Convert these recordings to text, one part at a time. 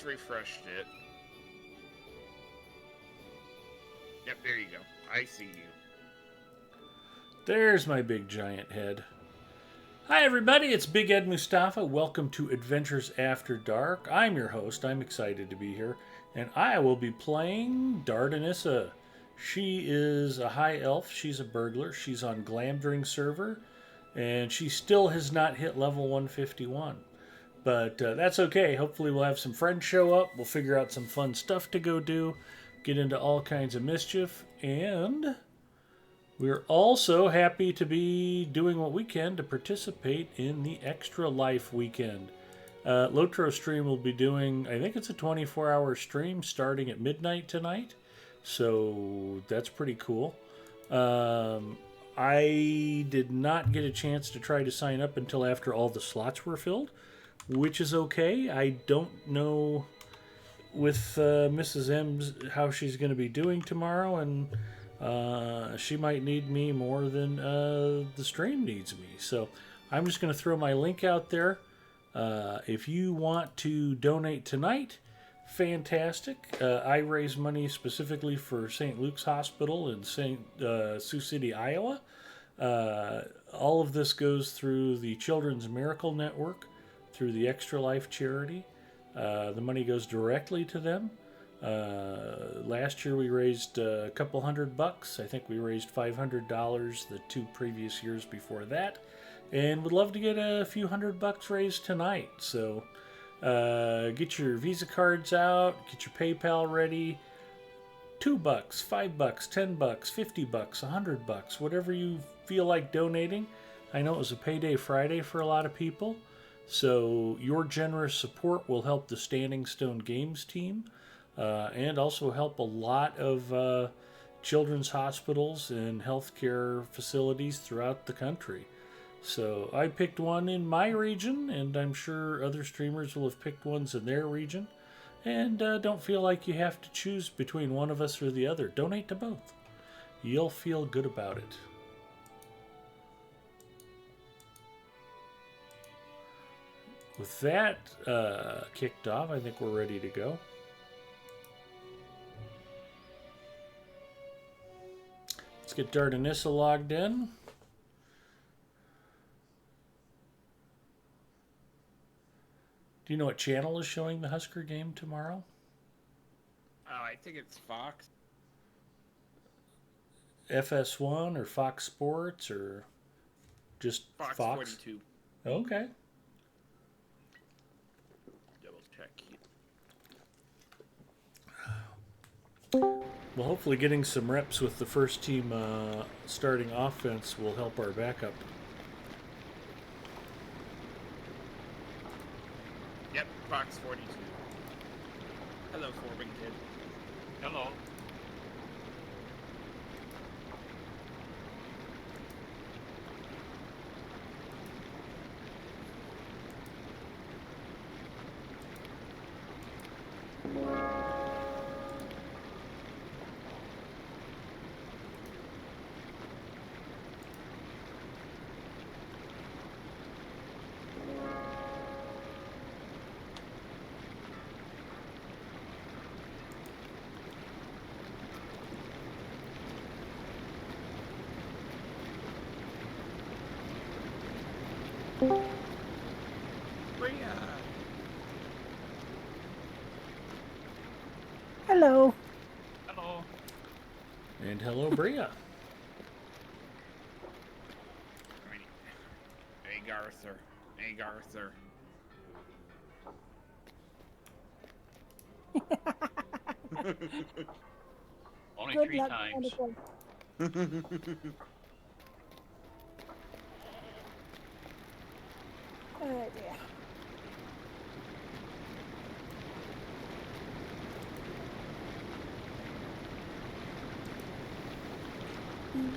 just refreshed it. Yep, there you go. I see you. There's my big giant head. Hi, everybody. It's Big Ed Mustafa. Welcome to Adventures After Dark. I'm your host. I'm excited to be here. And I will be playing Dardanissa. She is a high elf. She's a burglar. She's on Glamdring server. And she still has not hit level 151. But that's okay. Hopefully, we'll have some friends show up. We'll figure out some fun stuff to go do. Get into all kinds of mischief. And we're also happy to be doing what we can to participate in the Extra Life weekend. Lotro Stream will be doing, I think it's a 24-hour stream starting at midnight tonight. So that's pretty cool. I did not get a chance to try to sign up until after all the slots were filled, which is okay. I don't know with Mrs. M's how she's going to be doing tomorrow, and she might need me more than the stream needs me. So I'm just going to throw my link out there. If you want to donate tonight, fantastic. I raise money specifically for St. Luke's Hospital in Sioux City, Iowa. All of this goes through the Children's Miracle Network, through the Extra Life charity. The money goes directly to them. Last year we raised a couple $100. I think we raised $500 the 2 previous years before that, and would love to get a few $100 raised tonight. So get your Visa cards out, get your PayPal ready. $2, $5, $10, $50, $100, whatever you feel like donating. I know it was a payday Friday for a lot of people, so your generous support will help the Standing Stone Games team, and also help a lot of children's hospitals and healthcare facilities throughout the country. So I picked one in my region, and I'm sure other streamers will have picked ones in their region. And don't feel like you have to choose between one of us or the other. Donate to both. You'll feel good about it. With that kicked off, I think we're ready to go. Let's get Dardanissa logged in. Do you know what channel is showing the Husker game tomorrow? I think it's Fox. FS1 or Fox Sports or just Fox? 42. Okay. Double check. Well, hopefully getting some reps with the first team starting offense will help our backup. Yep, Fox 42. Hello, Corbin Kid. Hello. Hello. Hello. And hello, Bria. Hey, Garther. Hey, Garther. Only Good 3 luck, times. Oh dear.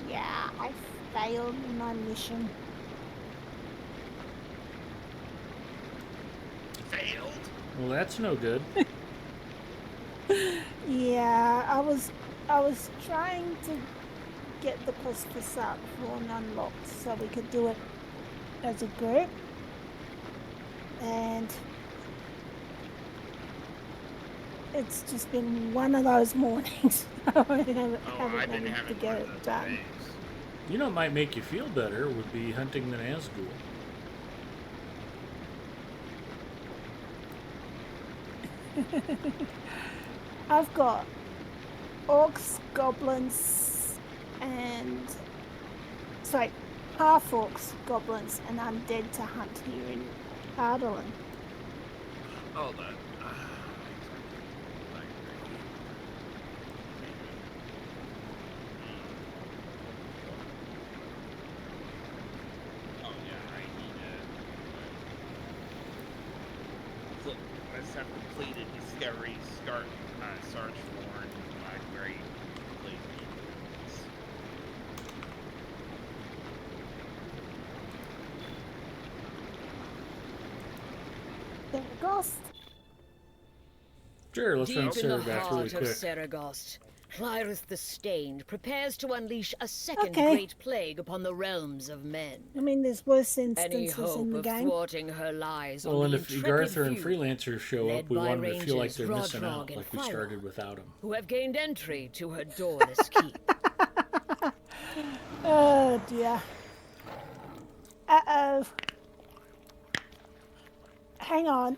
Yeah, I failed my mission. Failed? Well, that's no good. Yeah, I was trying to get the Mustafa one unlocked so we could do it as a group, and it's just been one of those mornings. I haven't Oh, I've been managed to having get one of it those done. days. You know what might make you feel better would be hunting the Nazgul. I've got orcs, goblins, and sorry, half orcs, goblins, and undead to hunt here in Ardalan. Oh, that. Oh yeah, I need to. Let's have completed discovery. Sarge Warren, Blackberry, complete. Seregost. Sure, let's run Deep in the Seregost really heart of quick. Seregost, Clyrith the Stained prepares to unleash a second Okay. great plague upon the realms of men. I mean, there's worse Any instances hope in the of game. thwarting her lies Well, on and the if intrepid Garther and few, Freelancer show up, led we by want them to feel like Rangers they're missing Rodrog out, and like we Philo, started without them. who have gained entry to her doorless keep. Oh dear. Uh-oh. Hang on.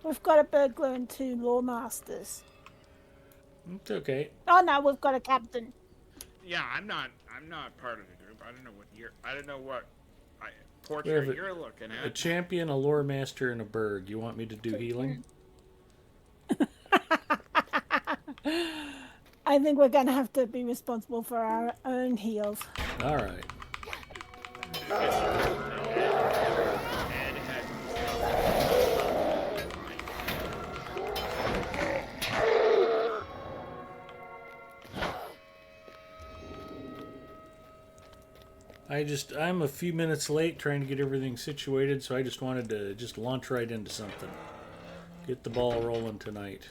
We've got a burglar and 2 lawmasters. It's okay. Oh no, we've got a captain. Yeah, I'm not part of the group. I don't know what We have portrait you're looking A at. champion, a lore master, and a berg. You want me to do healing? I think we're going to have to be responsible for our own heals. All right. Ed had I'm a few minutes late trying to get everything situated, so I just wanted to just launch right into something. Get the ball rolling tonight.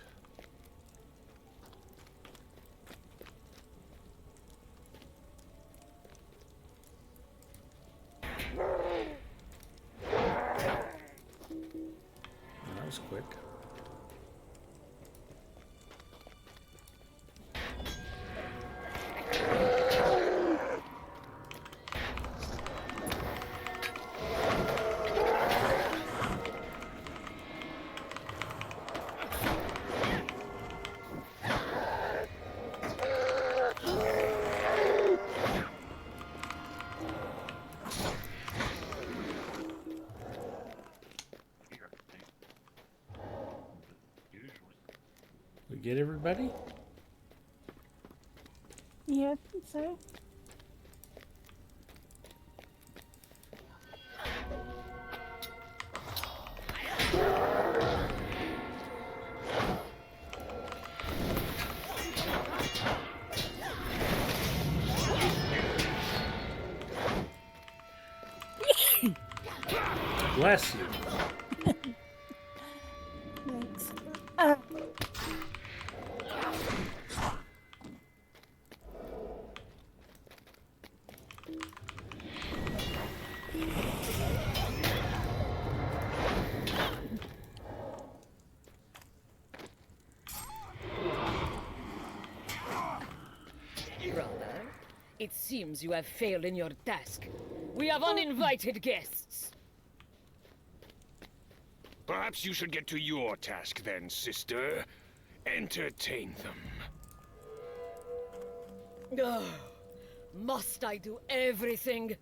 That was quick. We get everybody? Yeah, I think so. Bless you. Thanks. Brother, it seems you have failed in your task. We have uninvited guests. Perhaps you should get to your task then, sister. Entertain them. Oh, must I do everything?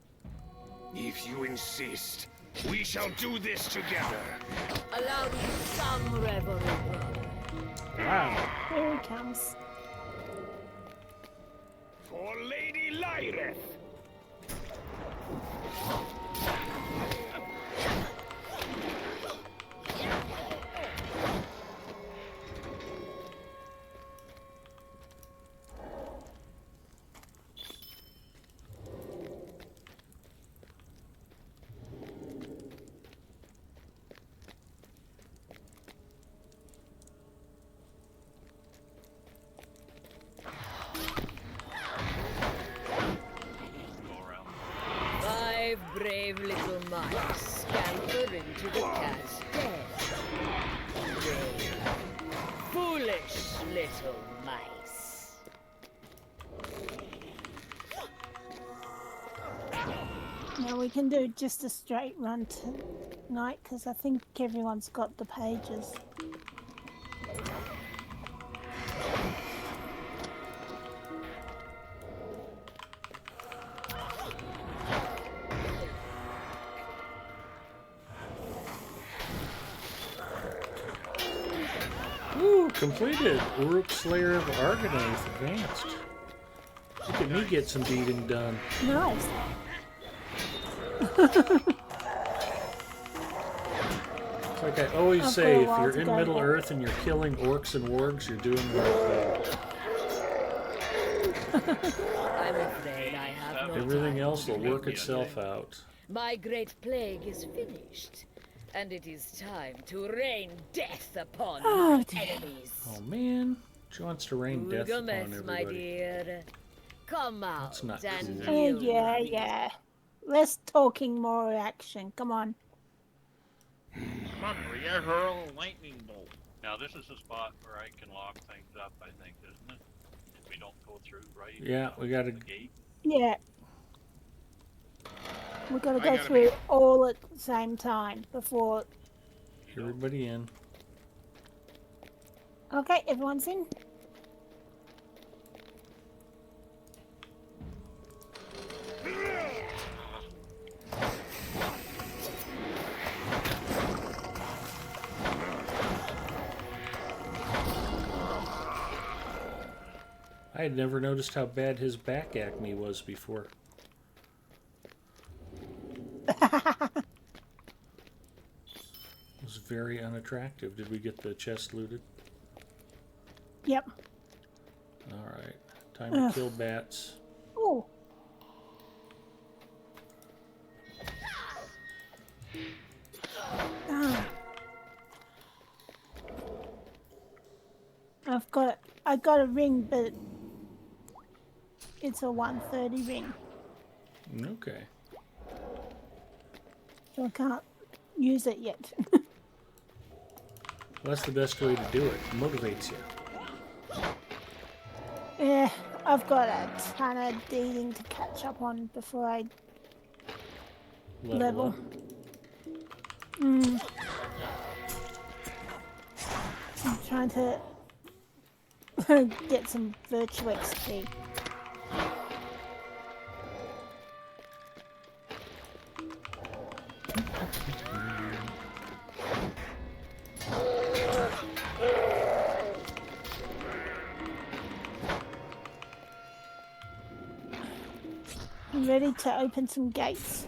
If you insist, we shall do this together. Allow me some revelry, brother. Wow. Here he comes. For Lady Lyreth! Foolish little mice. Now we can do just a straight run tonight because I think everyone's got the pages. Woo! Completed. Uruk Slayer of Argonath advanced. Look at me get some beating done. Nice. It's like I always I've say, if got a while you're to in go Middle yet. Earth and you're killing orcs and wargs, you're doing the right thing. I'm afraid I have no Everything time else to will play work with itself you. out. My great plague is finished, and it is time to rain death upon Oh, my dear. enemies. Oh man, she wants to rain death upon Gomez, my everybody. dear. Come out That's not and cool. Oh, deal yeah, with me. yeah. Less talking, more action. Come on. Come on, Maria, hurl a lightning bolt. Now this is the spot where I can lock things up, I think, isn't it? If we don't go through, right? Yeah, we gotta. The gate. Yeah. We've got to I go gotta through be- all at the same time before. Everybody in. Okay, everyone's in. I had never noticed how bad his back acne was before. It was very unattractive. Did we get the chest looted? Yep. Alright. Time to kill bats. Oh. Ah. I got a ring, but it's a 130 ring, Okay. so I can't use it yet. Well, that's the best way to do it. It motivates you. Yeah, I've got a ton of dealing to catch up on before I level. Up. I'm trying to get some virtue XP. I'm ready to open some gates.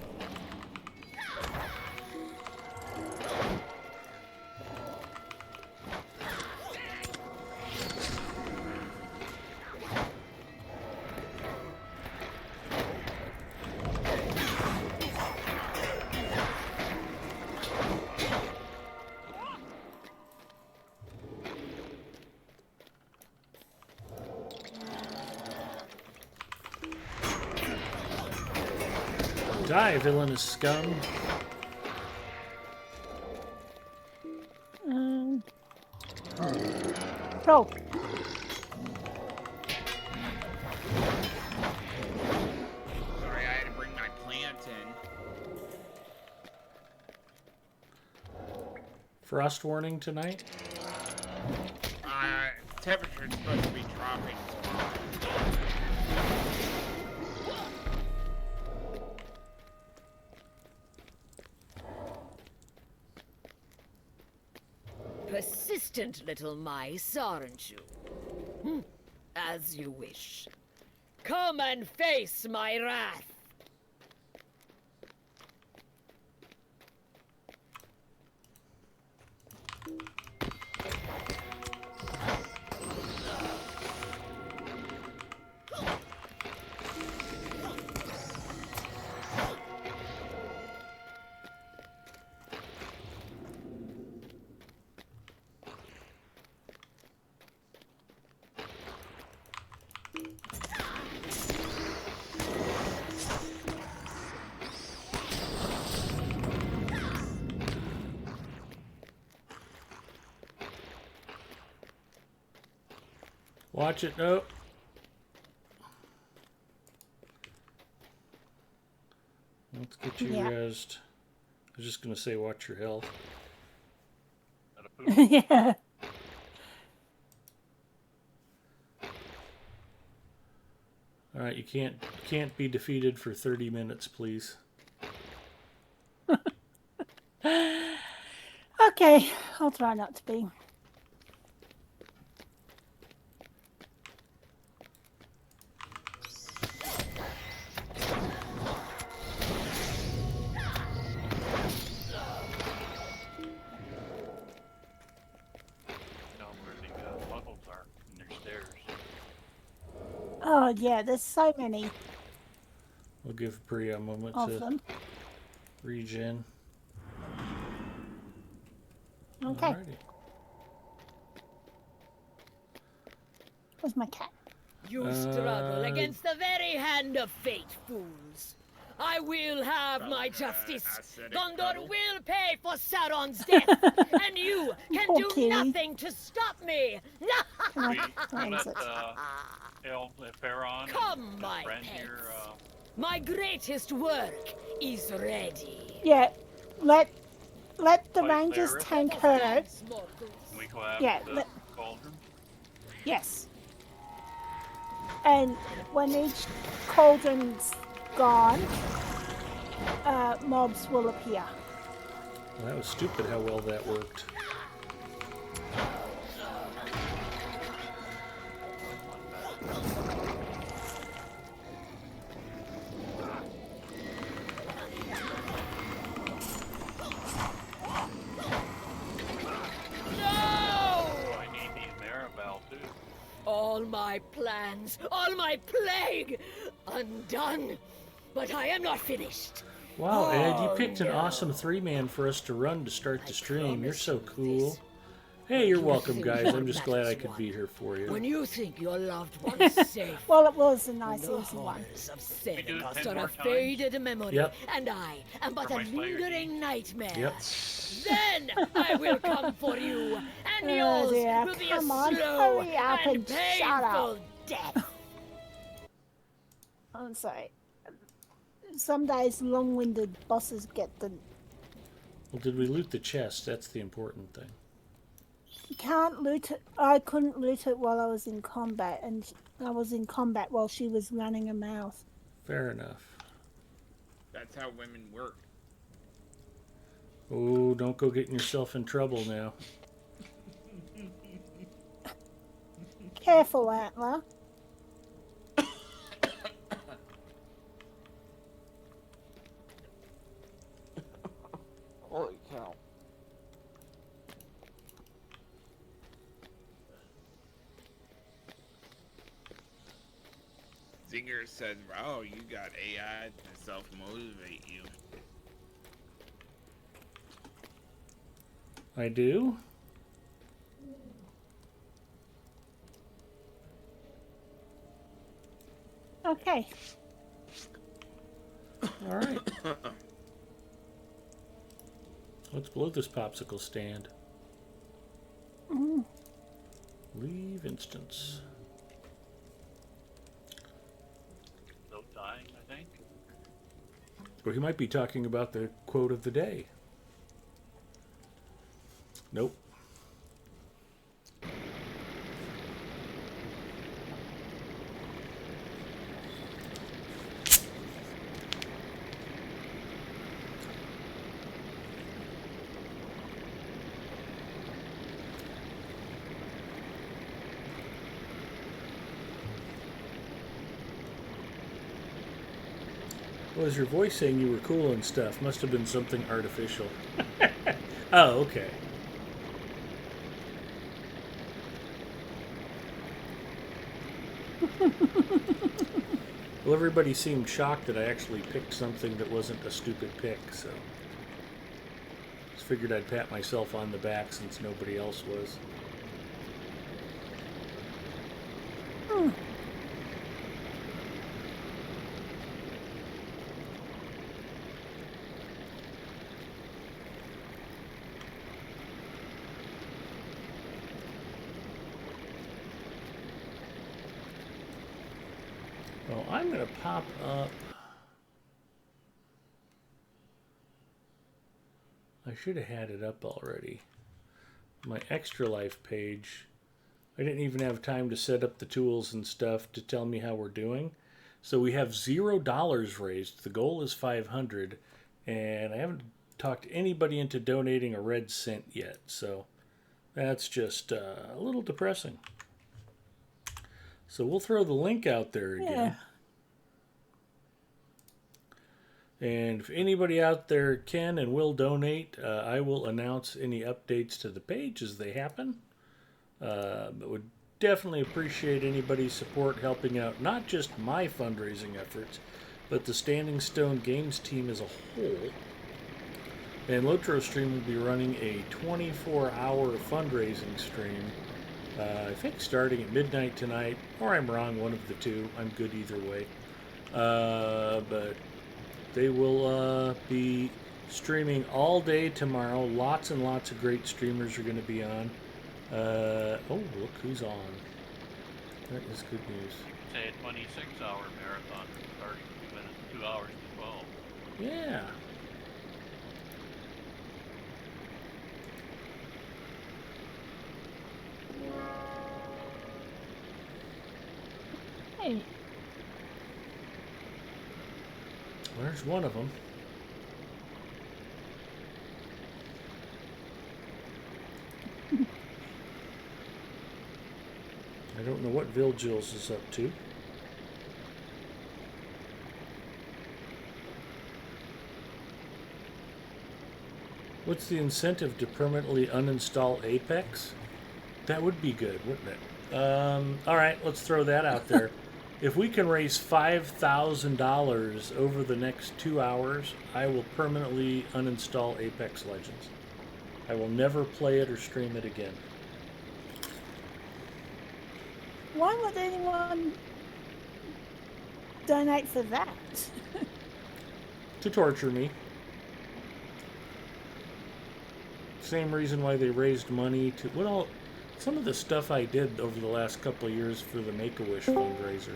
Die, villainous scum. Oh, Sorry, I had to bring my plant in. Frost warning tonight? Temperature's supposed to be dropping tomorrow. Persistent little mice, aren't you? As you wish. Come and face my wrath. Watch it. No. Let's get you rezzed. I was just going to say watch your health. Got a poop. Yeah. All right, you can't be defeated for 30 minutes, please. Okay, I'll try not to be. Know where the levels are and their stairs. Oh yeah, there's so many We'll give Priya a moment of to them. regen. Okay, Alrighty. where's my cat? You struggle against the very hand of fate, fools. I will have my justice. acidic Gondor puddle. will pay for Sauron's death, and you can Poor do kitty. nothing to stop me. Can I We cleanse let it? Pharaon Come, and my his friend here. pets. My greatest work is ready. Yeah, let the Like rangers Sarah? tank her. Dance, mortals. we collapsed Yeah, the let- cauldron. Yes. And when each cauldron's gone, mobs will appear. Well, that was stupid how well that worked. No! Oh, I need these Maribel too. All my plans, all my plague, undone. But I am not finished. Wow, Ed, you Oh, picked an no. awesome 3-man for us to run to start the stream. You're promise so you cool. this. Hey, you're You welcome, think guys. your I'm just glad I matters could be won. here for you. When you think your loved one is safe, Well, it was a nice the easy one. horrors of do it Seregost 10 are more a times? faded memory, Yep. and I am but For a my Slayer lingering nightmare. Yep. Then I will come for you, and Oh, yours dear. will be Come a on, slow hurry up and and shut up. painful death. I'm sorry. Some days long-winded bosses get the... Well, did we loot the chest? That's the important thing. Can't loot it. I couldn't loot it while I was in combat, and I was in combat while she was running her mouth. Fair enough. That's how women work. Oh, don't go getting yourself in trouble now. Careful, Antler. Holy cow. Zinger says, "Wow, you got AI to self-motivate you." I do? Okay. All right. Let's blow this popsicle stand. Leave instance. Still dying, I think. Or he might be talking about the quote of the day. Nope. Was your voice saying you were cool and stuff? Must have been something artificial. Oh, okay. Well, everybody seemed shocked that I actually picked something that wasn't a stupid pick, so just figured I'd pat myself on the back since nobody else was. Well, I'm going to pop up. I should have had it up already. My extra life page. I didn't even have time to set up the tools and stuff to tell me how we're doing. So we have $0 raised. The goal is 500, and I haven't talked anybody into donating a red cent yet. So that's just a little depressing. So we'll throw the link out there again. Yeah. And if anybody out there can and will donate, I will announce any updates to the page as they happen. But would definitely appreciate anybody's support helping out not just my fundraising efforts, but the Standing Stone Games team as a whole. And Lotro Stream will be running a 24-hour fundraising stream, I think starting at midnight tonight, or I'm wrong, one of the two. I'm good either way. But they will be streaming all day tomorrow. Lots and lots of great streamers are going to be on. Oh, look who's on. That is good news. Say a 26-hour marathon starting in 2 hours to 12. Yeah. Hey, There's one of them. I don't know what Vilgils is up to. What's the incentive to permanently uninstall Apex? That would be good, wouldn't it? All right, let's throw that out there. If we can raise $5,000 over the next 2 hours, I will permanently uninstall Apex Legends. I will never play it or stream it again. why would anyone donate for that? To torture me. Same reason why they raised money to... Well, some of the stuff I did over the last couple of years for the Make-A-Wish fundraiser.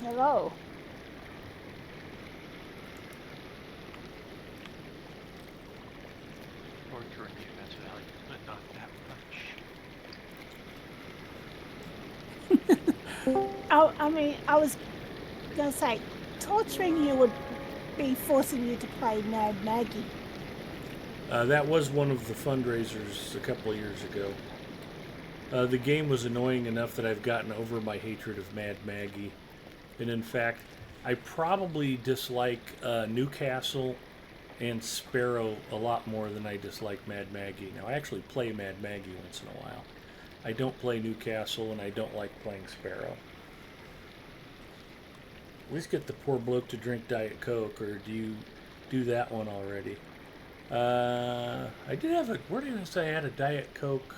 Hello. Torturing the events value, but not that much. I mean, I was gonna say, torturing you would be forcing you to play Mad Maggie. That was one of the fundraisers a couple of years ago. The game was annoying enough that I've gotten over my hatred of Mad Maggie. And in fact, I probably dislike Newcastle and Sparrow a lot more than I dislike Mad Maggie. Now, I actually play Mad Maggie once in a while. I don't play Newcastle, and I don't like playing Sparrow. At least get the poor bloke to drink Diet Coke, or do you do that one already? I did have a... Where did I say I had a Diet Coke?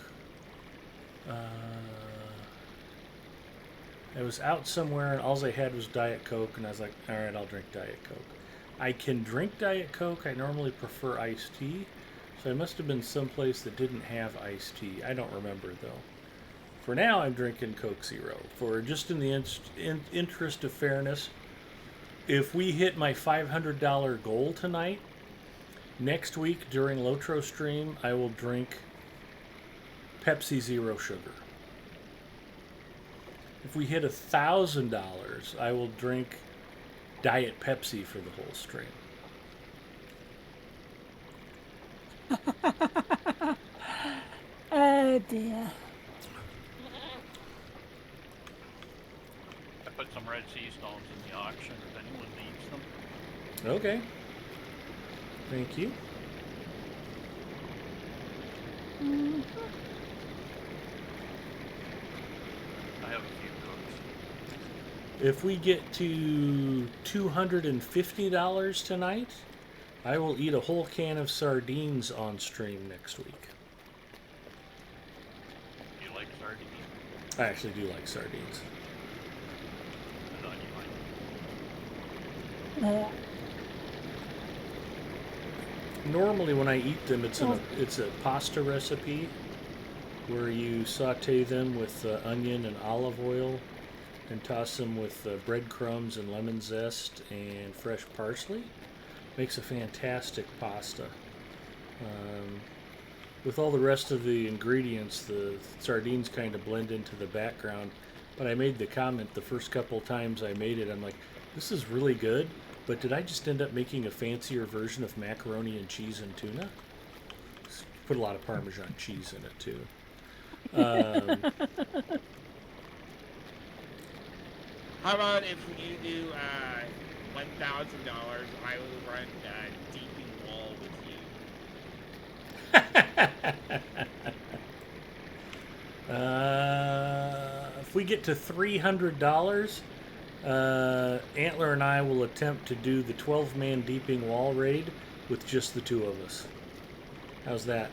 I was out somewhere, and all I had was Diet Coke, and I was like, alright, I'll drink Diet Coke. I can drink Diet Coke. I normally prefer iced tea, so I must have been someplace that didn't have iced tea. I don't remember, though. For now, I'm drinking Coke Zero. For just in the interest of fairness, if we hit my $500 goal tonight, next week during Lotro Stream, I will drink Pepsi Zero Sugar. If we hit $1,000, I will drink Diet Pepsi for the whole stream. Oh dear. I put some red sea stones in the auction if anyone needs them. Okay. Thank you. I have a few cooks. If we get to $250 tonight, I will eat a whole can of sardines on stream next week. Do you like sardines? I actually do like sardines. I thought you might. Normally when I eat them, it's a pasta recipe. where you saute them with onion and olive oil and toss them with breadcrumbs and lemon zest and fresh parsley. Makes a fantastic pasta. With all the rest of the ingredients, the sardines kind of blend into the background. But I made the comment the first couple times I made it, I'm like, this is really good, but did I just end up making a fancier version of macaroni and cheese and tuna? Put a lot of Parmesan cheese in it too. How about if you do $1,000, I will run deeping wall with you. If we get to $300, Antler and I will attempt to do the 12-man deeping wall raid with just the two of us. How's that?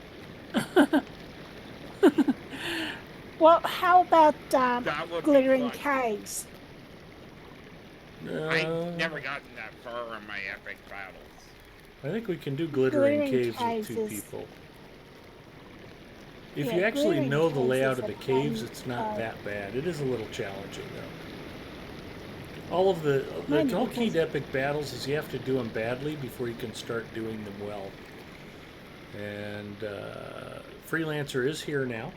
Well, how about That would be glittering fun. caves? I've never gotten that far in my epic battles. I think we can do glittering Glittering caves with caves two is- people. If Yeah, you actually glittering know the caves layout is of a the caves, fun, it's not uh, that bad. It is a little challenging, though. All of the Maybe whole key because- to epic battles is you have to do them badly before you can start doing them well. And Freelancer is here now,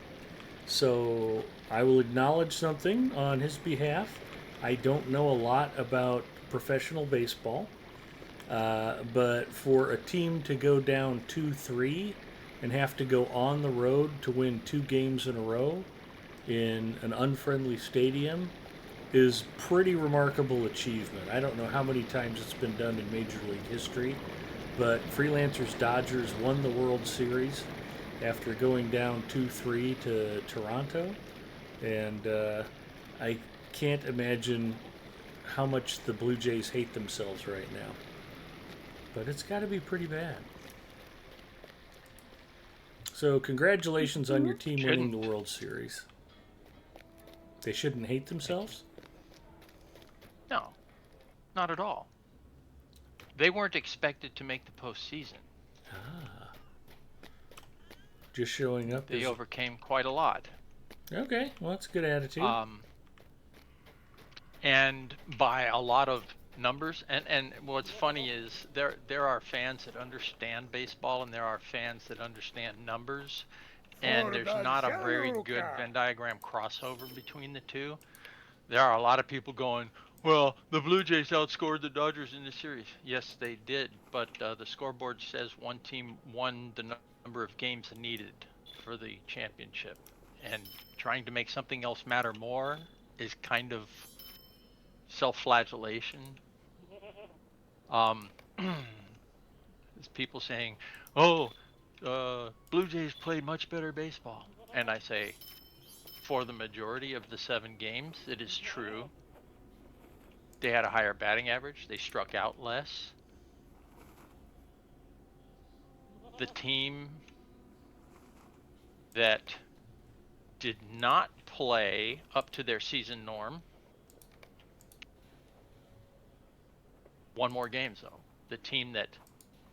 so I will acknowledge something on his behalf. I don't know a lot about professional baseball, but for a team to go down 2-3 and have to go on the road to win 2 games in a row in an unfriendly stadium is pretty remarkable achievement. I don't know how many times it's been done in Major League history, but Freelancer's Dodgers won the World Series after going down 2-3 to Toronto, and I can't imagine how much the Blue Jays hate themselves right now. But it's got to be pretty bad. So congratulations on your team winning the Shouldn't. World Series. They shouldn't hate themselves? No, not at all. They weren't expected to make the postseason. Ah. Just showing up They is... overcame quite a lot. Okay, well, that's a good attitude. And by a lot of numbers. And what's funny is there are fans that understand baseball and there are fans that understand numbers. And there's not a very good Venn diagram crossover between the two. There are a lot of people going, well, the Blue Jays outscored the Dodgers in the series. Yes, they did, but the scoreboard says one team won the number of games needed for the championship. And trying to make something else matter more is kind of self-flagellation. There's people saying, oh, Blue Jays played much better baseball. And I say, for the majority of the 7 games, it is true. They had a higher batting average. They struck out less. The team that did not play up to their season norm won more games, though. The team that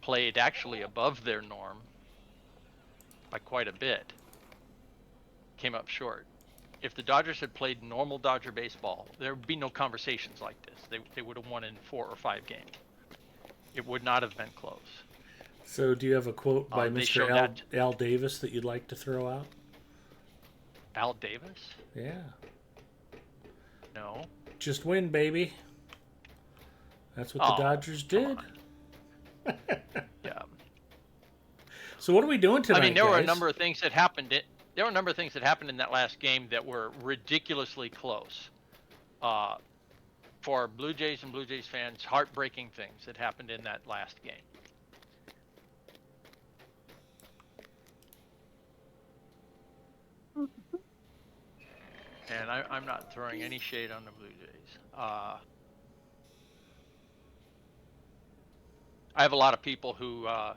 played actually above their norm by quite a bit came up short. If the Dodgers had played normal Dodger baseball, there would be no conversations like this. They would have won in 4 or 5 games. It would not have been close. So do you have a quote by they Mr. showed Al, that- Al Davis that you'd like to throw out? Al Davis? Yeah. No. Just win, baby. That's what Oh, the Dodgers come did. on. Yeah. So what are we doing tonight, I mean, there were a guys? number of things that happened. There were a number of things that happened in that last game that were ridiculously close. For Blue Jays and Blue Jays fans, heartbreaking things that happened in that last game. And I'm not throwing any shade on the Blue Jays. I have a lot of people who are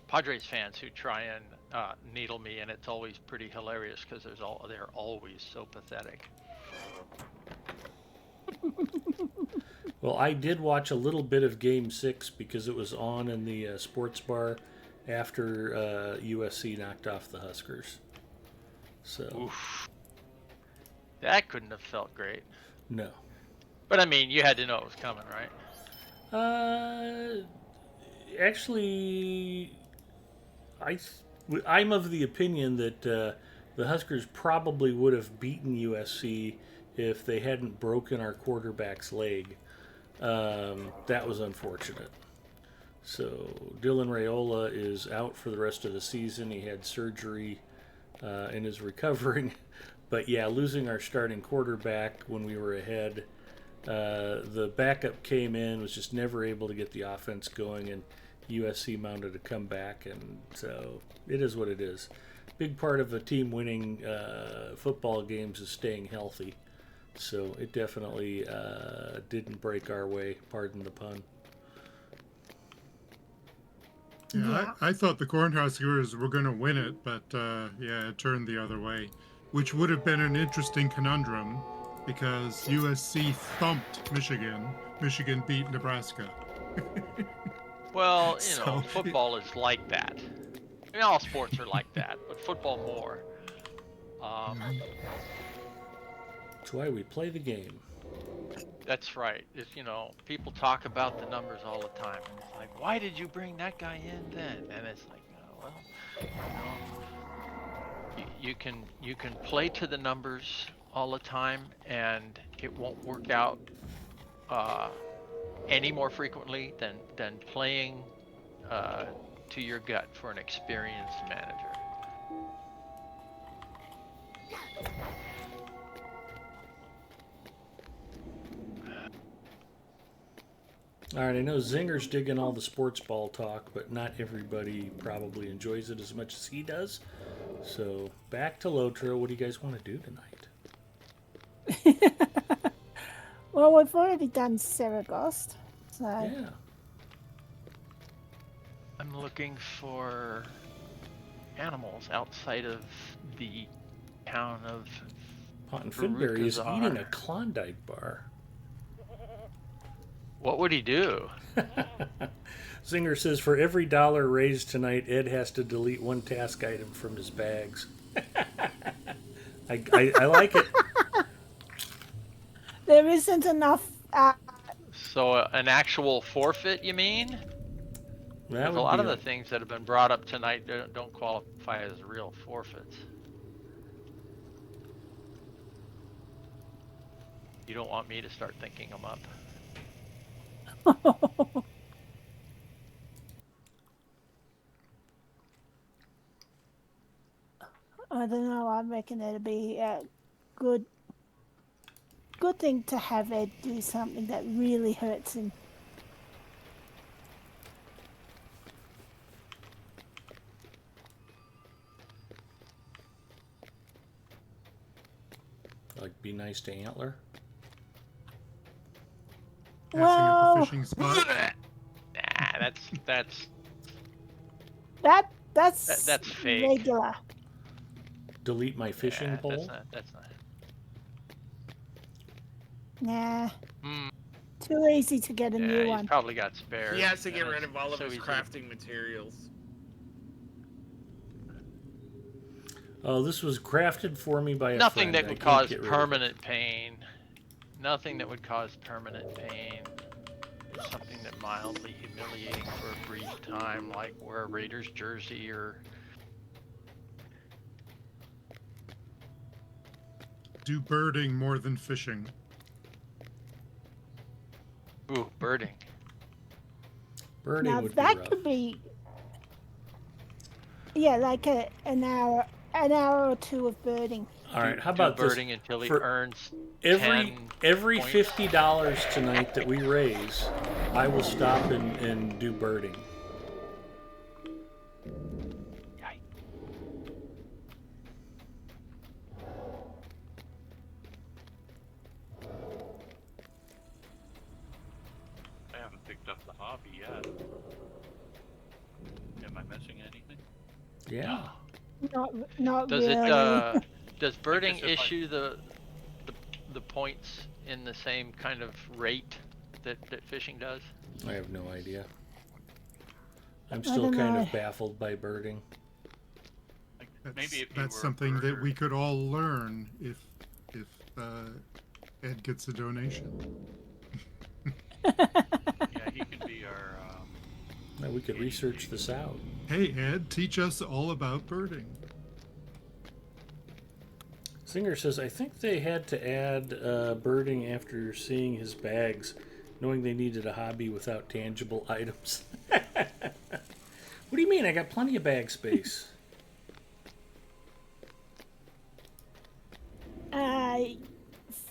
Padres fans who try and needle me, and it's always pretty hilarious because they're always so pathetic. Well, I did watch a little bit of Game 6 because it was on in the sports bar after USC knocked off the Huskers. So Oof. That couldn't have felt great. no. But I mean, you had to know it was coming, right? Actually, I'm of the opinion that the Huskers probably would have beaten USC if they hadn't broken our quarterback's leg. That was unfortunate. So Dylan Raiola is out for the rest of the season. He had surgery and is recovering. But yeah, losing our starting quarterback when we were ahead. The backup came in, was just never able to get the offense going, and USC mounted a comeback, and so it is what it is. Big part of a team winning football games is staying healthy. So it definitely didn't break our way, pardon the pun. Yeah, I thought the Cornhuskers were going to win it, but yeah, it turned the other way, which would have been an interesting conundrum because USC thumped Michigan. Michigan beat Nebraska. Well, So- football is like that. I mean, all sports are like that, but football more. That's why we play the game. That's right. It's, people talk about the numbers all the time. And it's like, why did you bring that guy in then? And it's like, you can play to the numbers all the time, and it won't work out any more frequently than playing to your gut for an experienced manager. All right, I know Zinger's digging all the sports ball talk, but not everybody probably enjoys it as much as he does. So back to Lotro. What do you guys want to do tonight? Well, we've already done Seregost, so Yeah. I'm looking for animals outside of the town of Pot and Finberry is eating a Perukazar. Klondike bar. What would he do? Zinger says for every dollar raised tonight, Ed has to delete one task item from his bags. I like it. there isn't enough. So an actual forfeit, you mean? That Because a would lot be of the things that have been brought up tonight don't qualify as real forfeits. You don't want me to start thinking them up. I don't know. I reckon it'd be a good thing to have Ed do something that really hurts him. like be nice to Antler. Passing up Well- a fishing spot. Nah, That's fake. regular. Delete my fishing pole. That's not. Nah, Hmm. too easy to get a Yeah, new he's one. probably got spares. He has to and get it's rid of all of so his easy. crafting materials. Oh, this was crafted for me by a Nothing friend. that I would can't cause get rid of it. permanent pain. Nothing that would cause permanent pain. It's something that mildly humiliating for a brief time, like wear a Raiders jersey or. Do birding more than fishing. Ooh, birding. Birding Now would be that rough. could be, yeah, like an hour or two of birding. All right, how Do about this? birding until he For earns Every 10 points. $50 tonight that we raise, I will stop and do birding. Yikes. I haven't picked up the hobby yet. Am I missing anything? Yeah. Not Does really. it? Does birding if I- issue the points in the same kind of rate that fishing does? I have no idea. I'm I still don't kind know. of baffled by birding. Maybe if you That's were a something that birder. we could all learn if Ed gets a donation. Yeah, he could be our. Now we could guinea research pig. this out. Hey Ed, teach us all about birding. Singer says, I think they had to add birding after seeing his bags, knowing they needed a hobby without tangible items. What do you mean? I got plenty of bag space.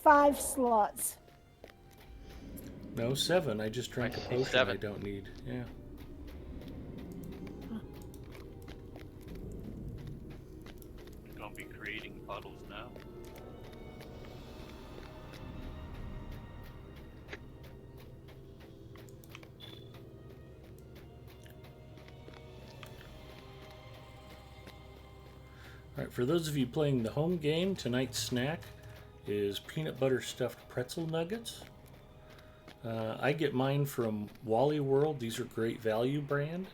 5 slots. No, 7. I just drank I a see potion 7. I don't need. Yeah. We're gonna be creating puddles now. All right, for those of you playing the home game, tonight's snack is peanut butter stuffed pretzel nuggets. I get mine from Wally World. These are great value brand.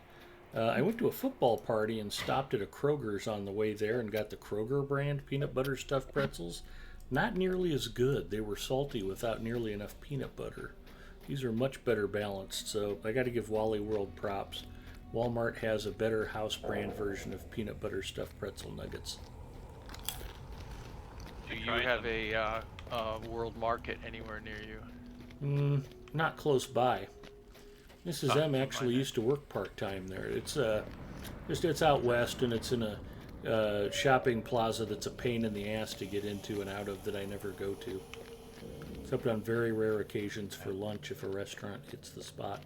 I went to a football party and stopped at a Kroger's on the way there and got the Kroger brand peanut butter stuffed pretzels. Not nearly as good. They were salty without nearly enough peanut butter. These are much better balanced, so I got to give Wally World props. Walmart has a better house brand version of peanut butter stuffed pretzel nuggets. Do you tried have them. a world market anywhere near you? Not close by. Mrs. Oh, M so actually mine. used to work part-time there. It's out west, and it's in a shopping plaza that's a pain in the ass to get into and out of that I never go to. Except on very rare occasions for lunch if a restaurant hits the spot.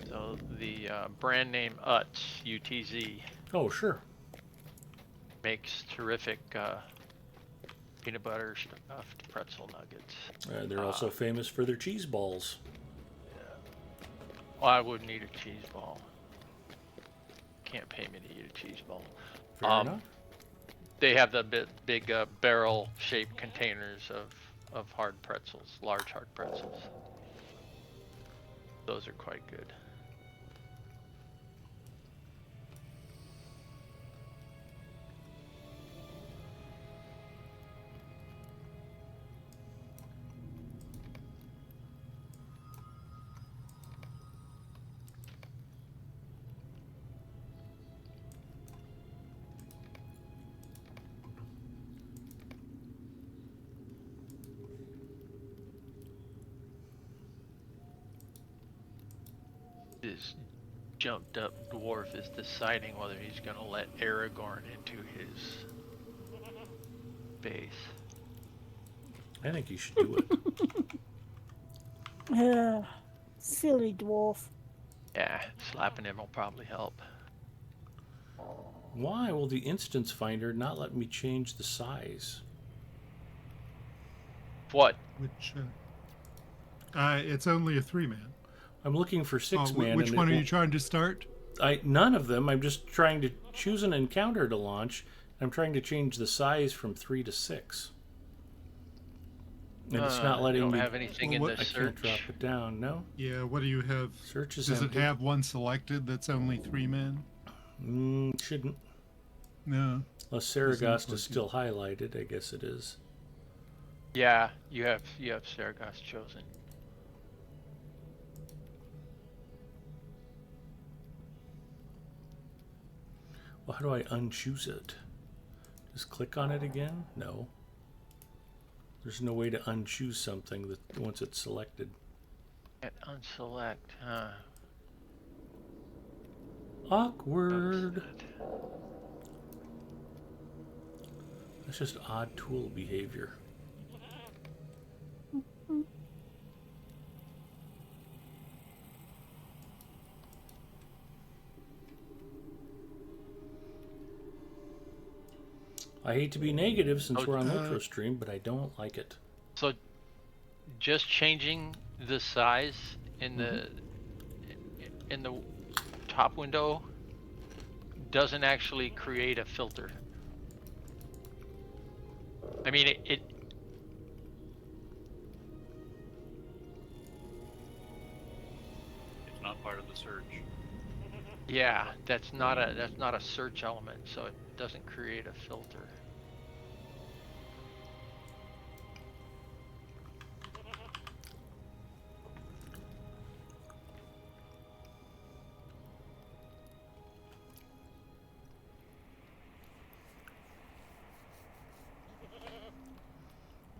So the brand name Utz, UTZ, Oh, sure. makes terrific peanut butter stuffed pretzel nuggets. They're also famous for their cheese balls. Well, I wouldn't eat a cheese ball. Can't pay me to eat a cheese ball. Fair enough. They have the big barrel-shaped containers of hard pretzels, large hard pretzels. Those are quite good. This jumped up dwarf is deciding whether he's going to let Aragorn into his base. I think you should do it. Silly dwarf. Yeah, slapping him will probably help. Why will the instance finder not let me change the size? What? Which it's only a 3-man. I'm looking for 6-man. Which and one it are you won't- trying to start? None of them. I'm just trying to choose an encounter to launch. I'm trying to change the size from 3 to 6. And it's not letting you don't me. have anything in Well, the I can't search. drop it down. No. Yeah, what do you have? Search is Does empty. it have one selected that's only 3-man? Shouldn't. No. Unless Doesn't look Seregost like is still highlighted. I guess it is. Yeah, you have Seregost chosen. Well, how do I unchoose it? Just click on it again? No. There's no way to unchoose something that once it's selected. Can't unselect, huh? Awkward. Notice that. That's just odd tool behavior. I hate to be negative since Oh, we're on Ultra Stream, but I don't like it. So, just changing the size in the top window doesn't actually create a filter. I mean, it It's not part of the search. Yeah, that's not a search element, so it doesn't create a filter.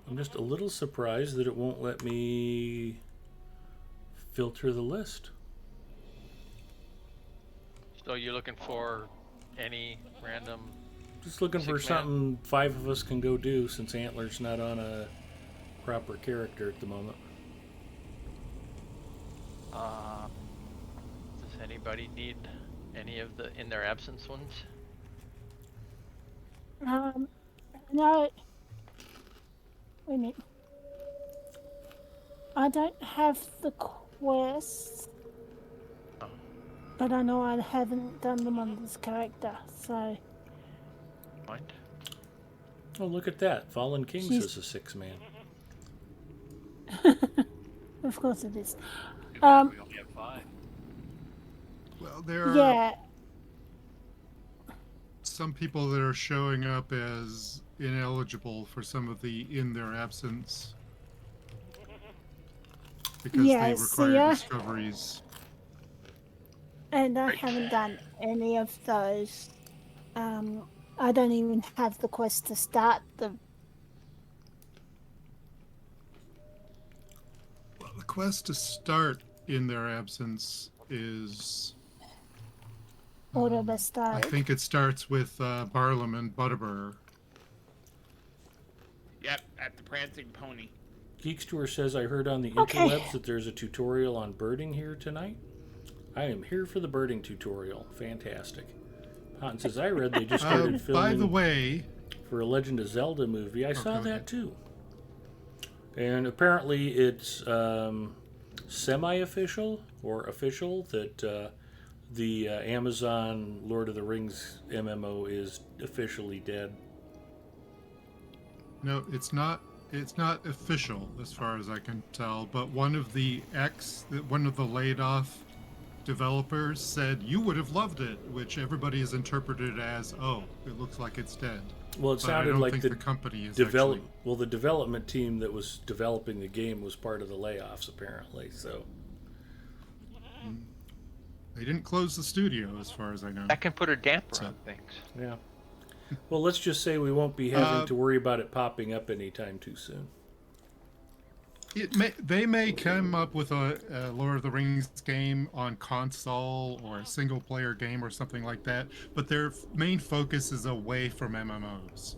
I'm just a little surprised that it won't let me filter the list. So you're looking for any random? Just looking for Six man? something 5 of us can go do since Antler's not on a proper character at the moment. Does anybody need any of the in their absence ones? No. Wait a minute. I don't have the quests, Oh. but I know I haven't done them on this character, so. Mind? Oh, look at that. Fallen Kings She's- is a 6-man. Of course it is. Too bad we only have 5. Well, there are Yeah. some people that are showing up as ineligible for some of the in their absence because Yeah, they see require ya. discoveries. And I Right. haven't done any of those. I don't even have the quest to start them. Well, the quest to start in their absence is Auto I bestowed. think it starts with Barlam and Butterbur. Yep, at the Prancing Pony. Geekstore says, I heard on the Okay. interwebs that there's a tutorial on birding here tonight. I am here for the birding tutorial. Fantastic. Houghton says, I read they just started filming By the way, for a Legend of Zelda movie. I saw go that ahead. too. And apparently it's semi-official or official that the Amazon Lord of the Rings MMO is officially dead. no, it's not. It's not official as far as I can tell. But one of the laid off developers said you would have loved it, which everybody has interpreted as, oh, it looks like it's dead. Well, it But I sounded don't like think the company is develop. actually. Well, the development team that was developing the game was part of the layoffs, apparently. So They didn't close the studio, as far as I know. That can put a damper So- on things. yeah. Well, let's just say we won't be having Uh, to worry about it popping up anytime too soon. They may come up with a Lord of the Rings game on console or a single player game or something like that, but their main focus is away from MMOs.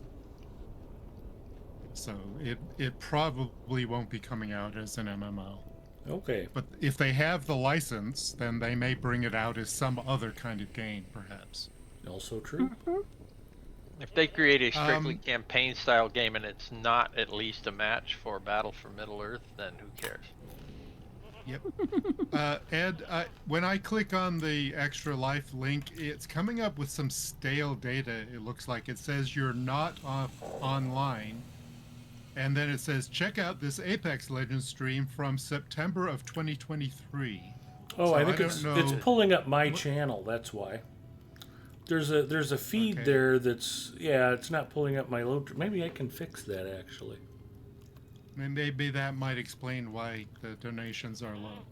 So it probably won't be coming out as an MMO. Okay. But if they have the license, then they may bring it out as some other kind of game, perhaps. Also true. If they create a strictly Um, campaign style game and it's not at least a match for Battle for Middle Earth, then who cares? Yep. Ed, when I click on the extra life link, it's coming up with some stale data. It looks like it says you're not online, and then it says check out this Apex Legends stream from September of 2023. Oh, So I think I don't it's know- pulling up my channel. That's why. There's a feed Okay. there that's it's not pulling up my load. Maybe I can fix that actually. And maybe that might explain why the donations are low.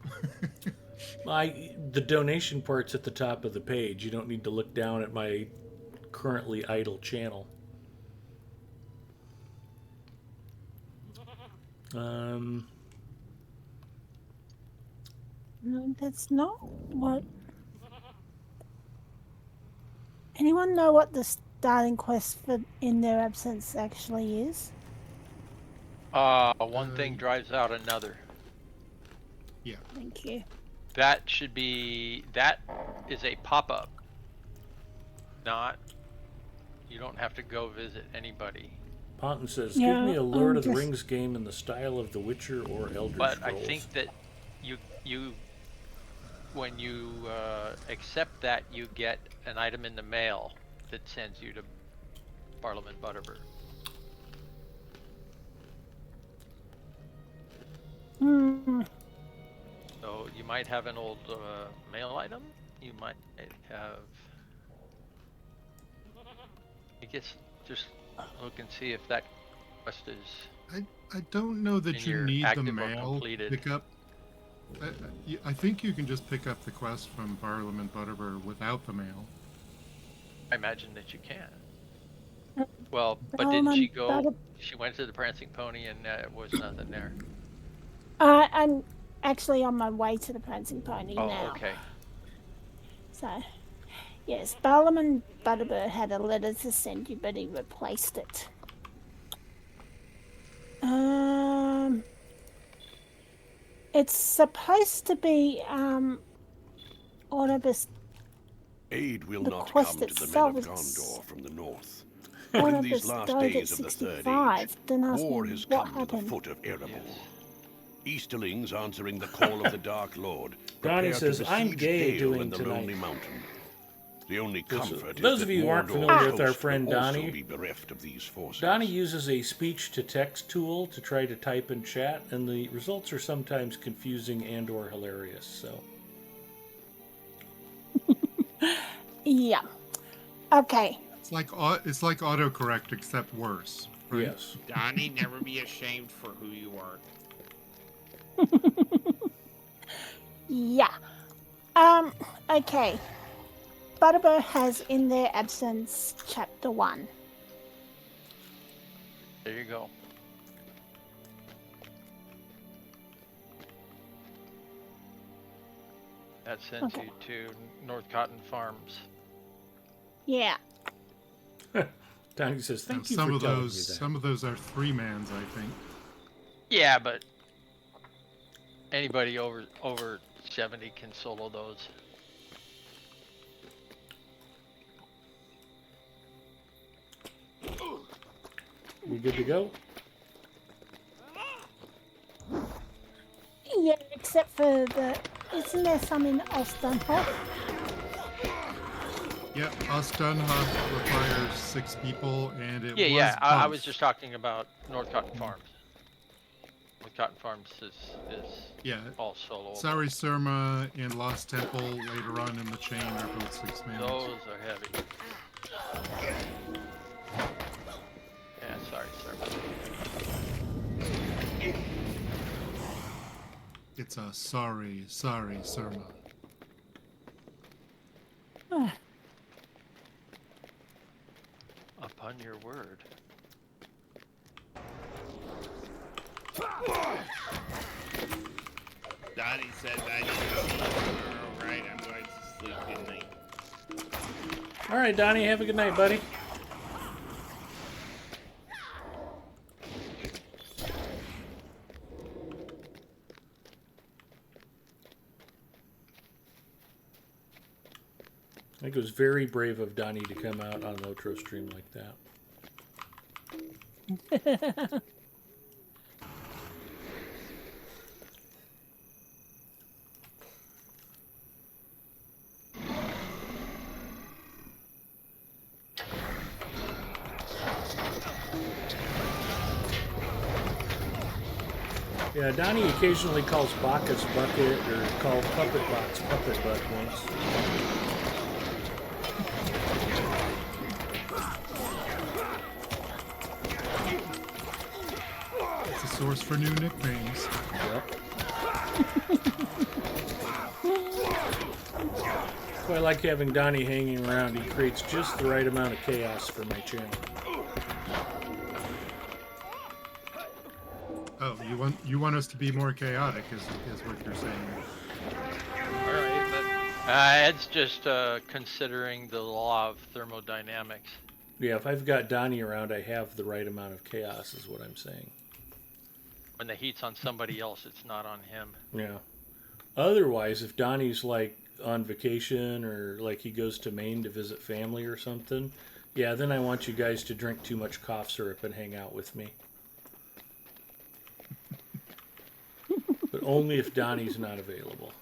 The donation part's at the top of the page. You don't need to look down at my currently idle channel. No, that's not what. Anyone know what the starting quest for In Their Absence actually is? One thing drives out another. Thank you. That is a pop-up. Not, you don't have to go visit anybody. Ponton says, Yeah, "Give me a Lord I'm of the just- Rings game in the style of The Witcher or Elder But Scrolls." I think that you when you accept that, you get an item in the mail that sends you to Parliament Butterbur. Hmm. So you might have an old mail item. you might have. I guess just look and see if that quest is. I don't know that And you you're need the active or mail completed. pick up. I think you can just pick up the quest from Parliament Butterbur without the mail. I imagine that you can. Well, but didn't Parliament she go? Butter- She went to the Prancing Pony and there was nothing there. I'm actually on my way to the Prancing Pony Oh, now. okay. So, yes, Barlaam Butterbur had a letter to send you, but he replaced it. It's supposed to be Orbis. Aid will The not quest come to the men itself of is Gondor from the north. In these Orbis last died at days of the Third 65. Age, Don't ask war me has what come to happened. the foot of Erebor. Easterlings answering the call of the Dark Lord. Donnie prepare to says, "I'm besiege gay Dale doing and the tonight." Lonely Mountain. The only comfort those is of that you who aren't Mordor's familiar with our host friend will also Donnie, be bereft of these forces. Donnie uses a speech-to-text tool to try to type and chat, and the results are sometimes confusing and/or hilarious. So, Yeah. Okay. It's like autocorrect except worse. Right? yes. Donnie, never be ashamed for who you are. Yeah. Okay. Butterbur has in their absence chapter 1. There you go. That sends Okay. you to North Cotton Farms. Yeah. Donnie says, Now, "Thank you some for of telling me those, that." some of those are 3-mans, I think. Yeah, but anybody over 70 can solo those. We good to go? Yeah, except for the... Isn't there some in Ostunhof? Yeah, Ostunhof requires 6 people, and it was Yeah. I was buffed. just talking about North Cotton Farms. North Cotton Farms is Yeah, all solo. Sari Surma and Lost Temple later on in the chain are both 6-mans. Those are heavy. Yeah, sorry, sir. It's a sorry Surma. Upon your word. Donnie says I need to see you tomorrow, right? I'm going to sleep. Good night. All right, Donnie, have a good night, buddy. I think it was very brave of Donnie to come out on Lotro stream like that. Yeah, Donnie occasionally calls Bacchus Bucket or called Puppet Box Puppet Butt once. It's a source for new nicknames. Yep. So I like having Donnie hanging around. He creates just the right amount of chaos for my channel. Oh, you want us to be more chaotic, is what you're saying. It's just considering the law of thermodynamics. Yeah, if I've got Donnie around, I have the right amount of chaos, is what I'm saying. When the heat's on somebody else, it's not on him. Yeah. Otherwise, if Donnie's like on vacation or like he goes to Maine to visit family or something, yeah, then I want you guys to drink too much cough syrup and hang out with me. But only if Donnie's not available.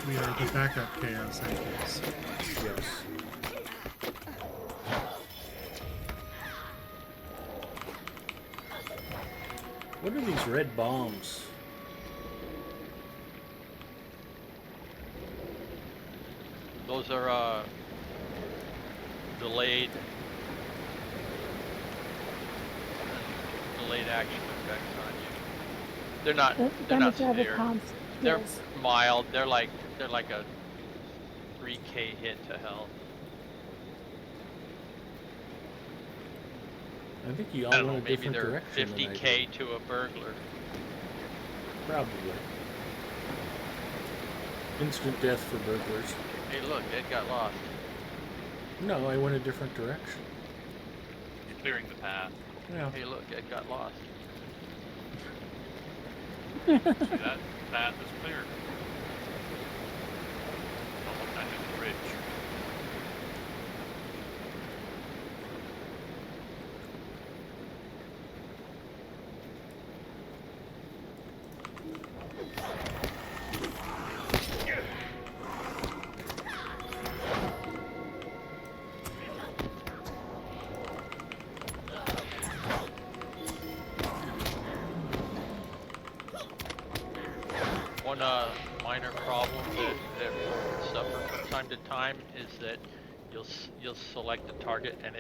We are the backup chaos agents. Yes. What are these red bombs? Those are delayed action effects on you. They're not Damage over severe. time. They're Yes. mild. They're like a 3K hit to health. I think you all I don't went know, a maybe different they're direction than I 50K did. to a burglar. Probably. Instant death for burglars. Hey, look, Ed got lost. No, I went a different direction. Clearing the path. Yeah. Hey, look, Ed got lost. See that path is clear. Almost under the bridge. One minor problem that we'll suffer from time to time is that you'll select a target and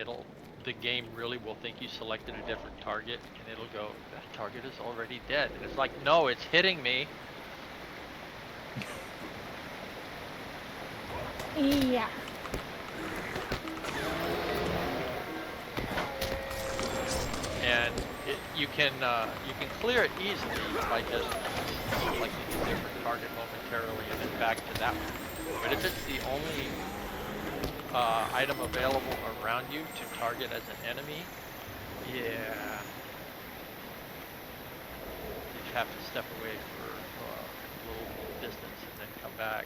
the game really will think you selected a different target, and it'll go, that target is already dead. And it's like, no, it's hitting me. Yeah. And you can clear it easily by just selecting a different target momentarily and then back to that one. But if it's the only item available around you to target as an enemy, yeah, you have to step away for a little distance and then come back.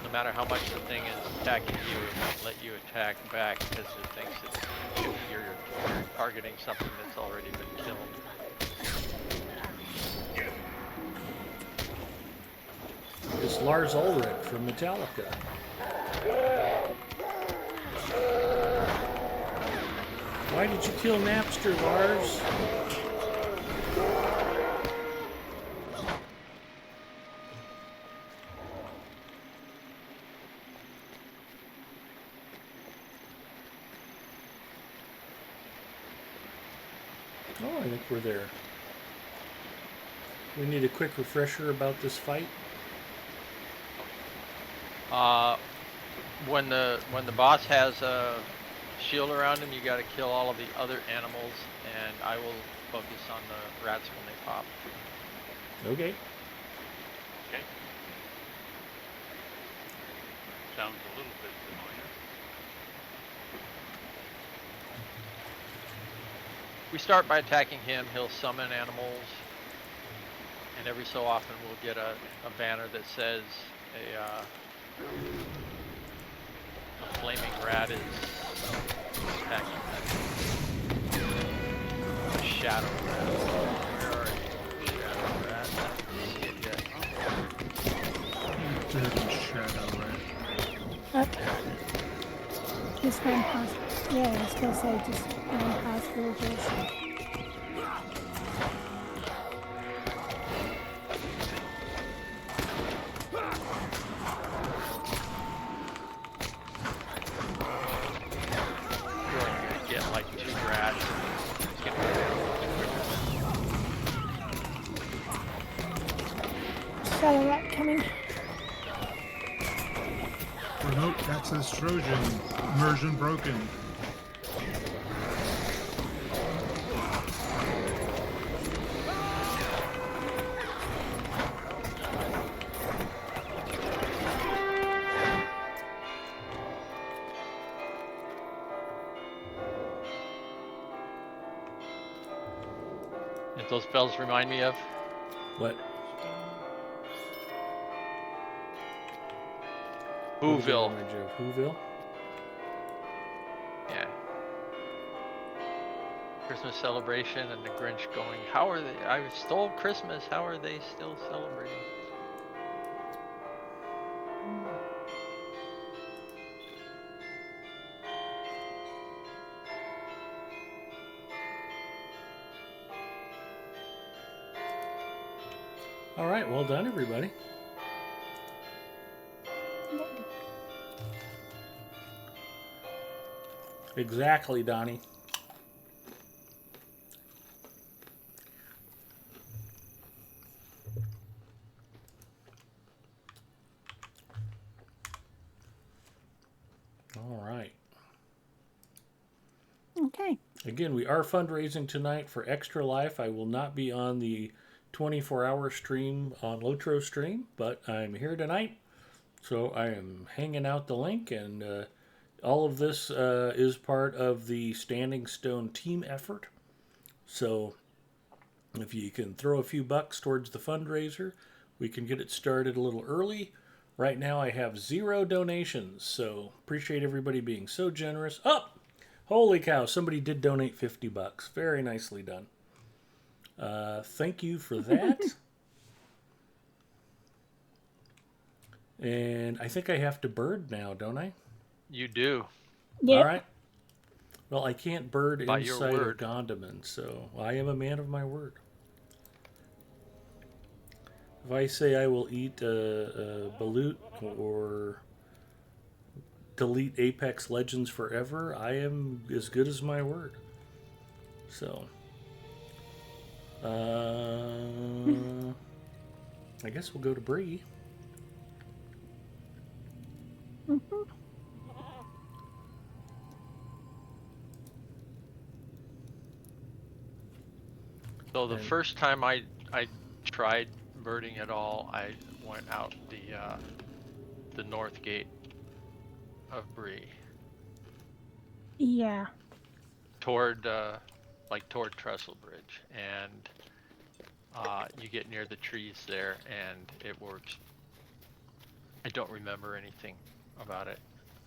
No matter how much the thing is attacking you, it won't let you attack back because it thinks you're targeting something that's already been killed. It's Lars Ulrich from Metallica. Why did you kill Napster, Lars? Oh, I think we're there. We need a quick refresher about this fight. When the boss has a shield around him, you got to kill all of the other animals, and I will focus on the rats when they pop. Okay. Okay. Sounds a little bit familiar. We start by attacking him. He'll summon animals, and every so often we'll get a banner that says a flaming rat is attacking them. A shadow rat. Where are you, shadow rat? I don't see it yet. Dirty shadow rat. Just ran past. Yeah, I was gonna say just ran past villagers. You're only gonna get like 2 rats. Get rid of Shadow rat coming. Remote access Trojan. Immersion broken. If those bells remind me of, What? Whoville. Whoville? Yeah. Christmas celebration and the Grinch going, how are they? I stole Christmas. How are they still celebrating? All right, well done, everybody. Exactly, Donnie. All right. Okay. Again, we are fundraising tonight for Extra Life. I will not be on the 24-hour stream on Lotro stream, but I'm here tonight. So I am hanging out the link, and all of this is part of the Standing Stone team effort. So if you can throw a few bucks towards the fundraiser, we can get it started a little early. Right now I have 0 donations, so appreciate everybody being so generous. Oh, holy cow, somebody did donate 50 bucks. Very nicely done. Thank you for that. And I think I have to bird now, don't I? You do. Yep. All right. Well, I can't bird By your inside of word. Gondaman, so I am a man of my word. If I say I will eat a balut or delete Apex Legends forever, I am as good as my word. So, I guess we'll go to Bree. Mhm. So the And- first time I tried birding at all, I went out the north gate of Bree Yeah. toward toward Trestle Bridge, and you get near the trees there, and it works. I don't remember anything about it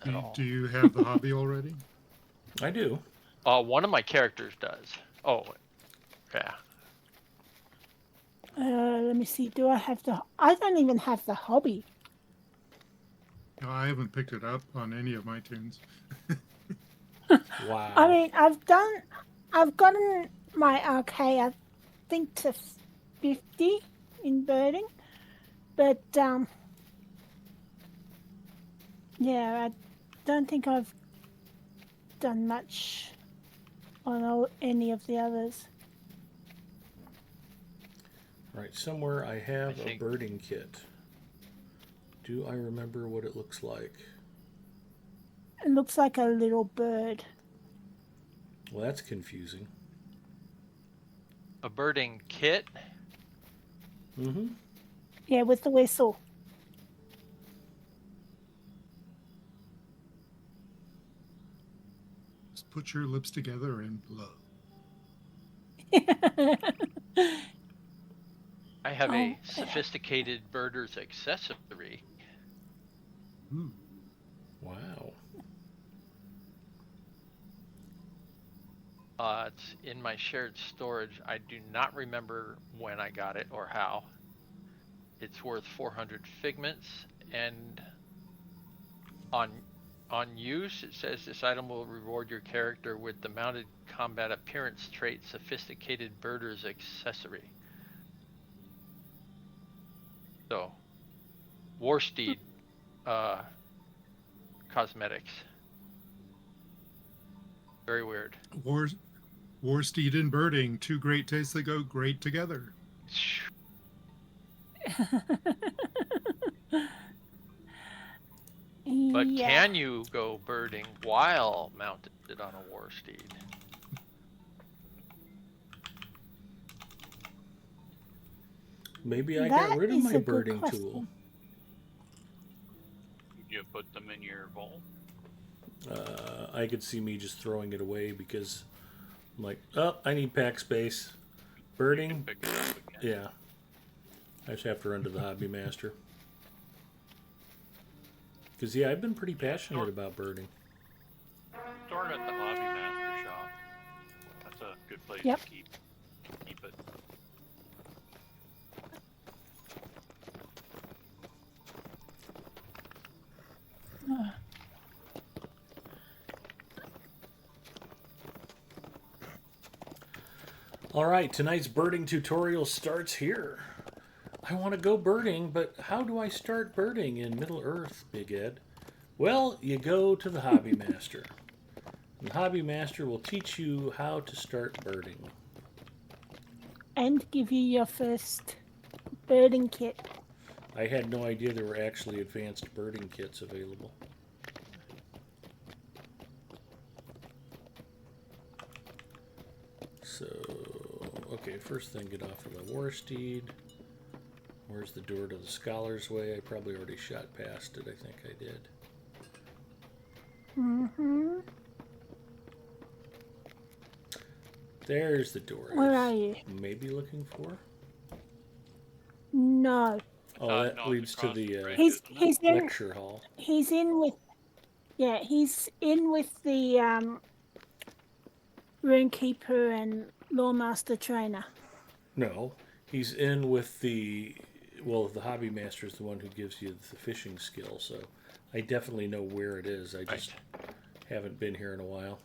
at all. Do you have the hobby already? I do. One of my characters does. Oh, yeah. Let me see. Do I have the? I don't even have the hobby. No, I haven't picked it up on any of my tunes. Wow. I mean, I've gotten my RK, I think, to 50 in birding, but yeah, I don't think I've done much on any of the others. Right, somewhere I have I a think- birding kit. Do I remember what it looks like? It looks like a little bird. Well, that's confusing. A birding kit. Mm-hmm. Yeah, with the whistle. Just put your lips together and blow. I have Oh, a yeah. sophisticated birder's accessory. Ooh. Wow. It's in my shared storage. I do not remember when I got it or how. It's worth 400 figments, and on use it says this item will reward your character with the mounted combat appearance trait sophisticated birder's accessory. So, Warsteed cosmetics. Very weird. Warsteed and birding, two great tastes that go great together. But Yeah. can you go birding while mounted on a Warsteed? Maybe I That got rid of is my a good birding question. tool. You put them in your vault. I could see me just throwing it away because I'm like, oh, I need pack space. Birding? Pick it up again. Yeah. I just have to run to the hobby master. Because, yeah, I've been pretty passionate about birding. Store it at the hobby master shop. That's a good place Yep. to keep it. All right, tonight's birding tutorial starts here. I want to go birding, but how do I start birding in Middle Earth, Big Ed? Well, you go to the hobby master. The Hobby Master will teach you how to start birding. And give you your first birding kit. I had no idea there were actually advanced birding kits available. So, okay, first thing, get off of the war steed. Where's the door to the Scholar's Way? I probably already shot past it. I think I did. Mm-hmm. There's the door. Where are you? Maybe looking for. No. Oh, that No, leads to across the the bridge, He's isn't it? he's in lecture hall. he's in with he's in with the Runekeeper and Lawmaster Trainer. No, he's in with the. Well, the Hobby Master is the one who gives you the fishing skill, so I definitely know where it is. I just haven't been here in a while.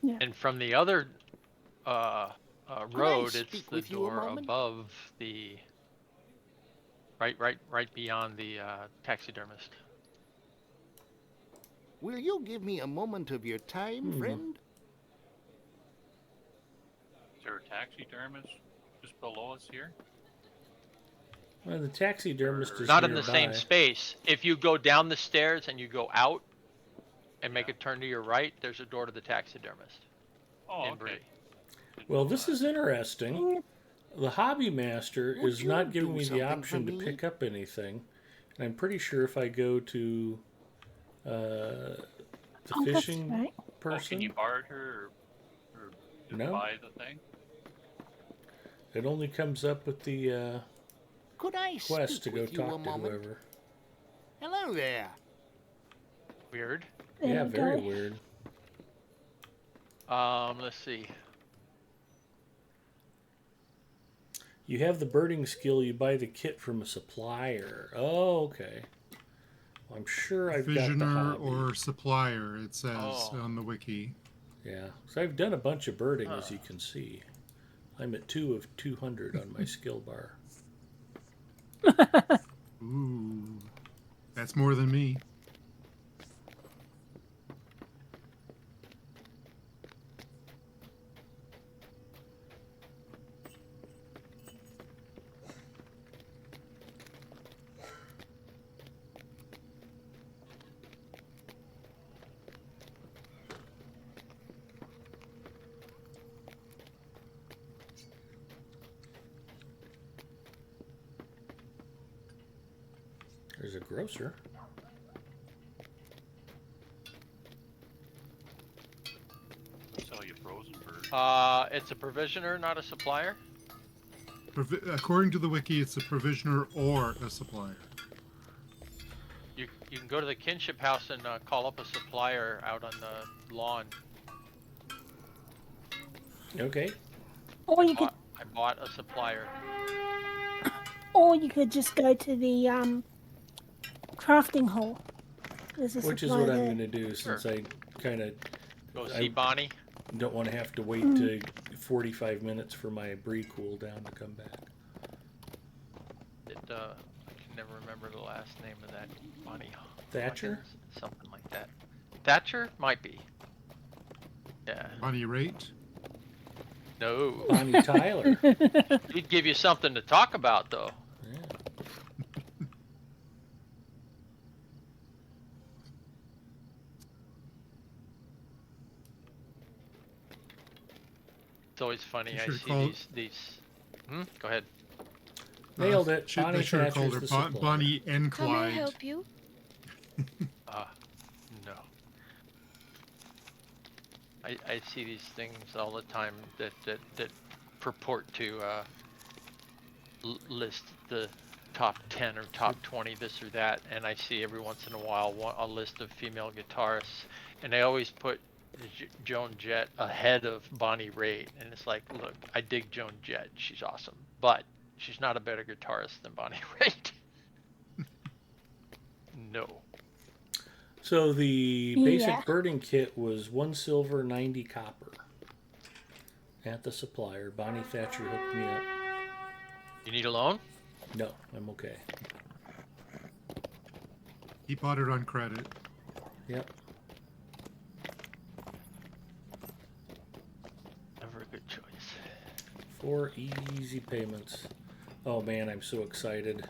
Yeah. And from the other road, it's speak the with you a door moment? above the. Right beyond the taxidermist. Will you give me a moment of your time, friend? Is there a taxidermist just below us here? Well, the taxidermist is Not in the same nearby. space. If you go down the stairs and you go out and make a turn to your right, there's a door to the taxidermist. Oh, in okay. Bree. Well, this is interesting. The Hobby Master Would is you not giving do me the something option for to me? pick up anything. And I'm pretty sure if I go to the Oh, that's fishing right. Oh, person, can you barter or just No. buy the thing? it only comes up with the Could I quest speak to go with you a talk to moment? whoever. Hello there. Weird. There Yeah, we very go. weird. Let's see. You have the birding skill, you buy the kit from a supplier. Oh, okay. I'm sure I've got the Visioner hobby. or supplier, it says Oh. on the wiki. Yeah, so I've done a bunch of birding, as you can see. I'm at 2 of 200 on my skill bar. Ooh, that's more than me. There's a grocer. Sell you frozen birds. It's a provisioner, not a supplier. According to the wiki, it's a provisioner or a supplier. You can go to the kinship house and call up a supplier out on the lawn. Okay. Or you could I bought a supplier. just go to the crafting hall. There's a Which is supply what I'm there. going to do, since I kind of Go see Bonnie. don't want to have to wait to 45 minutes for my brie cooldown to come back. I can never remember the last name of that Bonnie. Thatcher? Hawkins, something like that. Thatcher? Might be. Yeah. Bonnie rate. No. Bonnie Tyler. He'd give you something to talk about, though. Yeah. It's always funny. You I should've see called- these. Go ahead. Nailed it. They Bonnie should have called her Thatcher's the supplier. Bonnie and How may I Clyde. help you? No. I see these things all the time that purport to list the top 10 or top 20 this or that, and I see every once in a while a list of female guitarists, and they always put Joan Jett ahead of Bonnie Raitt, and it's like, look, I dig Joan Jett, she's awesome, but she's not a better guitarist than Bonnie Raitt. No. So the basic Yeah. birding kit was 1 silver, 90 copper. At the supplier. Bonnie Thatcher hooked me up. You need a loan? No, I'm okay. He bought it on credit. Yep. 4 easy payments. Oh man, I'm so excited.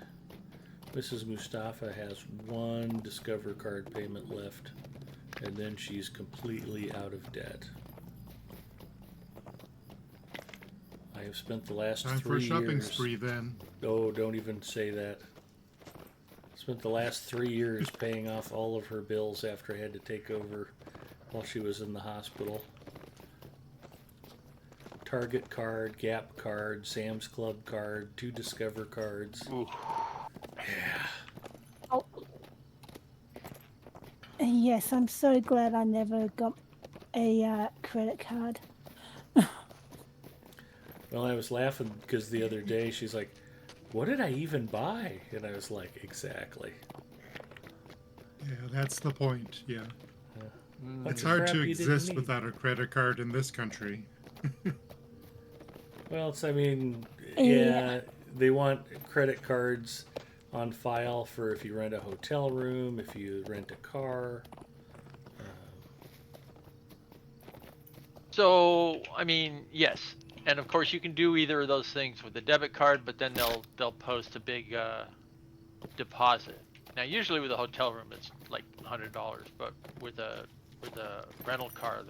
Mrs. Mustafa has 1 Discover card payment left, and then she's completely out of debt. I have spent the last Time 3 for a shopping years. spree then. Oh, don't even say that. Spent the last 3 years paying off all of her bills after I had to take over while she was in the hospital. Target card, Gap card, Sam's Club card, 2 Discover cards. Ooh. Yeah. Oh. Yes, I'm so glad I never got a credit card. Well, I was laughing because the other day she's like, "What did I even buy?" And I was like, "Exactly." Yeah, that's the point. Yeah. Bunch It's of hard crap to you didn't exist need. without a credit card in this country. Well, I mean, Yeah. yeah, they want credit cards on file for if you rent a hotel room, if you rent a car. So, I mean, yes, and of course you can do either of those things with a debit card, but then they'll post a big deposit. Now, usually with a hotel room, it's like $100, but with a rental car,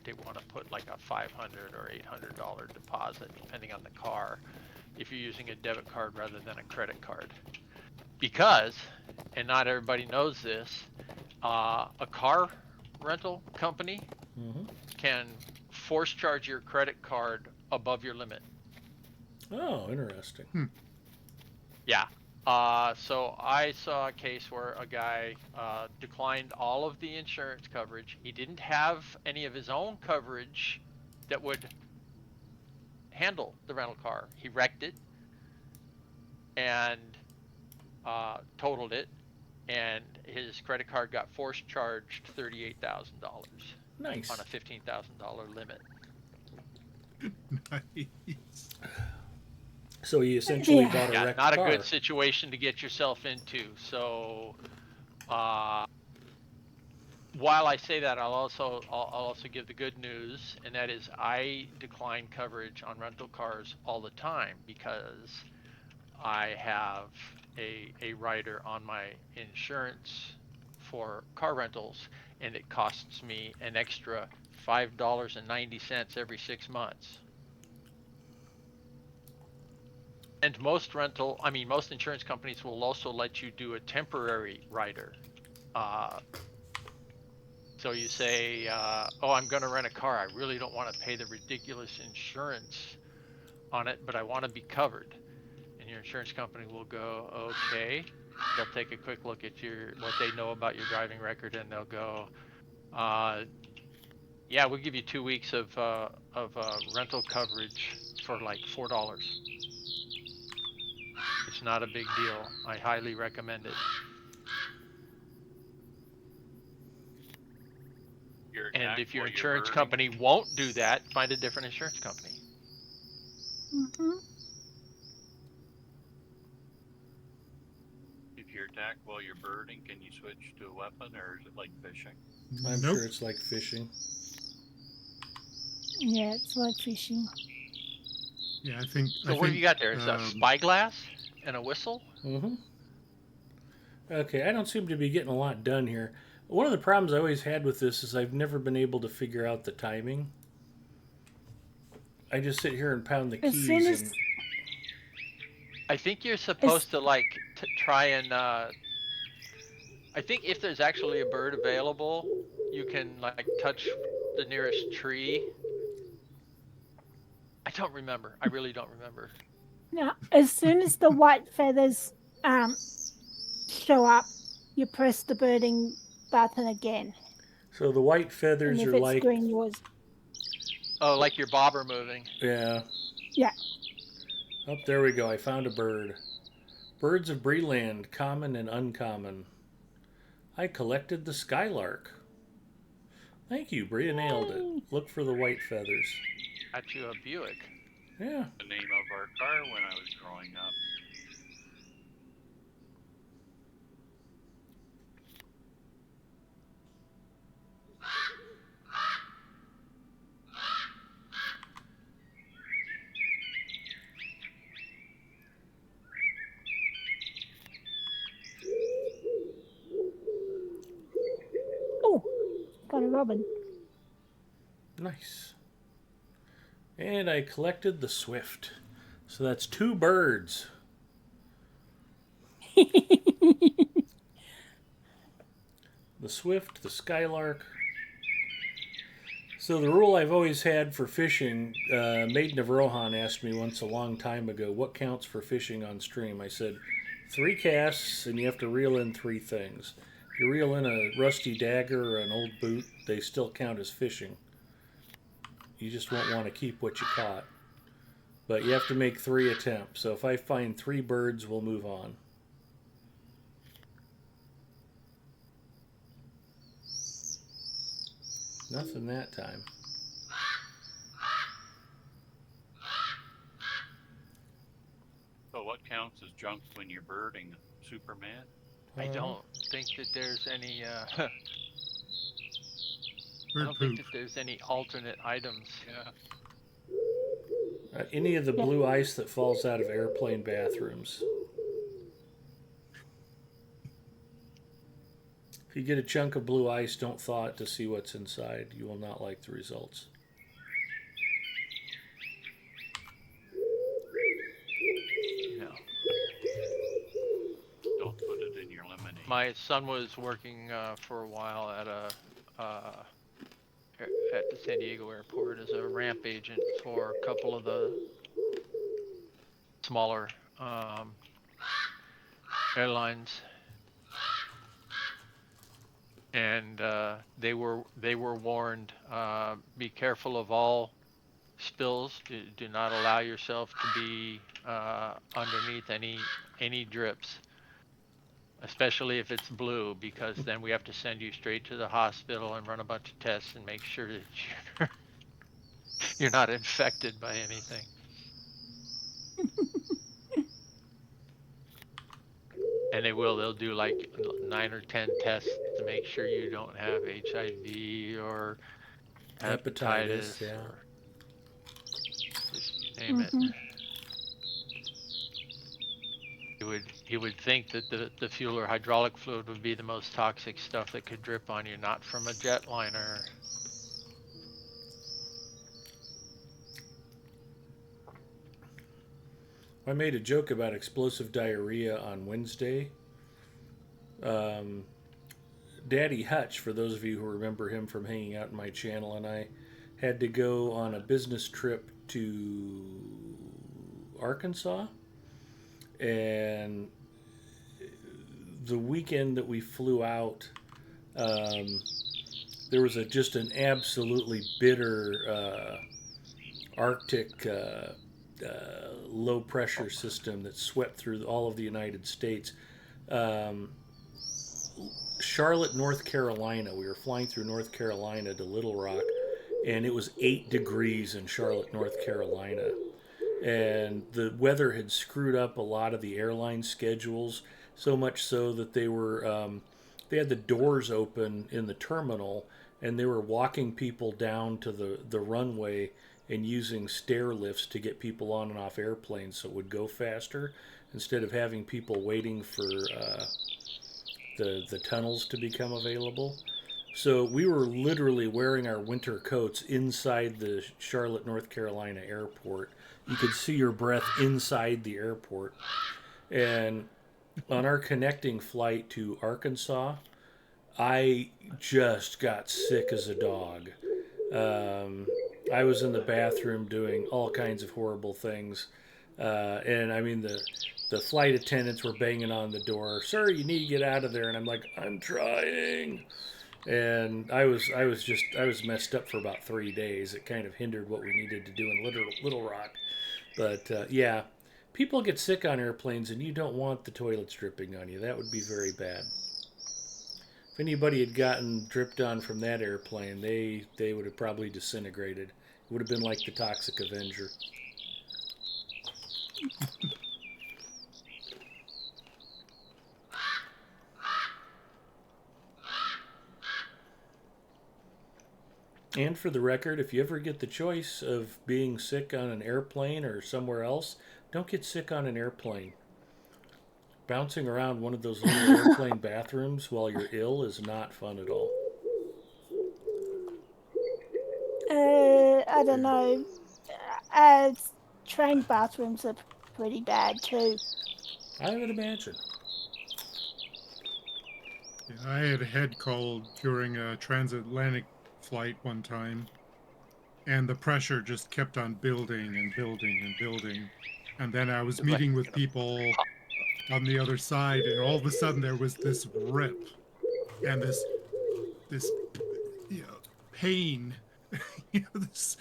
they want to put like a $500 or $800 deposit, depending on the car, if you're using a debit card rather than a credit card. Because, and not everybody knows this, a car rental company can force charge your credit card above your limit. Oh, interesting. Yeah. So I saw a case where a guy declined all of the insurance coverage. He didn't have any of his own coverage that would handle the rental car. He wrecked it and totaled it, and his credit card got force charged $38,000 Nice. on a $15,000 limit. Nice. So you essentially Yeah. bought a Yeah, wrecked not car. a good situation to get yourself into. So, while I say that, I'll also give the good news, and that is I decline coverage on rental cars all the time because I have a rider on my insurance for car rentals, and it costs me an extra $5.90 every 6 months. And most insurance companies will also let you do a temporary rider. So you say, oh, I'm going to rent a car. I really don't want to pay the ridiculous insurance on it, but I want to be covered. And your insurance company will go, okay. They'll take a quick look at what they know about your driving record, and they'll go, yeah, we'll give you 2 weeks of rental coverage for like $4. It's not a big deal. I highly recommend it. And if your insurance company won't do that, find a different insurance company. If you're attacked while you're birding, can you switch to a weapon, or is it like fishing? I'm Nope. sure it's like fishing. Yeah, it's like fishing. Yeah, I think. So what have you got there? Is a spyglass and a whistle? Okay, I don't seem to be getting a lot done here. One of the problems I always had with this is I've never been able to figure out the timing. I just sit here and pound the keys. And I think you're supposed to try and. I think if there's actually a bird available, you can touch the nearest tree. I don't remember. I really don't remember. Now, as soon as the white feathers show up, you press the birding button again. So the white feathers and if are it's like green, yours. Oh, like your bobber moving. Yeah. Yeah. Oh, there we go. I found a bird. Birds of Breeland, common and uncommon. I collected the skylark. Thank you, Bria nailed it. Look for the white feathers. Got you a Buick. Yeah. The name of our car when I was growing up. robin. Nice. And I collected the swift. So that's 2 birds. The swift, the skylark. So the rule I've always had for fishing, Maiden of Rohan asked me once a long time ago, what counts for fishing on stream? I said, 3 casts, and you have to reel in 3 things. If you reel in a rusty dagger or an old boot, they still count as fishing. You just won't want to keep what you caught. But you have to make 3 attempts. So if I find 3 birds, we'll move on. Nothing that time. So what counts as junk when you're birding, Superman? I don't think that there's any. I Bird don't poop. think that there's any alternate items. Yeah. Any of the blue ice that falls out of airplane bathrooms. If you get a chunk of blue ice, don't thaw it to see what's inside. You will not like the results. Yeah. Don't put it in your lemonade. My son was working for a while at the San Diego airport as a ramp agent for a couple of the smaller airlines, and they were warned, be careful of all spills. Do not allow yourself to be underneath any drips, especially if it's blue, because then we have to send you straight to the hospital and run a bunch of tests and make sure that you're not infected by anything. And they'll do like 9 or 10 tests to make sure you don't have HIV or hepatitis, yeah. or just name it. You would think that the fuel or hydraulic fluid would be the most toxic stuff that could drip on you, not from a jetliner. I made a joke about explosive diarrhea on Wednesday. Daddy Hutch, for those of you who remember him from hanging out in my channel, and I had to go on a business trip to Arkansas. And the weekend that we flew out, there was just an absolutely bitter Arctic low pressure system that swept through all of the United States. Charlotte, North Carolina. We were flying through North Carolina to Little Rock, and it was 8 degrees in Charlotte, North Carolina. And the weather had screwed up a lot of the airline schedules, so much so that they had the doors open in the terminal, and they were walking people down to the runway and using stair lifts to get people on and off airplanes so it would go faster, instead of having people waiting for the tunnels to become available. So we were literally wearing our winter coats inside the Charlotte, North Carolina airport. You could see your breath inside the airport. And on our connecting flight to Arkansas, I just got sick as a dog. I was in the bathroom doing all kinds of horrible things. And I mean, the flight attendants were banging on the door. Sir, you need to get out of there. And I'm like, I'm trying. And I was messed up for about 3 days. It kind of hindered what we needed to do in Little Rock. But yeah, people get sick on airplanes, and you don't want the toilets dripping on you. That would be very bad. If anybody had gotten dripped on from that airplane, they would have probably disintegrated. It would have been like the Toxic Avenger. And for the record, if you ever get the choice of being sick on an airplane or somewhere else, don't get sick on an airplane. Bouncing around one of those little airplane bathrooms while you're ill is not fun at all. I don't know. Uh, train bathrooms are pretty bad too. I would imagine. Yeah, I had a head cold during a transatlantic flight one time, and the pressure just kept on building and building and building. And then I was meeting with people on the other side, and all of a sudden there was this rip and this you know, pain, this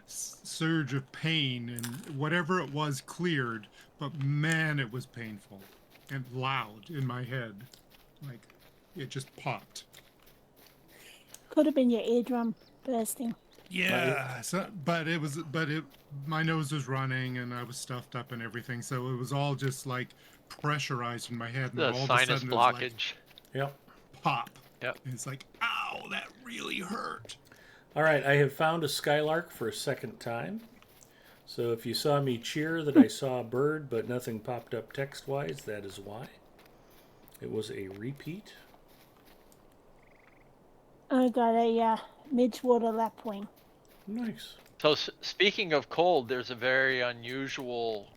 surge of pain, and whatever it was cleared, but man, it was painful and loud in my head, like it just popped. Could have been your eardrum bursting. Yeah, so, but my nose was running and I was stuffed up and everything, so it was all just like pressurized in my head, and The all of a sinus sudden it was like blockage. Yep. pop. Yep. And it's like, ow, that really hurt. All right, I have found a skylark for a second time. So if you saw me cheer that I saw a bird but nothing popped up text-wise, that is why. It was a repeat. I got a Midgewater lapwing. Nice. So speaking of cold, there's a very unusual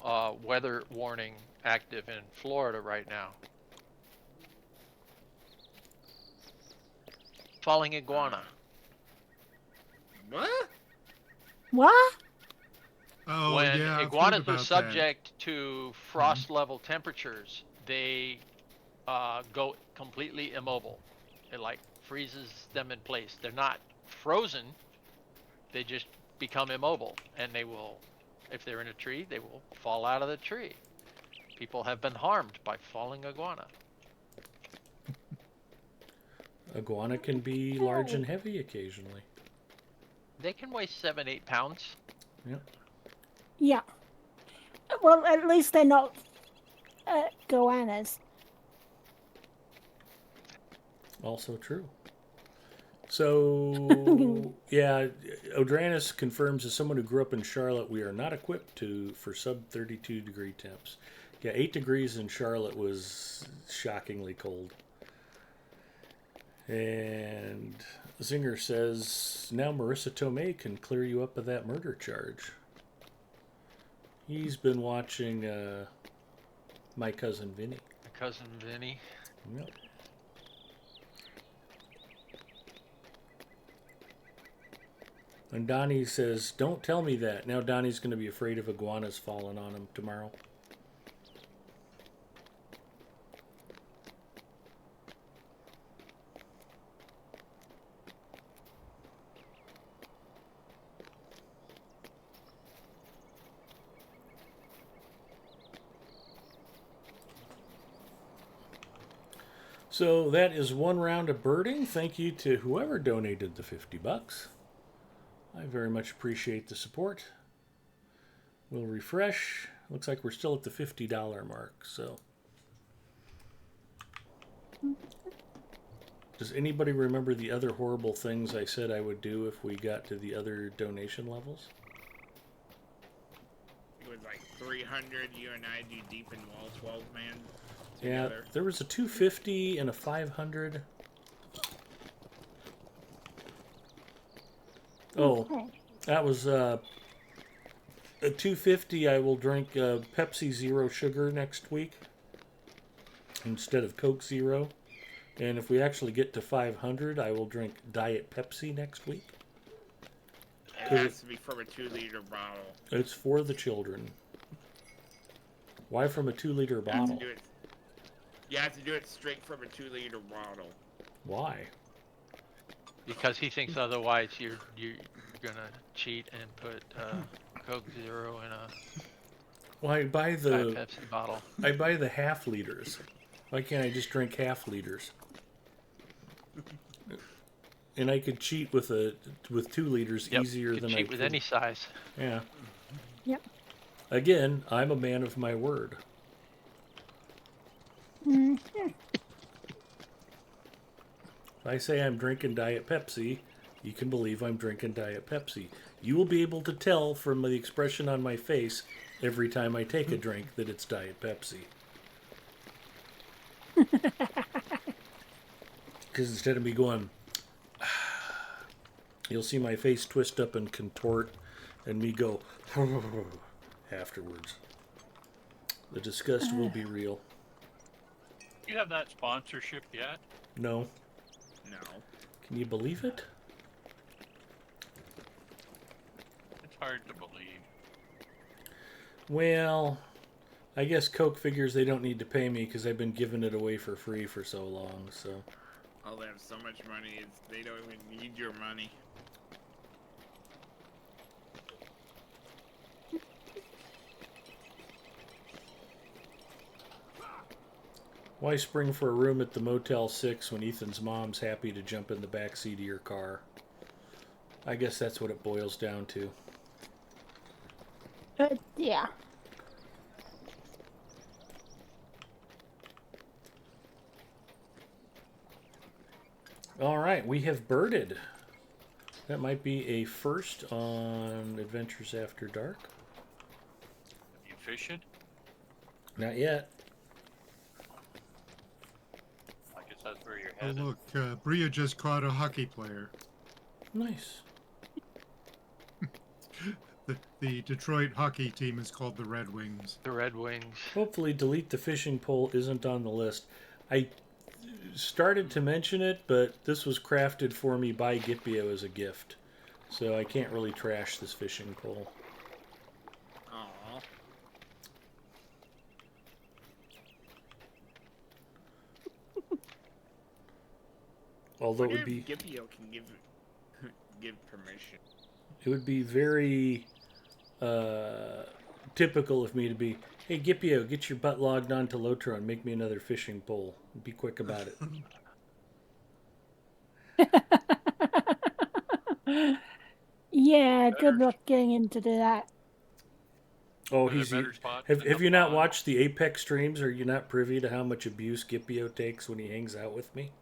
weather warning active in Florida right now. Falling iguana. What? What? Oh, When yeah, I've heard iguanas about are subject to frost level temperatures, they go completely immobile. It like freezes them in place. They're not frozen, they just become immobile, and they will, if they're in a tree, they will fall out of the tree. People have been harmed by falling iguana. Iguana can be large and heavy occasionally. They can weigh 7-8 pounds. Yep. Yeah. Well, at least they're not goannas. Also true. So, yeah, Odranis confirms, as someone who grew up in Charlotte, we are not equipped for sub 32 degree temps. Yeah, 8 degrees in Charlotte was shockingly cold. And Zinger says, now Marissa Tomei can clear you up of that murder charge. He's been watching My Cousin Vinny. My Cousin Vinny. Yep. And Donnie says, don't tell me that. Now Donnie's going to be afraid of iguanas falling on him tomorrow. So that is one round of birding. Thank you to whoever donated the $50. I very much appreciate the support. We'll refresh. Looks like we're still at the $50 mark. So, does anybody remember the other horrible things I said I would do if we got to the other donation levels? It was like 300. You and I do deep in wall 12 man. Yeah, Together. there was a 250 and a 500. Oh, Okay. that was a 250. I will drink Pepsi Zero Sugar next week instead of Coke Zero. And if we actually get to 500, I will drink Diet Pepsi next week. It has to be from a 2-liter bottle. It's for the children. Why from a 2-liter bottle? You have to do it straight from a 2-liter bottle. Why? Because he thinks otherwise you're gonna cheat and put Coke Zero in a Well, I buy the Pepsi bottle. I buy the half liters. Why can't I just drink half liters? And I could cheat with 2 liters easier you than cheat I with could. any size. Yeah. Yep. Again, I'm a man of my word. Mm-hmm. If I say I'm drinking Diet Pepsi, you can believe I'm drinking Diet Pepsi. You will be able to tell from the expression on my face every time I take a drink that it's Diet Pepsi. Because instead of me going, you'll see my face twist up and contort and me go afterwards. The disgust will be real. You have that sponsorship yet? No. No. Can you believe it? It's hard to believe. Well, I guess Coke figures they don't need to pay me because I've been giving it away for free for so long, so... Oh, they have so much money, they don't even need your money. Why spring for a room at the Motel 6 when Ethan's mom's happy to jump in the back seat of your car? I guess that's what it boils down to. Yeah. All right, we have birded. That might be a first on Adventures After Dark. You fishing? Not yet. I guess that's where you're Oh, headed. look, Bria just caught a hockey player. Nice. The Detroit hockey team is called the Red Wings. The Red Wings. Hopefully delete the fishing pole isn't on the list. I started to mention it, but this was crafted for me by Gipio as a gift. So I can't really trash this fishing pole. Aww. Although it would be... Gipio can give permission. It would be very typical of me to be, hey, Gipio, get your butt logged on to Lotron, make me another fishing pole. Be quick about it. Yeah, good luck getting into that. Oh, Are there he's... better spots Have in the you not pond? watched the Apex streams? Are you not privy to how much abuse Gipio takes when he hangs out with me?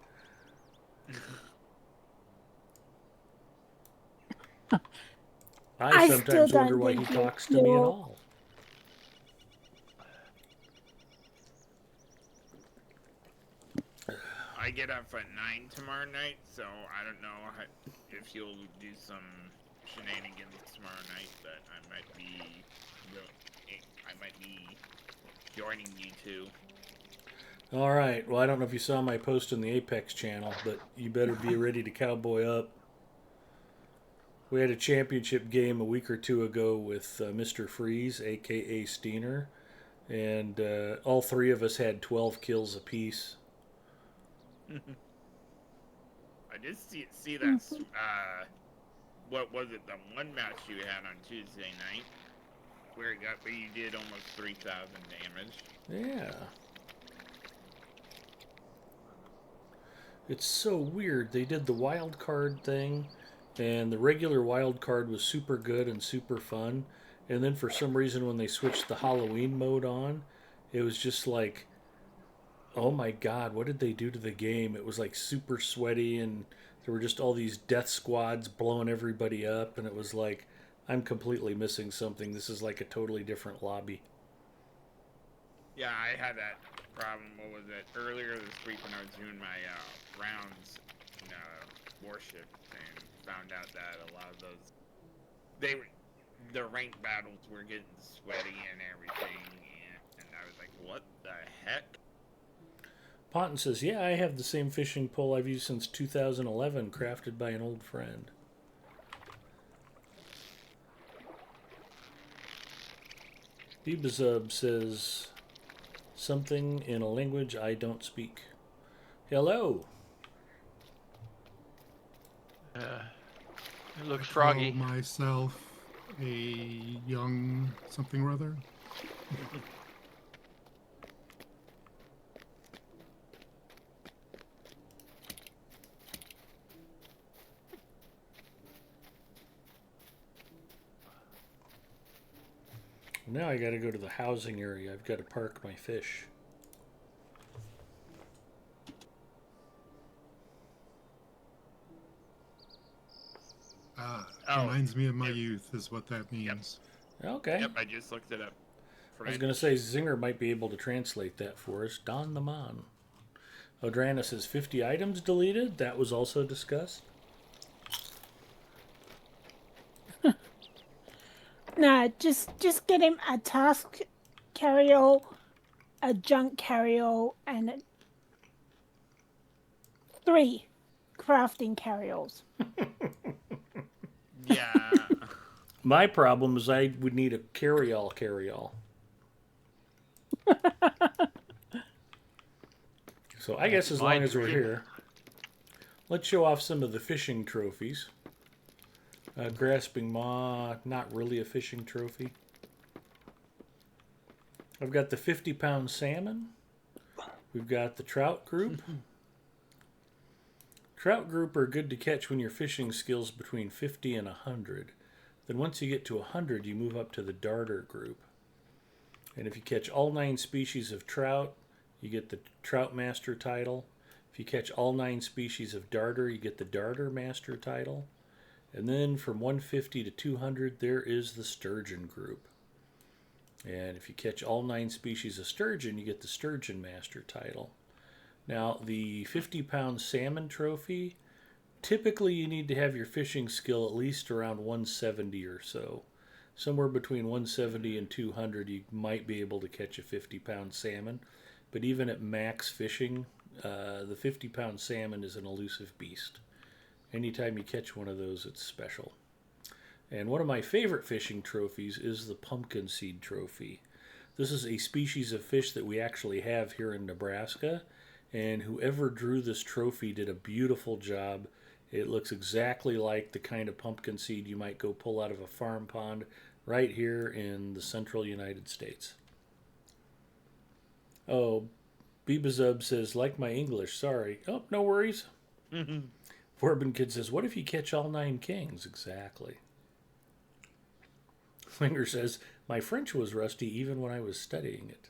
I still sometimes don't wonder why he think talks to me at all. I get up at 9 tomorrow night, so I don't know if you'll do some shenanigans tomorrow night, but I might be joining you two. All right. Well, I don't know if you saw my post on the Apex channel, but you better be ready to cowboy up. We had a championship game a week or two ago with Mr. Freeze, a.k.a. Steiner, and all three of us had 12 kills apiece. I did see that, what was it, the one match you had on Tuesday night, where you did almost 3,000 damage. Yeah. It's so weird. They did the wild card thing, and the regular wild card was super good and super fun. And then for some reason, when they switched the Halloween mode on, it was just like, oh my god, what did they do to the game? It was like super sweaty, and there were just all these death squads blowing everybody up, and it was like, I'm completely missing something. This is like a totally different lobby. Yeah, I had that problem, what was it, earlier this week when I was doing my rounds in Warship, and found out that a lot of those, the ranked battles were getting sweaty and everything, and I was like, what the heck? Ponton says, yeah, I have the same fishing pole I've used since 2011, crafted by an old friend. Bibazub says something in a language I don't speak. Hello. It looks I froggy. call myself a young something or other. Now I gotta go to the housing area. I've got to park my fish. Reminds me of my youth, is what that means. Okay. Yep, I just looked it up. I was going to say Zinger might be able to translate that for us. Don the Man. Odrana says 50 items deleted. That was also discussed. No, just get him a task carrier, a junk carrier, and 3 crafting carriers. Yeah. My problem is I would need a carry-all. So I guess as my long as we're dream. here, let's show off some of the fishing trophies. Grasping Maw, not really a fishing trophy. I've got the 50-pound salmon. We've got the trout group. Trout group are good to catch when your fishing skills between 50 and 100. Then once you get to 100, you move up to the darter group. And if you catch all 9 species of trout, you get the Trout Master title. If you catch all 9 species of darter, you get the Darter Master title. And then from 150 to 200, there is the Sturgeon group. And if you catch all 9 species of sturgeon, you get the Sturgeon Master title. Now, the 50-pound salmon trophy, typically you need to have your fishing skill at least around 170 or so. Somewhere between 170 and 200, you might be able to catch a 50-pound salmon. But even at max fishing, the 50-pound salmon is an elusive beast. Anytime you catch one of those, it's special. And one of my favorite fishing trophies is the pumpkin seed trophy. This is a species of fish that we actually have here in Nebraska, and whoever drew this trophy did a beautiful job. It looks exactly like the kind of pumpkin seed you might go pull out of a farm pond right here in the central United States. Oh, Beebazub says, like my English, sorry. Oh, no worries. Forbin Kid says, what if you catch all 9 kings? Exactly. Flinger says, my French was rusty even when I was studying it.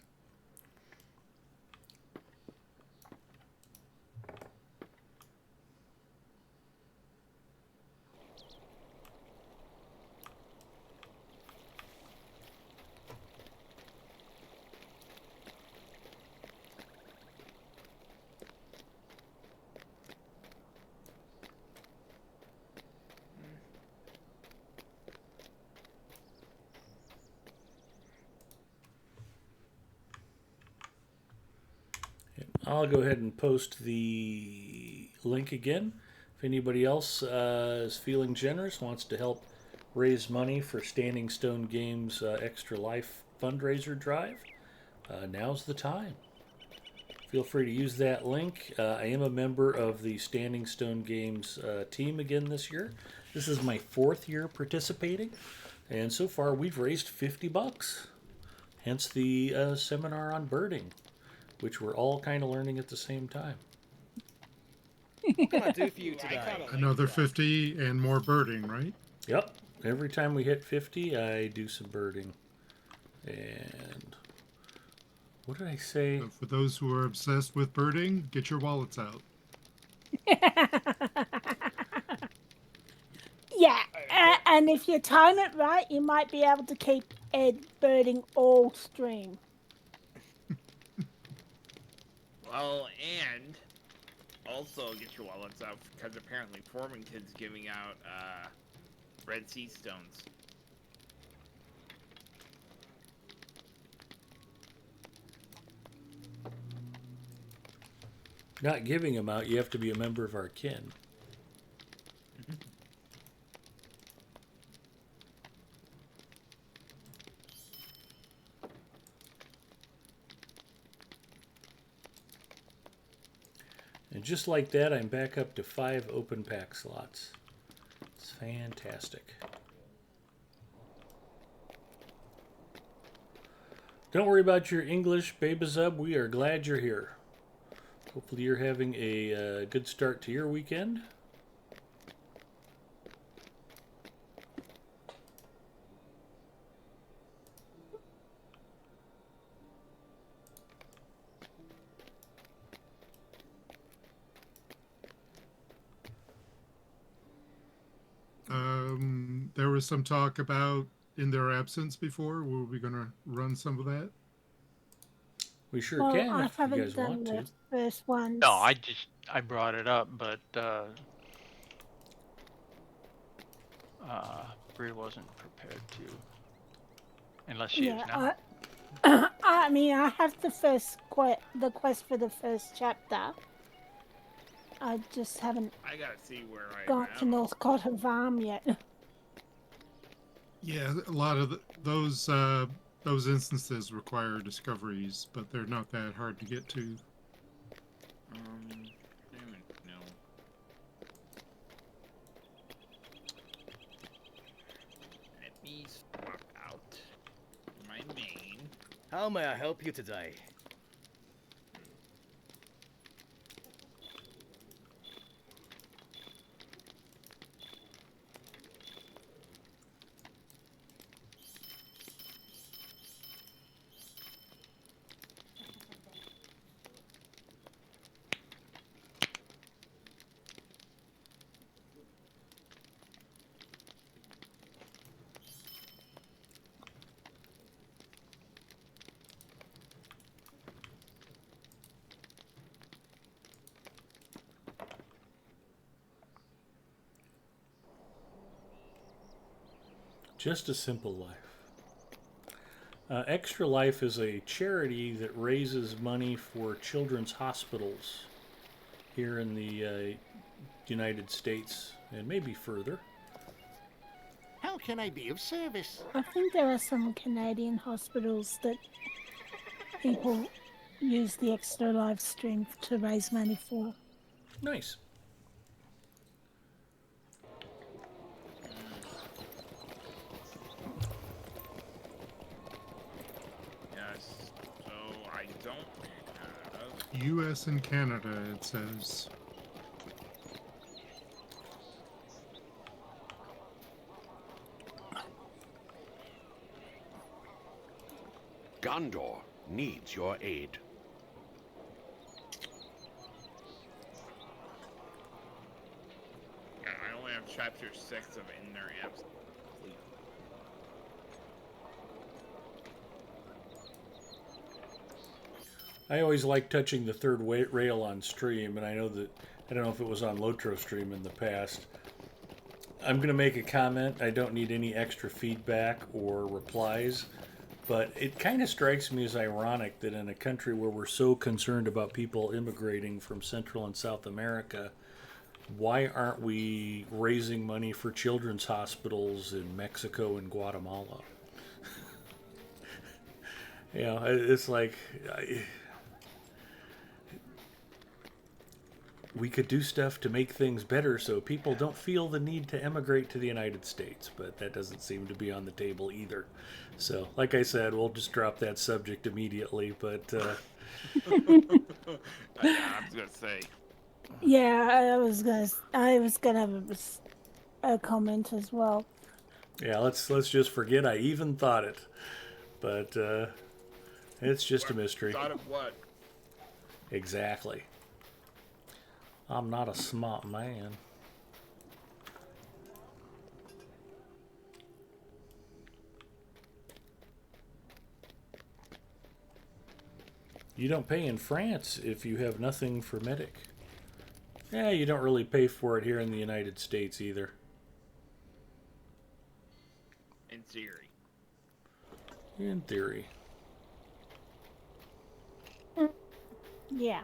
I'll go ahead and post the link again. If anybody else is feeling generous, wants to help raise money for Standing Stone Games Extra Life fundraiser drive, now's the time. Feel free to use that link. I am a member of the Standing Stone Games team again this year. This is my 4th year participating, and so far we've raised $50. Hence the seminar on birding, which we're all kind of learning at the same time. What can I do for you today? Another 50 and more birding, right? Yep. Every time we hit 50, I do some birding. And what did I say? So for those who are obsessed with birding, get your wallets out. Yeah, and if you time it right, you might be able to keep Ed birding all stream. Well, and also get your wallets out because apparently Foreman Kid's giving out Red Sea Stones. Not giving them out, you have to be a member of our kin. And just like that, I'm back up to 5 open pack slots. It's fantastic. Don't worry about your English, Babazub. We are glad you're here. Hopefully you're having a good start to your weekend. There was some talk about in their absence before. Were we going to run some of that? We sure Well, can I if you haven't guys done want to. the first ones. No, I brought it up, but Bree wasn't prepared to. unless she is Yeah, now. I mean, I have the quest for the first chapter. I just haven't I gotta see where I got to am. Northcott of Arm yet. Yeah, a lot of those instances require discoveries, but they're not that hard to get to. No. Let me swap out my main. How may I help you today? Just a Simple Life. Extra Life is a charity that raises money for children's hospitals here in the United States and maybe further. How can I be of service? I think there are some Canadian hospitals that people use the extra live stream to raise money for. Nice. Yes. So I don't have. U.S. and Canada, it says. Gondor needs your aid. I only have chapter 6 of Anorien. I always like touching the third rail on stream, and I don't know if it was on Lotro stream in the past. I'm going to make a comment. I don't need any extra feedback or replies, but it kind of strikes me as ironic that in a country where we're so concerned about people immigrating from Central and South America, why aren't we raising money for children's hospitals in Mexico and Guatemala? You know, it's like... we could do stuff to make things better so people don't feel the need to emigrate to the United States, but that doesn't seem to be on the table either. So, like I said, we'll just drop that subject immediately, but... I was gonna say. Yeah, I was gonna have a comment as well. Yeah, let's just forget I even thought it. But, it's just a mystery. Thought of what? Exactly. I'm not a smart man. You don't pay in France if you have nothing for medic. Yeah, you don't really pay for it here in the United States either. In theory. In theory. Yeah.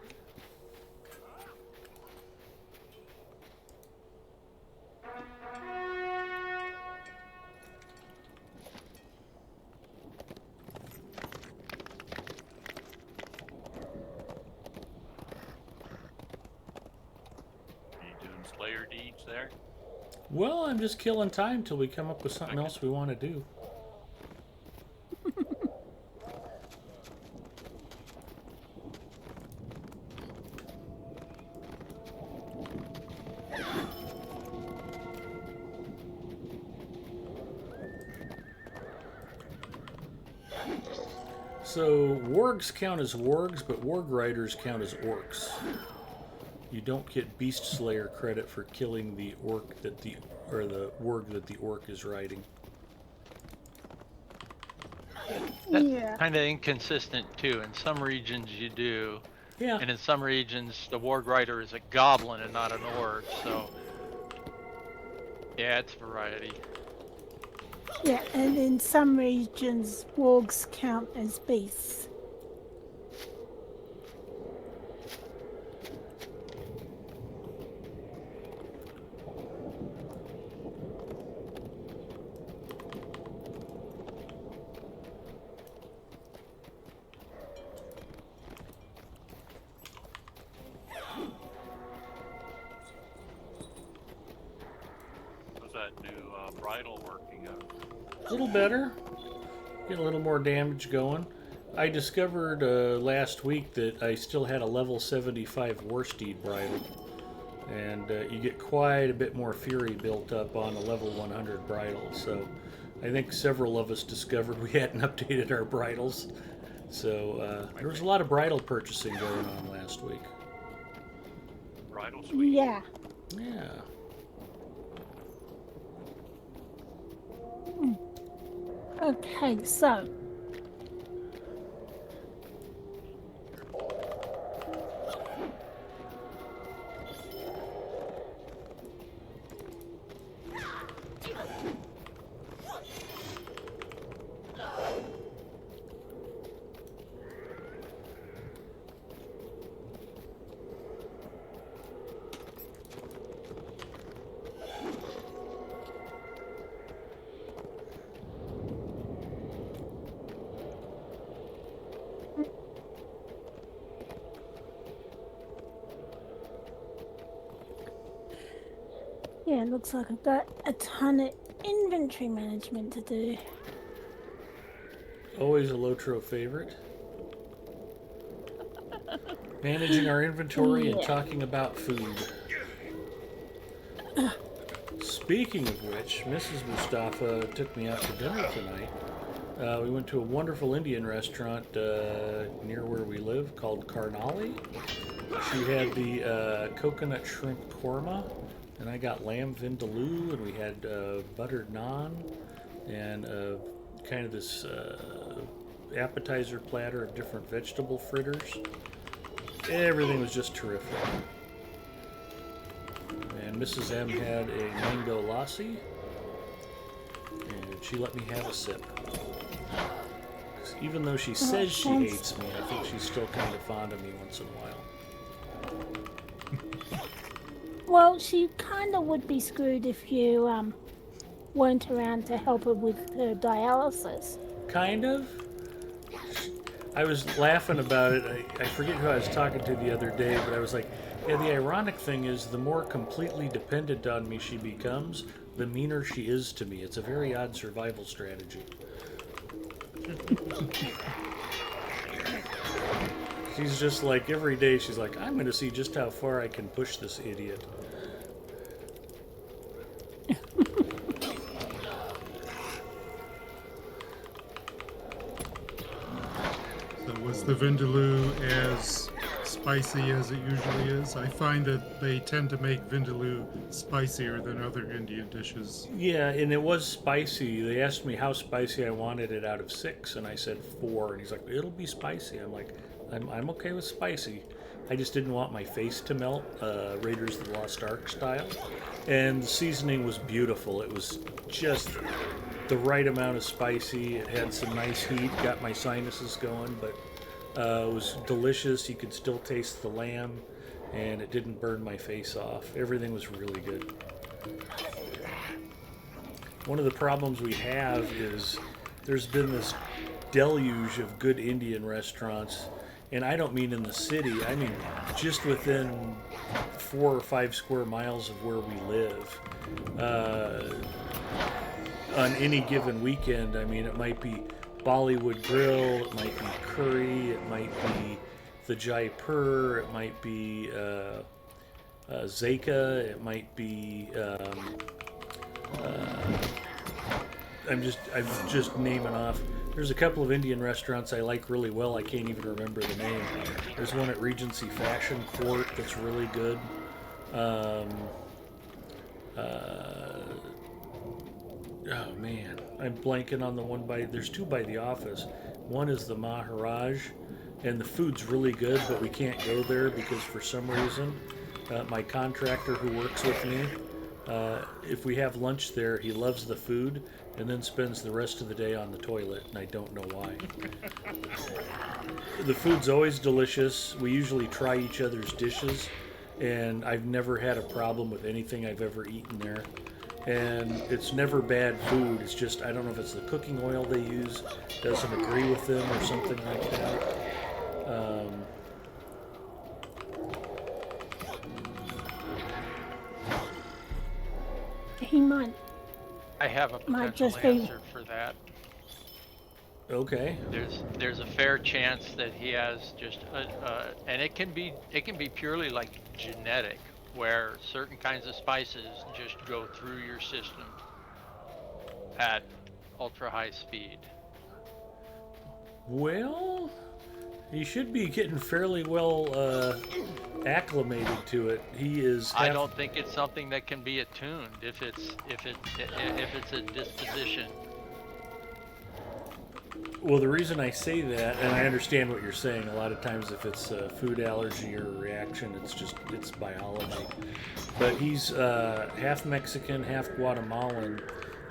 Slayer deeds there? Well, I'm just killing time till we come up with something else we want to do. So, wargs count as wargs, but warg riders count as orcs. You don't get Beast Slayer credit for killing the orc that the warg that the orc is riding. That's kind of inconsistent too. In some regions you do, yeah, and in some regions the warg rider is a goblin and not an orc. So yeah, it's variety. Yeah, and in some regions, wargs count as beasts. Was that new bridle working out? A little better. Get a little more damage going. I discovered last week that I still had a level 75 Warsteed bridle. And you get quite a bit more fury built up on a level 100 bridle. So I think several of us discovered we hadn't updated our bridles. So there was a lot of bridle purchasing going on last week. Bridle suite? Yeah. Yeah. Okay, so. Yeah, it looks like I've got a ton of inventory management to do. Always a Lotro favorite. Managing our inventory and talking about food. Speaking of which, Mrs. Mustafa took me out to dinner tonight. We went to a wonderful Indian restaurant near where we live called Karnali. She had the coconut shrimp korma, and I got lamb vindaloo, and we had buttered naan, and kind of this appetizer platter of different vegetable fritters. Everything was just terrific. And Mrs. M had a mango lassi, and she let me have a sip. 'Cause even though she says she hates me, I think she's still kind of fond of me once in a while. Well, she kind of would be screwed if you weren't around to help her with her dialysis. Kind of. I was laughing about it. I forget who I was talking to the other day, but I was like, yeah, the ironic thing is the more completely dependent on me she becomes, the meaner she is to me. It's a very odd survival strategy. She's just like, every day she's like, I'm going to see just how far I can push this idiot. So was the vindaloo as spicy as it usually is? I find that they tend to make vindaloo spicier than other Indian dishes. Yeah, and it was spicy. They asked me how spicy I wanted it out of 6, and I said 4. And he's like, it'll be spicy. I'm like, I'm okay with spicy. I just didn't want my face to melt, Raiders of the Lost Ark style. And the seasoning was beautiful. It was just the right amount of spicy. It had some nice heat, got my sinuses going, but it was delicious. You could still taste the lamb, and it didn't burn my face off. Everything was really good. One of the problems we have is there's been this deluge of good Indian restaurants, and I don't mean in the city, I mean just within 4 or 5 square miles of where we live. On any given weekend, I mean, it might be Bollywood Grill, it might be Curry, it might be the Jaipur, it might be Zeka, it might be I'm just naming off. There's a couple of Indian restaurants I like really well. I can't even remember the name. There's one at Regency Fashion Court that's really good. Oh man, I'm blanking on the one by. There's 2 by the office. One is the Maharaj, and the food's really good, but we can't go there because for some reason, my contractor who works with me If we have lunch there, he loves the food and then spends the rest of the day on the toilet, and I don't know why. The food's always delicious. We usually try each other's dishes, and I've never had a problem with anything I've ever eaten there. And it's never bad food. It's just, I don't know if it's the cooking oil they use doesn't agree with them or something like that. He might. I have a Might potential just be- answer for that. Okay. There's a fair chance that he has just and it can be purely like genetic, where certain kinds of spices just go through your system at ultra high speed. Well, he should be getting fairly well acclimated to it. He is. I don't think it's something that can be attuned if it's a disposition. Well, the reason I say that, and I understand what you're saying, a lot of times if it's a food allergy or a reaction, it's biology. But he's half Mexican, half Guatemalan,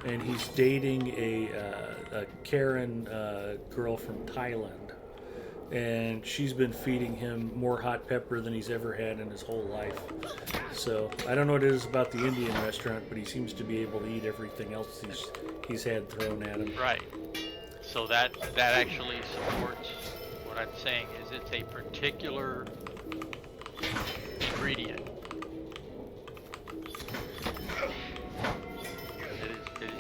and he's dating a Karen girl from Thailand. And she's been feeding him more hot pepper than he's ever had in his whole life. So I don't know what it is about the Indian restaurant, but he seems to be able to eat everything else he's had thrown at him. Right. So that actually supports what I'm saying, is it's a particular ingredient. It is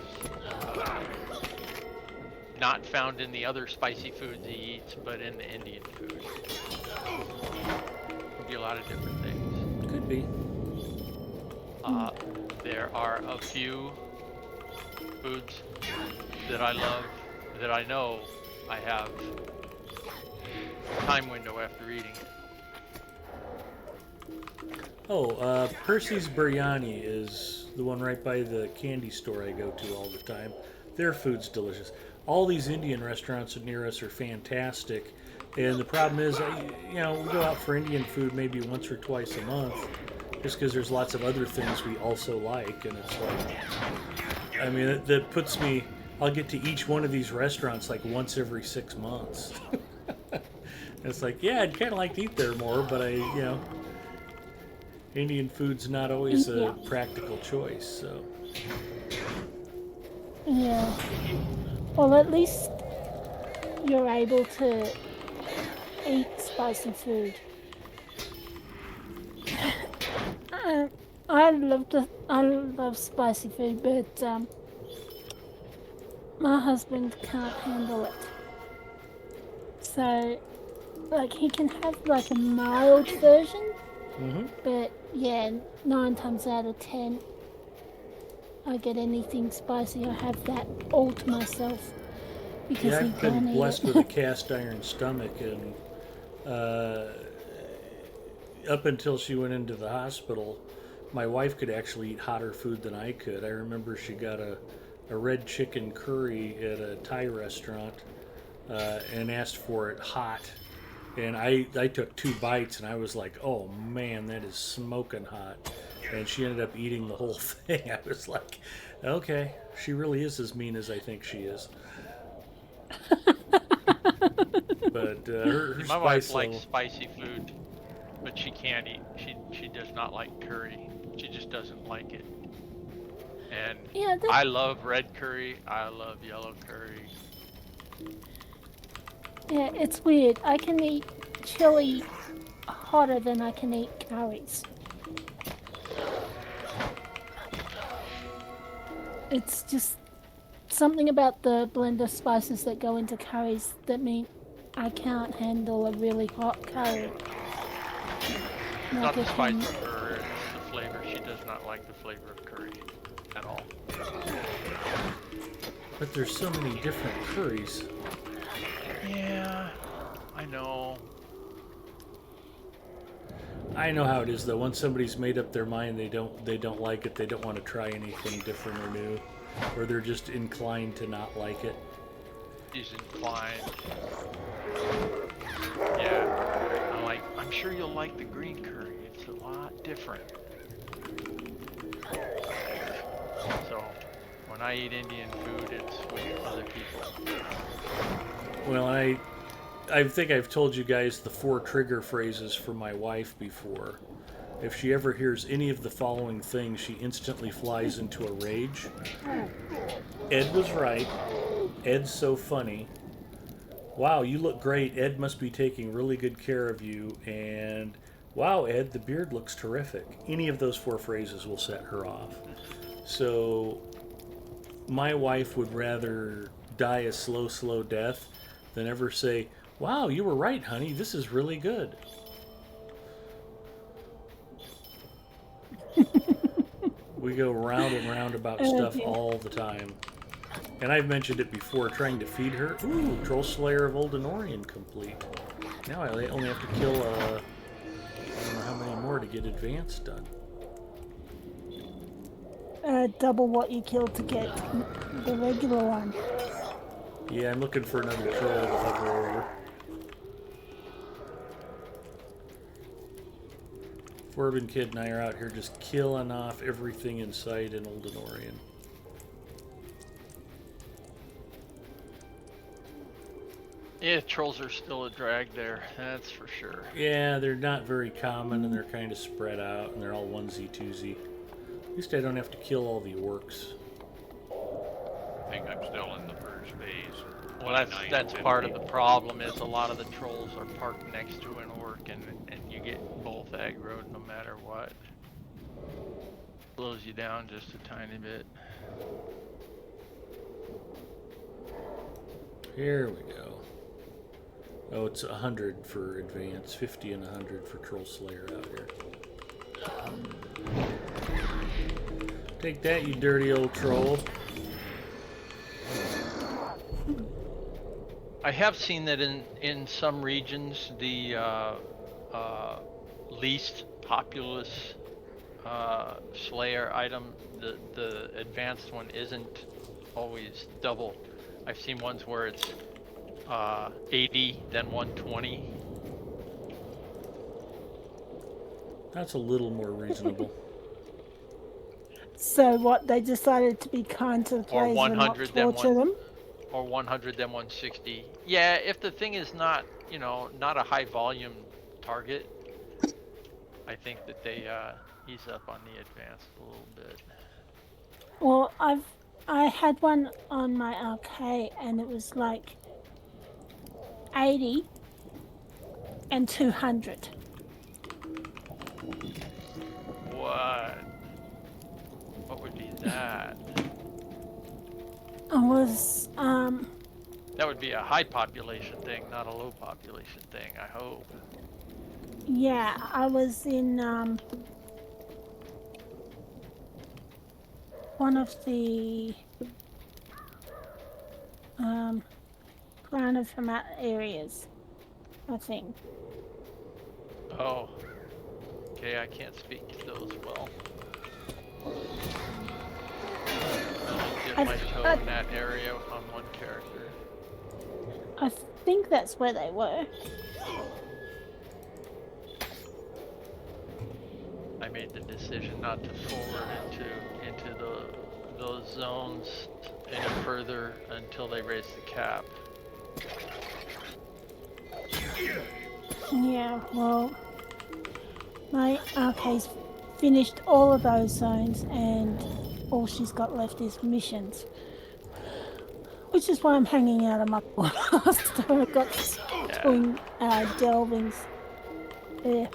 not found in the other spicy foods he eats, but in the Indian food. Could be a lot of different things. Could be. There are a few foods that I love, that I know I have time window after eating. Oh, Percy's Biryani is the one right by the candy store I go to all the time. Their food's delicious. All these Indian restaurants near us are fantastic, and the problem is, we go out for Indian food maybe once or twice a month, just because there's lots of other things we also like, and it's like, I mean, that puts me. I'll get to each one of these restaurants like once every 6 months. It's like, yeah, I'd kind of like to eat there more, but Indian food's not always a practical choice, so. Yeah. Well, at least you're able to eat spicy food. I love spicy food, but my husband can't handle it. So, like, he can have like a mild version, but yeah, 9 times out of 10, I get anything spicy, I have that all to myself. Because Yeah, he I've been can't eat blessed it. with a cast iron stomach, and up until she went into the hospital, my wife could actually eat hotter food than I could. I remember she got a red chicken curry at a Thai restaurant and asked for it hot. And I took 2 bites and I was like, oh man, that is smoking hot. And she ended up eating the whole thing. I was like, okay, she really is as mean as I think she is. But her My spice wife level, likes spicy food, but she can't eat. She does not like curry. She just doesn't like it. And Yeah, I love red curry. I love yellow curry. yeah, it's weird. I can eat chili hotter than I can eat curries. It's just something about the blend of spices that go into curries that mean I can't handle a really hot curry. It's not the Like spice for her, it's the flavor. She does not like the flavor of curry at all. but there's so many different curries. Yeah, I know. I know how it is though. Once somebody's made up their mind, they don't like it. They don't want to try anything different or new, or they're just inclined to not like it. She's inclined. Yeah, I'm sure you'll like the green curry. It's a lot different. When I eat Indian food, it's with other people. Well, I think I've told you guys the 4 trigger phrases for my wife before. If she ever hears any of the following things, she instantly flies into a rage. Ed was right. Ed's so funny. Wow, you look great. Ed must be taking really good care of you. And wow, Ed, the beard looks terrific. Any of those 4 phrases will set her off. So my wife would rather die a slow death than ever say, wow, you were right, honey. This is really good. We go round and round about stuff all the time. And I've mentioned it before, trying to feed her. Ooh, Troll Slayer of Old Anorien complete. Now I only have to kill, I don't know how many more to get advanced done. Double what you killed to get the regular one. Yeah, I'm looking for another troll to hover over. Forbin Kid and I are out here just killing off everything in sight in Old Anorien. Yeah, trolls are still a drag there, that's for sure. Yeah, they're not very common and they're kind of spread out and they're all onesie twosie. At least I don't have to kill all the orcs. I think I'm still in the first phase. Well, that's part of the problem is a lot of the trolls are parked next to an orc and you get both aggroed no matter what. Slows you down just a tiny bit. Here we go. Oh, it's 100 for advance, 50 and 100 for Troll Slayer out here. Take that, you dirty old troll. I have seen that in some regions the least populous Slayer item, the advanced one isn't always double. I've seen ones where it's 80, then 120. That's a little more reasonable. So what, they decided to be kind to the Or players and not 100, then torture them? Or 100, then 160. Yeah, if the thing is not, not a high volume target, I think that they ease up on the advanced a little bit. Well, I had one on my arcade and it was like 80 and 200. What would be that? I was That would be a high population thing, not a low population thing, I hope. yeah, I was in one of the ground from out areas, I think. Oh. Okay, I can't speak to those well. I dip my toe in that area on one character. I think that's where they were. I made the decision not to forward into those zones any further until they raise the cap. Yeah, well, my arcade's finished all of those zones and all she's got left is missions. Which is why I'm hanging out of my last time I got doing delvings there.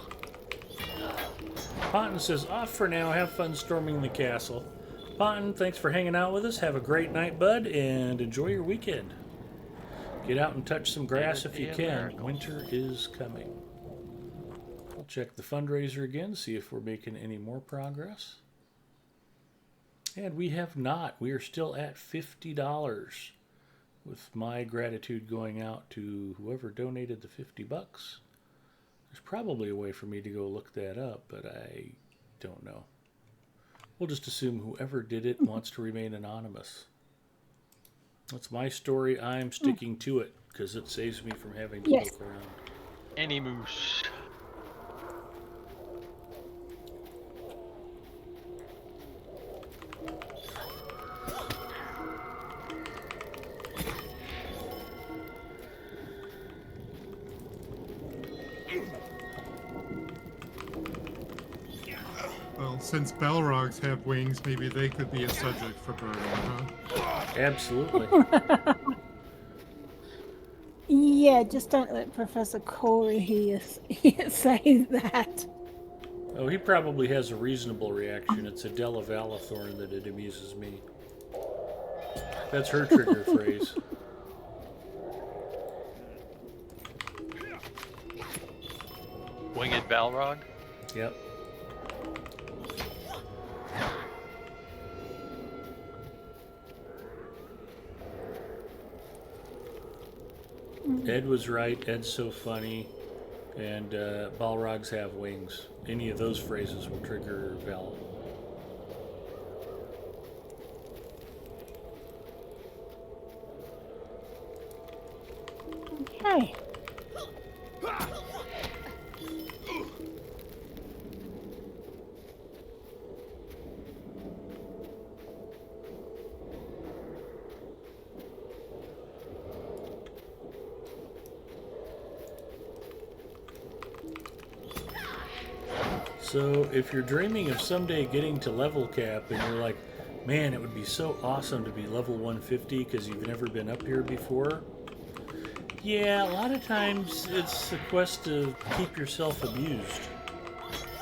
Ponton says, off for now. Have fun storming the castle. Ponton, thanks for hanging out with us. Have a great night, bud, and enjoy your weekend. Get out and touch some grass if you can. Winter is coming. I'll check the fundraiser again, see if we're making any more progress. And we have not. We are still at $50. With my gratitude going out to whoever donated the $50. There's probably a way for me to go look that up, but I don't know. We'll just assume whoever did it wants to remain anonymous. That's my story. I'm sticking to it because it saves me from having to look around. Any moose. since Balrogs have wings, maybe they could be a subject for burning, huh? Absolutely. Yeah, just don't let Professor Corey say that. Oh, he probably has a reasonable reaction. It's Adela Valathorn that it amuses me. That's her trigger phrase. Winged Balrog? Yep. Ed was right. Ed's so funny. And Balrogs have wings. Any of those phrases will trigger Val. Okay. So if you're dreaming of someday getting to level cap and you're like, man, it would be so awesome to be level 150 because you've never been up here before. Yeah, a lot of times it's a quest to keep yourself amused.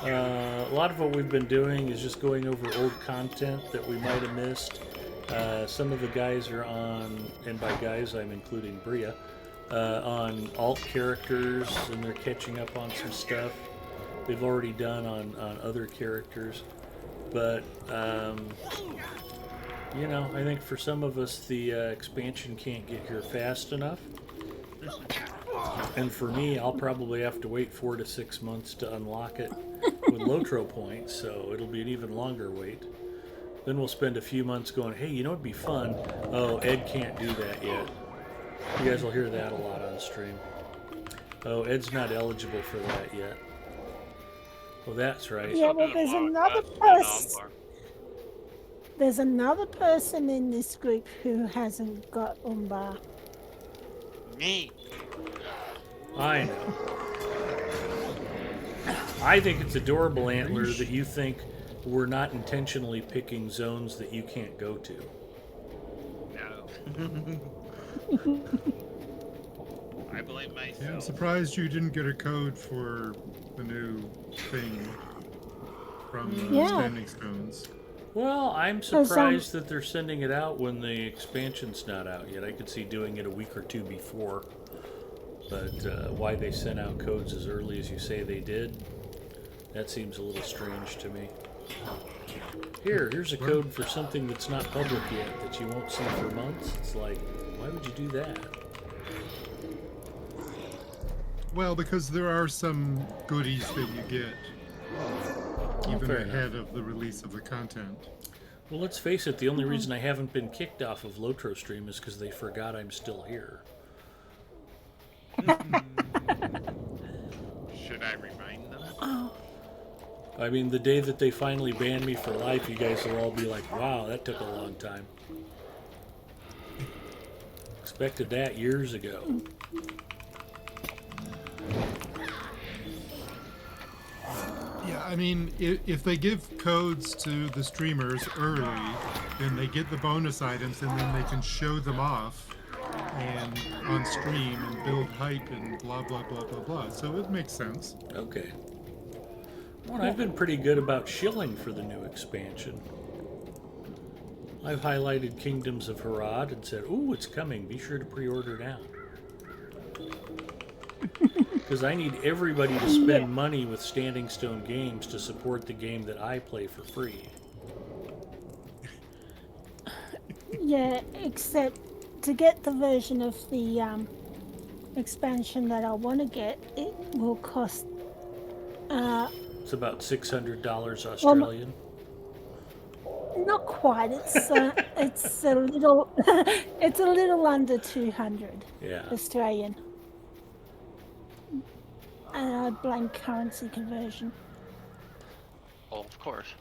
A lot of what we've been doing is just going over old content that we might have missed. Some of the guys are on, and by guys I'm including Bria, on alt characters, and they're catching up on some stuff they've already done on other characters. But, you know, I think for some of us the expansion can't get here fast enough. And for me, I'll probably have to wait 4 to 6 months to unlock it with Lotro points, so it'll be an even longer wait. Then we'll spend a few months going, hey, you know what'd be fun? Oh, Ed can't do that yet. You guys will hear that a lot on stream. Oh, Ed's not eligible for that yet. Well, that's right. Yeah, well, there's another person. There's another person in this group who hasn't got Umbar. Me. I know. I think it's adorable, Antler, that you think we're not intentionally picking zones that you can't go to. No. I blame myself. Yeah, I'm surprised you didn't get a code for the new thing from Standing Stones. Well, I'm surprised that they're sending it out when the expansion's not out yet. I could see doing it a week or two before. But why they sent out codes as early as you say they did, that seems a little strange to me. Here's a code for something that's not public yet, that you won't see for months. It's like, why would you do that? Well, because there are some goodies that you get even ahead of the release of the content. Well, let's face it, the only reason I haven't been kicked off of Lotro Stream is because they forgot I'm still here. Should I remind them? Oh. I mean, the day that they finally ban me for life, you guys will all be like, wow, that took a long time. Expected that years ago. Yeah, I mean, if they give codes to the streamers early, then they get the bonus items and then they can show them off and on stream and build hype and blah, blah, blah, blah, blah. So it makes sense. Okay. Well, I've been pretty good about shilling for the new expansion. I've highlighted Kingdoms of Harad and said, ooh, it's coming. Be sure to pre-order now. Because I need everybody to spend money with Standing Stone Games to support the game that I play for free. Yeah, except to get the version of the expansion that I want to get, it will cost... it's about $600 Australian. Well, not quite. It's it's a little it's a little under 200 Australian. And I blame currency conversion. Oh, of course.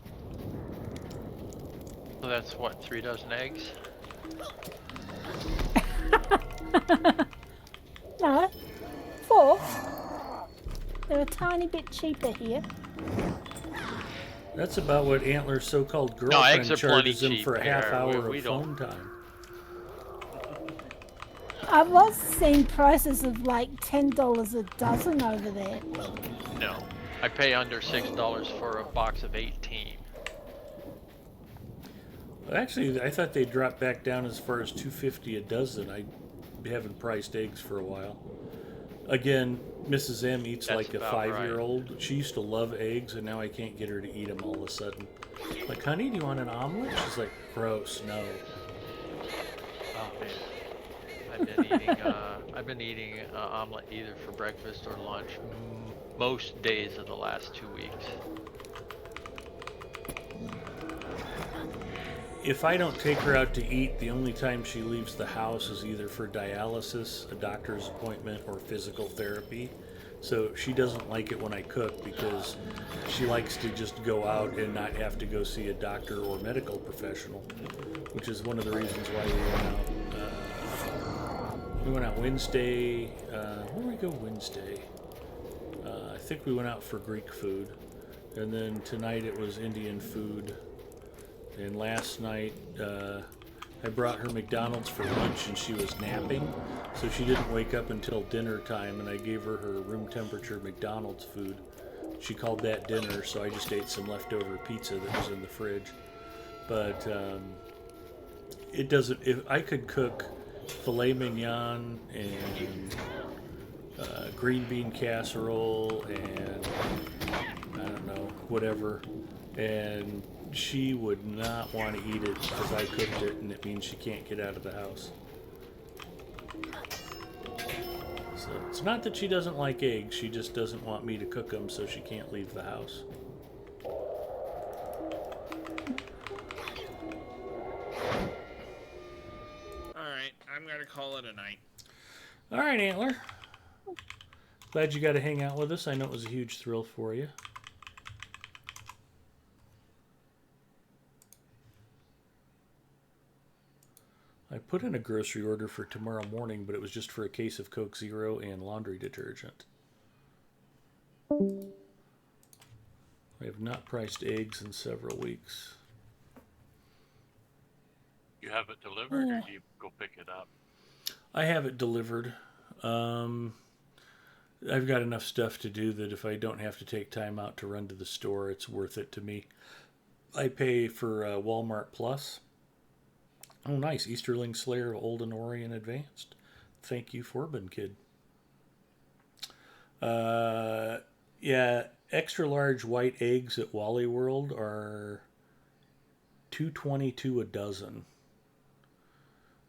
So that's what, 3 dozen eggs? No, 4. They're a tiny bit cheaper here. That's about what Antler's so-called No, girlfriend eggs are plenty charges him cheap for a half here. hour We of don't. phone time. I was seeing prices of like $10 a dozen over there. No, I pay under $6 for a box of 18. Actually, I thought they dropped back down as far as $2.50 a dozen. I haven't priced eggs for a while. Again, Mrs. M eats That's like a about 5-year-old. She used to love eggs, and now I can't get her to eat them all of a sudden. Like, honey, do you want an omelet? She's like, gross, no. Oh man, I've been eating omelet either for breakfast or lunch most days of the last 2 weeks. If I don't take her out to eat, the only time she leaves the house is either for dialysis, a doctor's appointment, or physical therapy. So she doesn't like it when I cook because she likes to just go out and not have to go see a doctor or medical professional, which is one of the reasons why we went out. We went out Wednesday. Where did we go Wednesday? I think we went out for Greek food, and then tonight it was Indian food. And last night, I brought her McDonald's for lunch, and she was napping, so she didn't wake up until dinner time, and I gave her her room temperature McDonald's food. She called that dinner, so I just ate some leftover pizza that was in the fridge. But it doesn't. If I could cook filet mignon and green bean casserole and I don't know, whatever, and she would not want to eat it because I cooked it, and it means she can't get out of the house. So it's not that she doesn't like eggs, she just doesn't want me to cook them so she can't leave the house. Alright, I'm gonna call it a night. Alright, Antler. Glad you got to hang out with us. I know it was a huge thrill for you. I put in a grocery order for tomorrow morning, but it was just for a case of Coke Zero and laundry detergent. I have not priced eggs in several weeks. You have it delivered, or do you go pick it up? I have it delivered. I've got enough stuff to do that if I don't have to take time out to run to the store, it's worth it to me. I pay for Walmart Plus. Oh, nice. Easterling Slayer of Old Anorien Advanced. Thank you, Forbin Kid. Yeah, extra large white eggs at Wally World are $2.22 a dozen.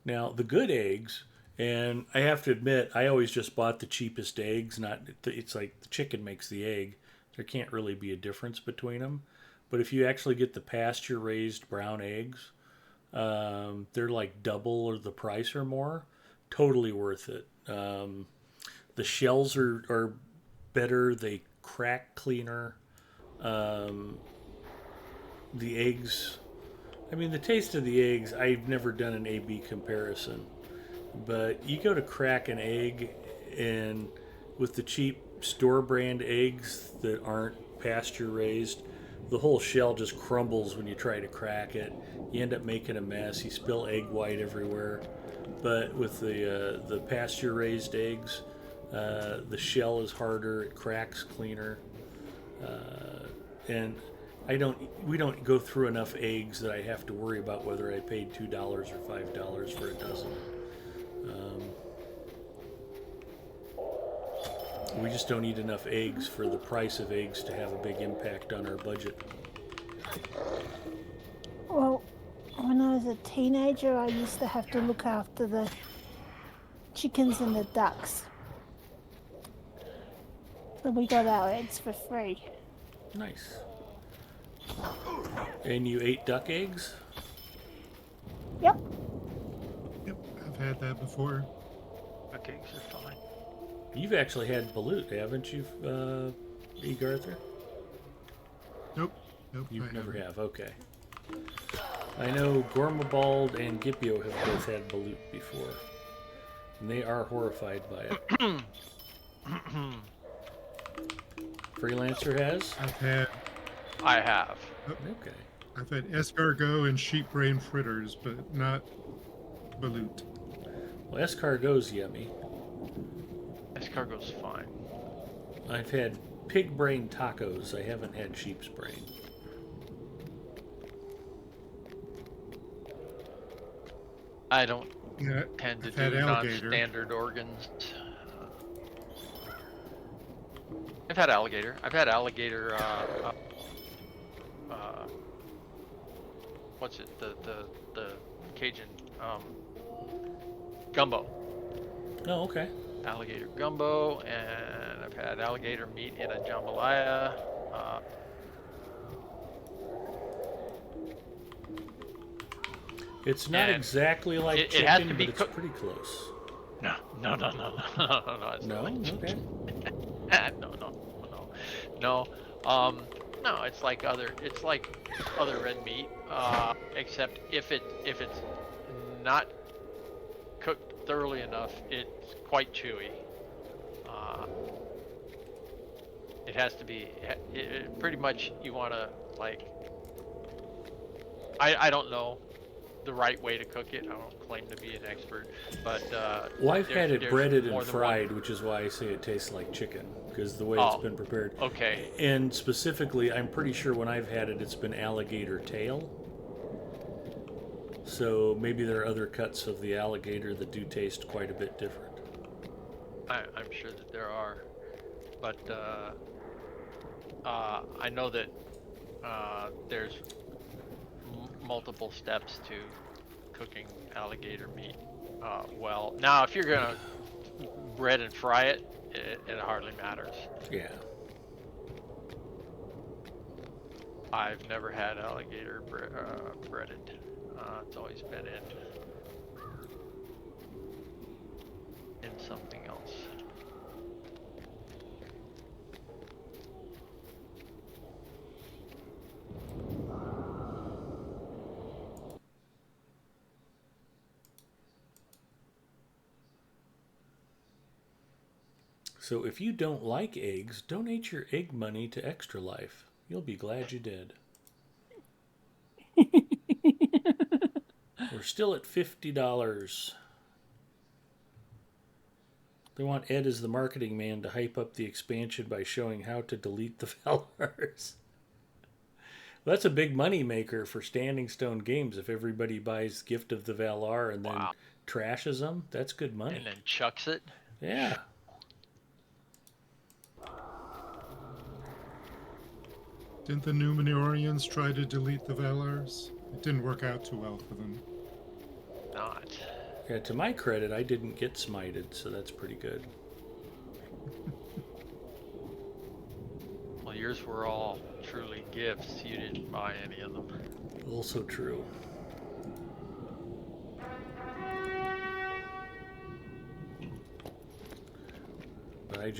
Now, the good eggs, and I have to admit, I always just bought the cheapest eggs. It's like the chicken makes the egg. There can't really be a difference between them. But if you actually get the pasture-raised brown eggs, they're like double or the price or more. Totally worth it. The shells are better. They crack cleaner. The eggs, I mean, the taste of the eggs, I've never done an A-B comparison. But you go to crack an egg, and with the cheap store brand eggs that aren't pasture raised, the whole shell just crumbles when you try to crack it. You end up making a mess. You spill egg white everywhere. But with the pasture raised eggs, the shell is harder. It cracks cleaner. And we don't go through enough eggs that I have to worry about whether I paid $2 or $5 for a dozen. We just don't eat enough eggs for the price of eggs to have a big impact on our budget. Well, when I was a teenager, I used to have to look after the chickens and the ducks. So we got our eggs for free. Nice. And you ate duck eggs? Yep. Yep, I've had that before. Duck eggs are fine. You've actually had balut, haven't you, E. Garther? Nope. You I never haven't. have, okay. I know Gormabald and Gipio have both had balut before. And they are horrified by it. Freelancer has? I've had I have. Okay. I've had escargot and sheep brain fritters, but not balut. Well, escargot's yummy. Escargot's fine. I've had pig brain tacos. I haven't had sheep's brain. I don't Yeah, tend to I've had do alligator. non-standard organs. I've had alligator. I've had alligator. What's it? The Cajun gumbo. Oh, okay. Alligator gumbo, and I've had alligator meat in a jambalaya. It's not and exactly like it chicken, has to be but it's cooked. pretty close. No. It's No? not like Okay. no. No, it's like other red meat, except if it's not cooked thoroughly enough, it's quite chewy. It has to be. Pretty much, you want to like. I don't know the right way to cook it. I don't claim to be an expert, but Well, I've had it breaded and more than fried, one. which is why I say it tastes like chicken, because the way Oh, it's been prepared. okay. And specifically, I'm pretty sure when I've had it, it's been alligator tail. So maybe there are other cuts of the alligator that do taste quite a bit different. I'm sure that there are, but I know that there's multiple steps to cooking alligator meat well. Now, if you're gonna bread and fry it, it hardly matters. Yeah. I've never had alligator breaded. It's always been in something else. So if you don't like eggs, donate your egg money to Extra Life. You'll be glad you did. We're still at $50. They want Ed as the marketing man to hype up the expansion by showing how to delete the Valars. Well, that's a big money maker for Standing Stone Games. If everybody buys Gift of the Valar and then trashes them, that's good money. And then chucks it. Yeah. Didn't the Numenorians try to delete the Valars? It didn't work out too well for them. Not. Yeah, to my credit, I didn't get smited, so that's pretty good. Well, yours were all truly gifts. You didn't buy any of them. Also true. But I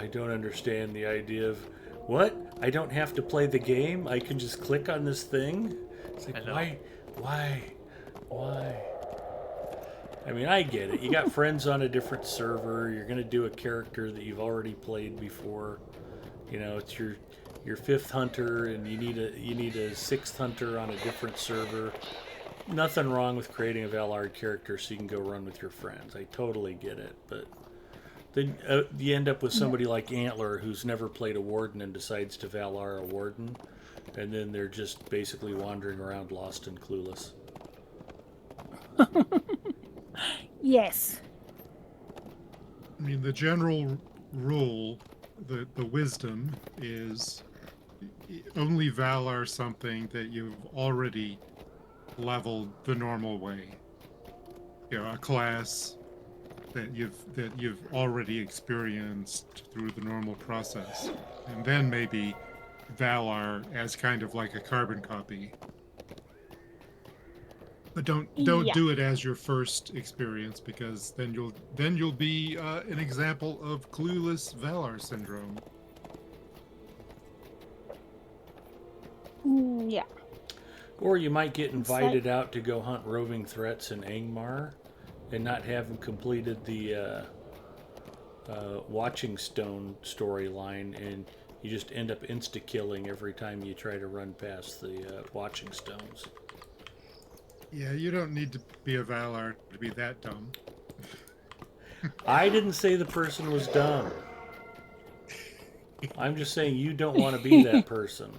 don't understand the idea of, what? I don't have to play the game? I can just click on this thing? It's like, why? I mean, I get it. You got friends on a different server. You're going to do a character that you've already played before. You know, it's your fifth hunter, and you need a sixth hunter on a different server. Nothing wrong with creating a Valar character so you can go run with your friends. I totally get it, but then you end up with somebody like Antler who's never played a warden and decides to Valar a warden, and then they're just basically wandering around lost and clueless. Yes. I mean, the general rule, the wisdom is only Valar something that you've already leveled the normal way. You know, a class that you've already experienced through the normal process, and then maybe Valar as kind of like a carbon copy. But don't do it as your first experience, because then you'll be an example of clueless Valar syndrome. Yeah. Or you might get invited out to go hunt roving threats in Angmar and not have completed the watching stone storyline, and you just end up insta-killing every time you try to run past the watching stones. Yeah, you don't need to be a Valar to be that dumb. I didn't say the person was dumb. I'm just saying you don't want to be that person.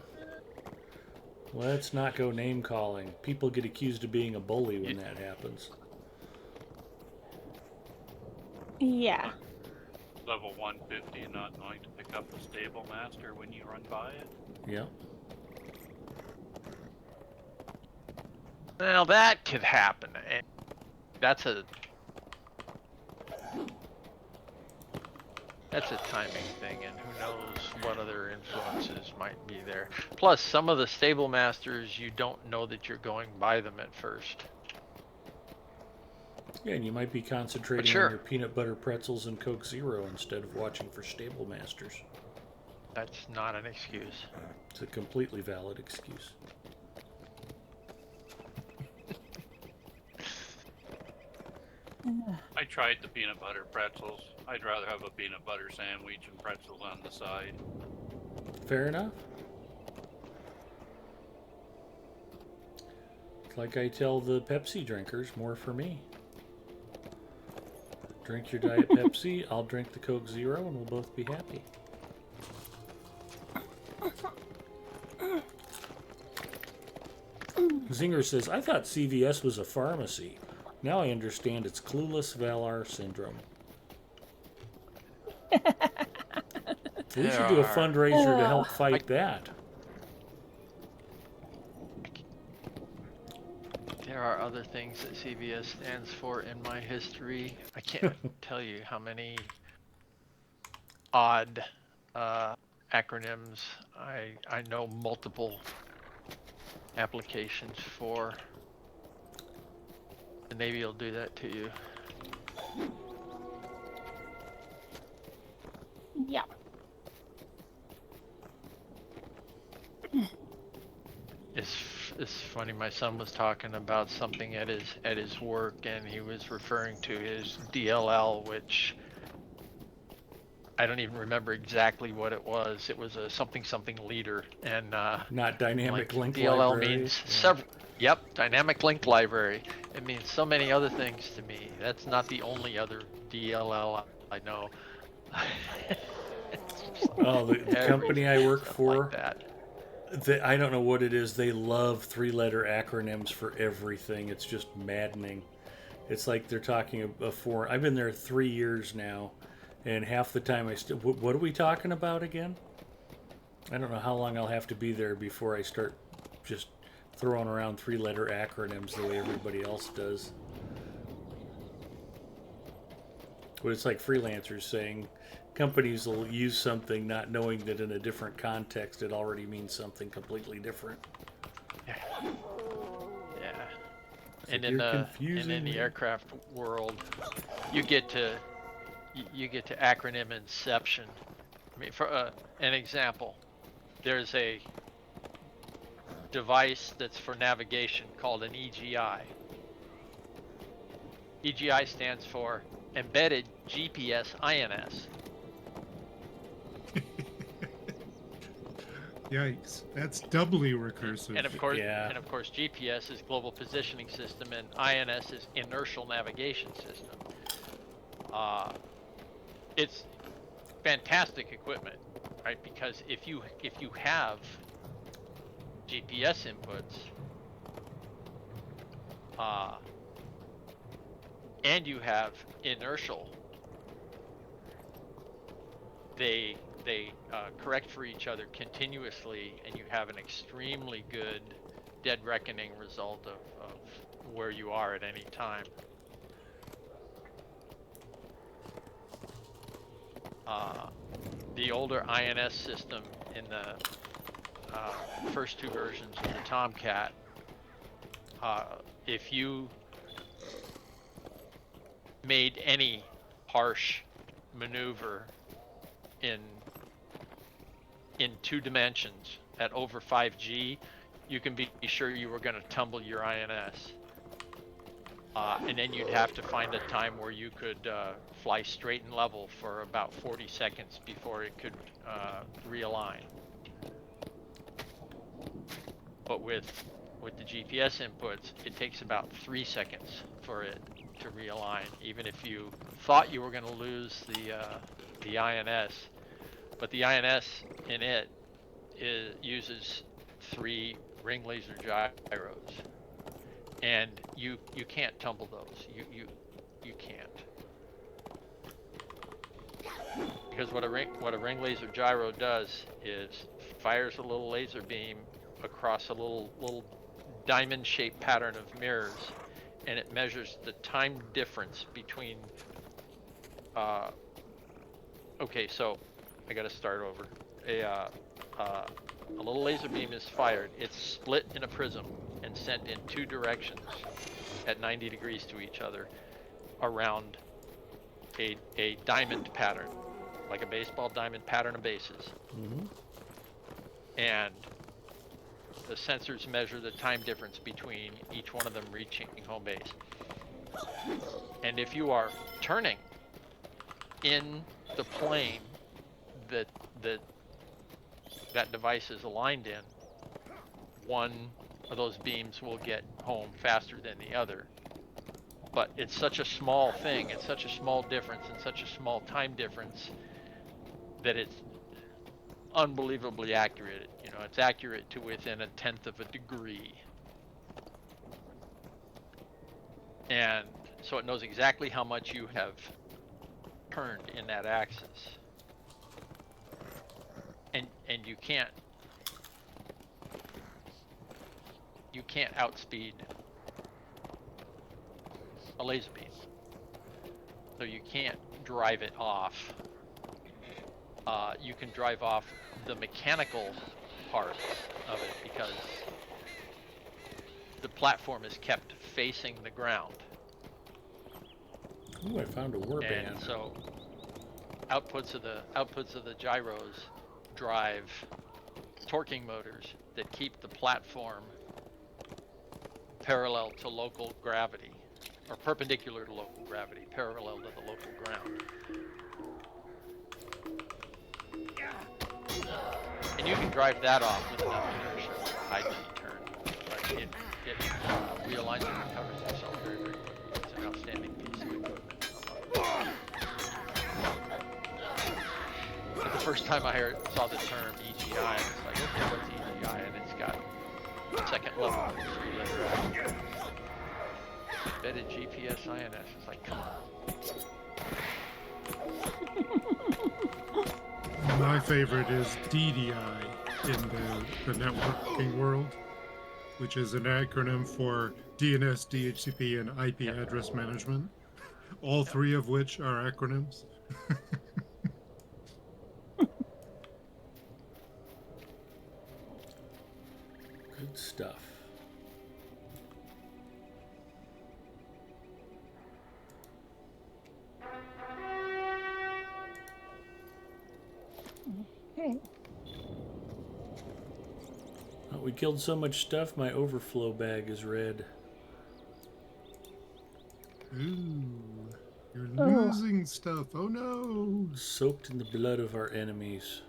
Let's not go name calling. People get accused of being a bully when that happens. Yeah. Level 150 and not knowing to pick up the stable master when you run by it. Yeah. Well, that could happen. And that's a timing thing, and who knows what other influences might be there. Plus, some of the stable masters, you don't know that you're going by them at first. Yeah, and you might be concentrating sure. on your peanut butter pretzels and Coke Zero instead of watching for stable masters. That's not an excuse. It's a completely valid excuse. I tried the peanut butter pretzels. I'd rather have a peanut butter sandwich and pretzels on the side. Fair enough. It's like I tell the Pepsi drinkers, more for me. Drink your Diet Pepsi, I'll drink the Coke Zero, and we'll both be happy. Zinger says, I thought CVS was a pharmacy. Now I understand it's clueless Valar syndrome. We should do a fundraiser to help fight that. There are other things that CVS stands for in my history. I can't tell you how many odd acronyms I know multiple applications for. The Navy will do that to you. Yeah. It's funny. My son was talking about something at his work, and he was referring to his DLL, which I don't even remember exactly what it was. It was a something leader, and not dynamic link DLL library. means several. Yep, dynamic link library. It means so many other things to me. That's not the only other DLL I know. Oh, the company I work for. Like that. I don't know what it is. They love 3-letter acronyms for everything. It's just maddening. It's like they're talking for. I've been there 3 years now, and half the time I still. What are we talking about again? I don't know how long I'll have to be there before I start just throwing around 3-letter acronyms the way everybody else does. But it's like freelancers saying companies will use something not knowing that in a different context it already means something completely different. Yeah. So And in the aircraft world, you get to acronym inception. I mean, for an example, there's a device that's for navigation called an EGI. EGI stands for Embedded GPS INS. Yikes! That's doubly recursive. And of course, GPS is Global Positioning System, and INS is Inertial Navigation System. It's fantastic equipment, right? Because if you have GPS inputs, and you have inertial, they correct for each other continuously, and you have an extremely good dead reckoning result of where you are at any time. The older INS system in the first two versions of the Tomcat, if you made any harsh maneuver in 2 dimensions at over 5G, you can be sure you were going to tumble your INS. And then you'd have to find a time where you could fly straight and level for about 40 seconds before it could realign. But with the GPS inputs, it takes about 3 seconds for it to realign, even if you thought you were going to lose the INS. But the INS in it uses 3 ring laser gyros, and you can't tumble those. You can't, because what a ring laser gyro does is fires a little laser beam across a little diamond-shaped pattern of mirrors, and it measures the time difference between. Okay, so I gotta start over. A little laser beam is fired. It's split in a prism and sent in 2 directions at 90 degrees to each other around a diamond pattern, like a baseball diamond pattern of bases. Mm-hmm. And the sensors measure the time difference between each one of them reaching home base. And if you are turning in the plane that device is aligned in, one of those beams will get home faster than the other. But it's such a small thing, it's such a small difference, and such a small time difference that it's unbelievably accurate. You know, it's accurate to within 1/10 of a degree. And so it knows exactly how much you have turned in that axis. And you can't outspeed a laser beam. So you can't drive it off. You can drive off the mechanical part of it because the platform is kept facing the ground. Ooh, I found a warband. And so outputs of the gyros drive torquing motors that keep the platform parallel to local gravity, or perpendicular to local gravity, parallel to the local ground. And you can drive that off with enough inertia for a high-speed turn, but it realigns and recovers itself very, very quickly. It's an outstanding piece of equipment. But the first time I saw the term EGI, I was like, okay, what's EGI? And it's got second level 3-letter embedded GPS INS. It's like, come on. My favorite is DDI in the networking world, which is an acronym for DNS, DHCP, and IP address management. All 3 of which are acronyms. Good stuff. Okay. Oh, we killed so much stuff, my overflow bag is red. Ooh, you're losing stuff. Oh no! Soaked in the blood of our enemies.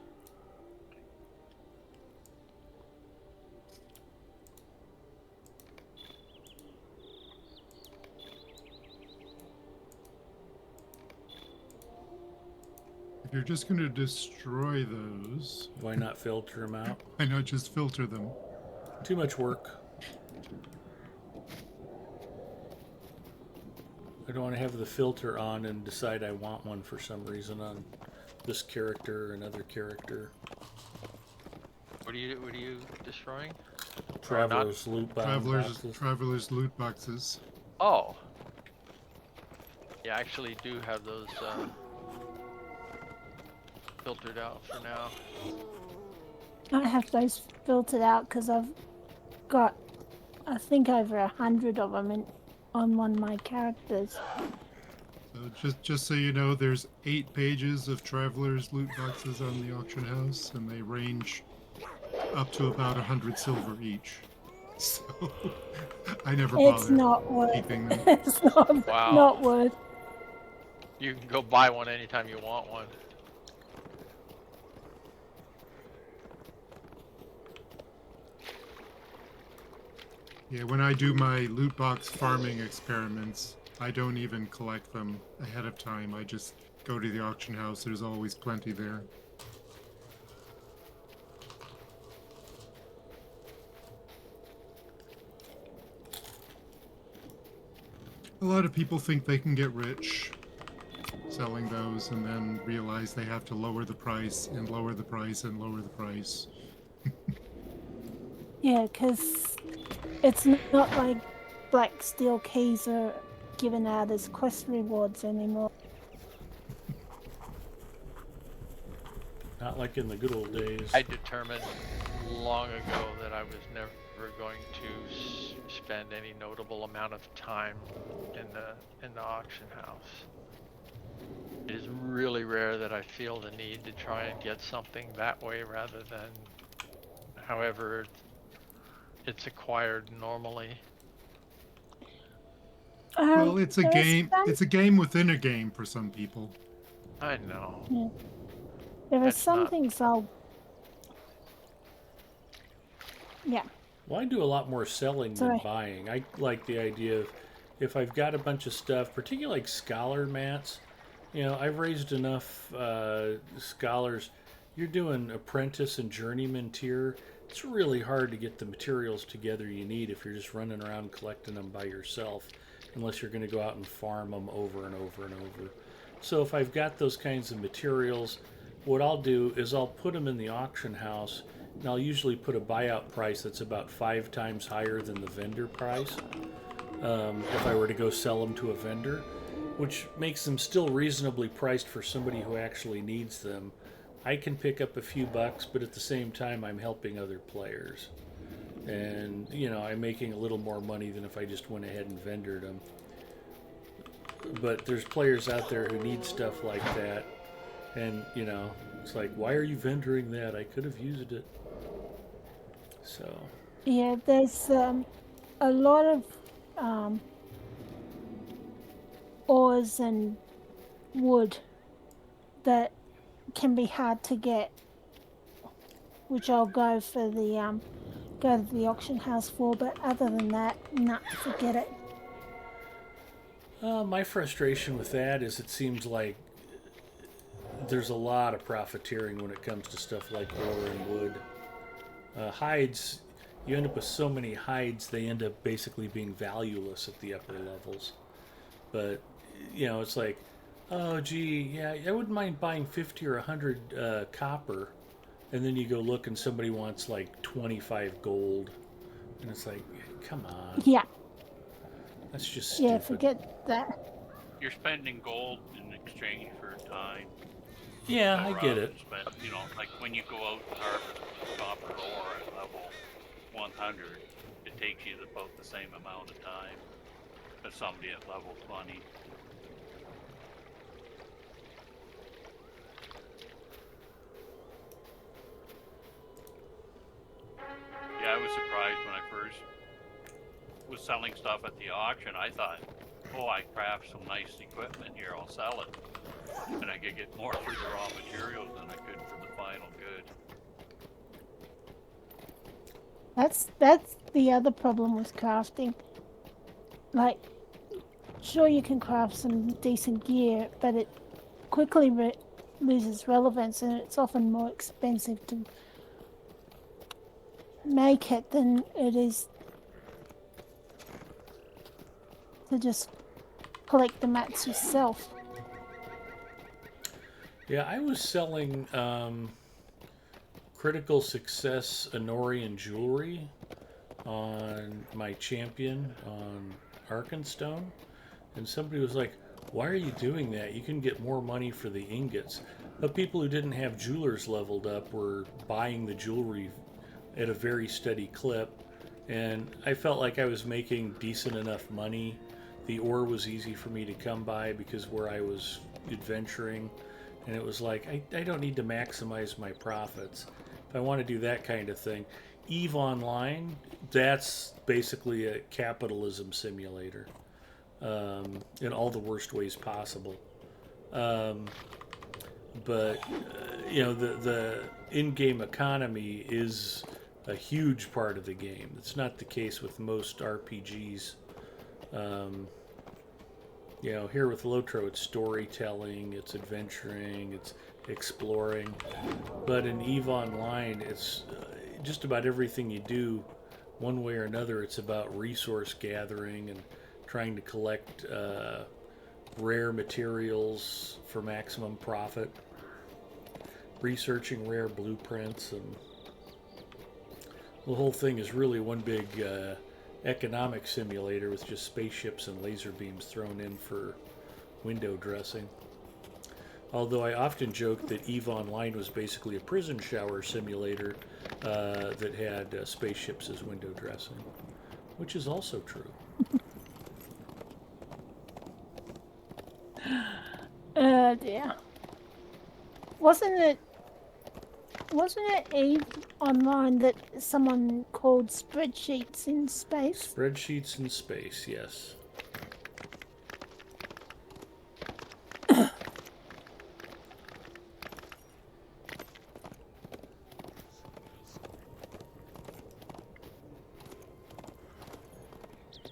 If you're just going to destroy those, why not filter them out? Why not just filter them? Too much work. I don't want to have the filter on and decide I want one for some reason on this character or another character. What are you destroying? Traveler's loot boxes. Traveler's loot boxes. Oh. Yeah, I actually do have those filtered out for now. I have those filtered out because I've got, I think, over 100 of them on one of my characters. So just so you know, there's 8 pages of Traveler's loot boxes on the auction house, and they range up to about 100 silver each. So I never It's bothered not worth keeping them. It's not, Wow. not worth. You can go buy one anytime you want one. Yeah, when I do my loot box farming experiments, I don't even collect them ahead of time. I just go to the auction house. There's always plenty there. A lot of people think they can get rich selling those and then realize they have to lower the price and lower the price and lower the price. Yeah, because it's not like black steel keys are given out as quest rewards anymore. Not like in the good old days. I determined long ago that I was never going to spend any notable amount of time in the auction house. It is really rare that I feel the need to try and get something that way rather than however it's acquired normally. Well, it's a game. It's a game within a game for some people. I know. Yeah. There are some things I'll... Yeah. Well, I do a lot more selling than buying. I like the idea of if I've got a bunch of stuff, particularly like scholar mats, you know, I've raised enough scholars. You're doing apprentice and journeyman tier. It's really hard to get the materials together you need if you're just running around collecting them by yourself, unless you're going to go out and farm them over and over and over. So if I've got those kinds of materials, what I'll do is I'll put them in the auction house, and I'll usually put a buyout price that's about 5 times higher than the vendor price if I were to go sell them to a vendor, which makes them still reasonably priced for somebody who actually needs them. I can pick up a few bucks, but at the same time I'm helping other players. And, you know, I'm making a little more money than if I just went ahead and vendored them. But there's players out there who need stuff like that. And, you know, it's like, why are you vendoring that? I could have used it. So. Yeah, there's a lot of ores and wood that can be hard to get, which I'll go for the go to the auction house for. But other than that, nah, forget it. My frustration with that is it seems like there's a lot of profiteering when it comes to stuff like ore and wood. Hides, you end up with so many hides, they end up basically being valueless at the upper levels. But, you know, it's like, oh, gee, yeah, I wouldn't mind buying 50 or 100 copper. And then you go look and somebody wants like 25 gold. And it's like, come on. Yeah. That's just stupid. Yeah, forget that. You're spending gold in exchange for time. Yeah, I get it. You know, like when you go out and harvest copper ore at level 100, it takes you about the same amount of time as somebody at level 20. Yeah, I was surprised when I first was selling stuff at the auction. I thought, oh, I craft some nice equipment here, I'll sell it. And I could get more for the raw materials than I could for the final good. That's the other problem with crafting. Like, sure you can craft some decent gear, but it quickly loses relevance, and it's often more expensive to make it than it is to just collect the mats yourself. Yeah, I was selling critical success Anorien jewelry on my champion on Arkenstone, and somebody was like, why are you doing that? You can get more money for the ingots. But people who didn't have jewelers leveled up were buying the jewelry at a very steady clip, and I felt like I was making decent enough money. The ore was easy for me to come by because where I was adventuring, and it was like, I don't need to maximize my profits. if I want to do that kind of thing. EVE Online, that's basically a capitalism simulator in all the worst ways possible. But the in-game economy is a huge part of the game. It's not the case with most RPGs. Here with Lotro, it's storytelling, it's adventuring, it's exploring. But in EVE Online, it's just about everything you do, one way or another. It's about resource gathering and trying to collect rare materials for maximum profit, researching rare blueprints, and the whole thing is really one big economic simulator with just spaceships and laser beams thrown in for window dressing. Although I often joke that EVE Online was basically a prison shower simulator that had spaceships as window dressing, which is also true. Dear. Wasn't it EVE Online that someone called Spreadsheets in Space? Spreadsheets in Space, yes.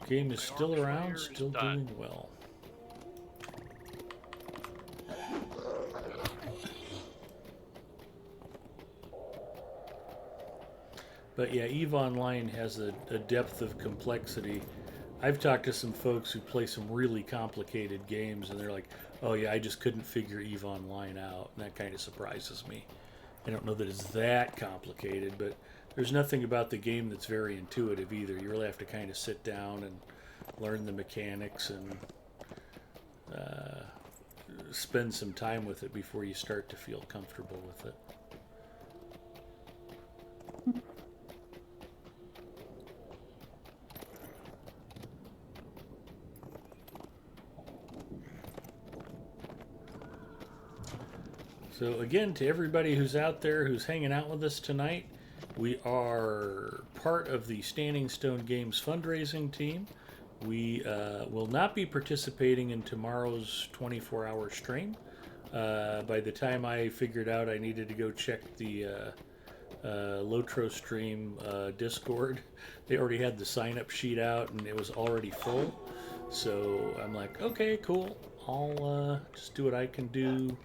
Game is still around, still doing well. But yeah, EVE Online has a depth of complexity. I've talked to some folks who play some really complicated games, and they're like, oh yeah, I just couldn't figure EVE Online out. And that kind of surprises me. I don't know that it's that complicated, but there's nothing about the game that's very intuitive either. You really have to kind of sit down and learn the mechanics and spend some time with it before you start to feel comfortable with it. So again, to everybody who's out there who's hanging out with us tonight, we are part of the Standing Stone Games fundraising team. We will not be participating in tomorrow's 24-hour stream. By the time I figured out I needed to go check the Lotro stream Discord, they already had the sign-up sheet out and it was already full. So I'm like, okay, cool. I'll just do what I can do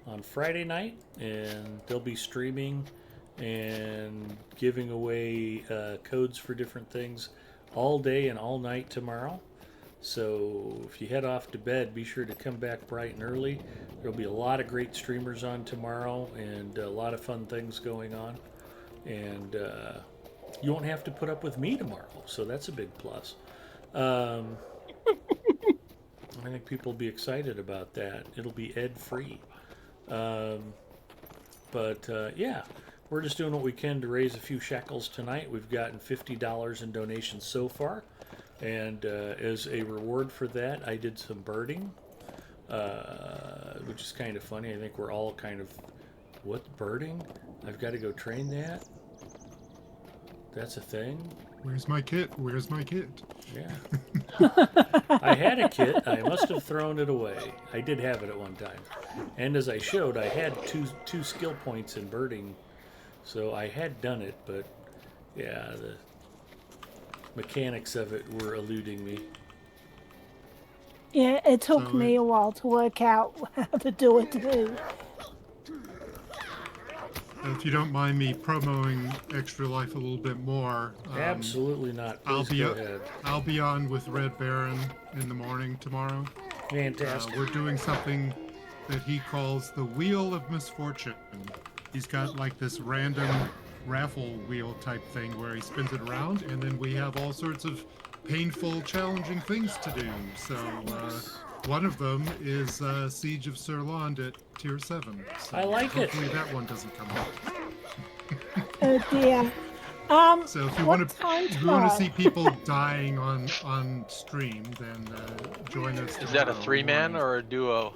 on Friday night, and they'll be streaming and giving away codes for different things all day and all night tomorrow. So if you head off to bed, be sure to come back bright and early. There'll be a lot of great streamers on tomorrow and a lot of fun things going on. And you won't have to put up with me tomorrow, so that's a big plus. I think people will be excited about that. It'll be ed-free. Yeah, we're just doing what we can to raise a few shekels tonight. We've gotten $50 in donations so far, and as a reward for that, I did some birding, which is kind of funny. I think we're all kind of, what, birding? I've got to go train that? That's a thing? Where's my kit? Where's my kit? Yeah. I had a kit. I must have thrown it away. I did have it at one time. And as I showed, I had two skill points in birding. So I had done it, but yeah, the mechanics of it were eluding me. Yeah, it took me a while to work out how to do it too. If you don't mind me promoting Extra Life a little bit more. Absolutely not. Please go ahead. I'll be on with Red Baron in the morning tomorrow. Fantastic. We're doing something that he calls the Wheel of Misfortune. He's got like this random raffle wheel type thing where he spins it around, and then we have all sorts of painful, challenging things to do. So one of them is Siege of Surland at Tier 7. So I like it. Hopefully that one doesn't come up. Oh dear. So if you want to see people dying on stream, then join us. Is that a 3-man or a duo?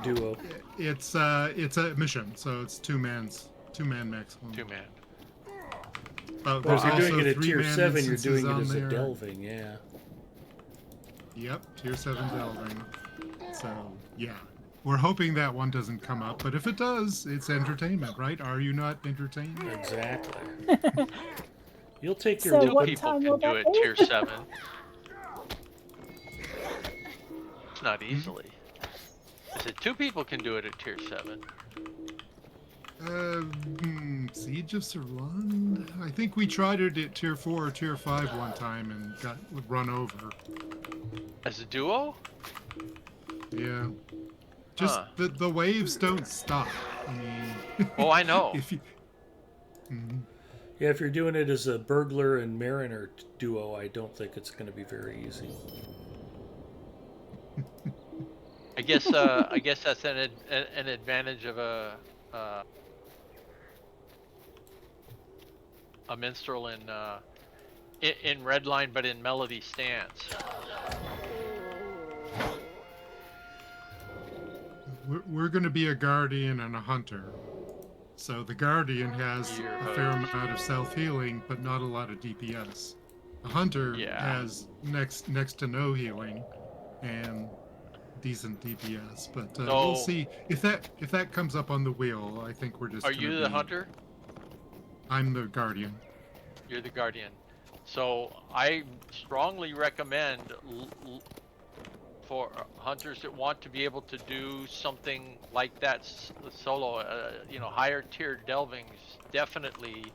Duo. It's a mission, so it's two 2-man maximum. 2-man. But Well, there's if you're doing also it at tier 3-man 7, you're instances doing it on as a there. delving, yeah. Yep, tier 7 delving. So, yeah. We're hoping that one doesn't come up, but if it does, it's entertainment, right? Are you not entertained? Exactly. You'll take your So Two what people time can will do that it be? tier 7. It's not easily. I said 2 people can do it at tier 7. Siege of Sirland? I think we tried it at tier 4 or tier 5 one time and got run over. As a duo? Yeah. Just the waves don't stop. I mean, Oh, I know. if you, Mhm. Yeah, if you're doing it as a burglar and mariner duo, I don't think it's going to be very easy. I guess that's an advantage of a minstrel in Redline, but in Melody Stance. We're going to be a guardian and a hunter. So the guardian has a fair amount of self-healing, but not a lot of DPS. A hunter has next to no healing and decent DPS. But we'll see if that comes up on the wheel. I think we're just. Are you the hunter? I'm the guardian. You're the guardian. So I strongly recommend for hunters that want to be able to do something like that solo, higher tier delvings definitely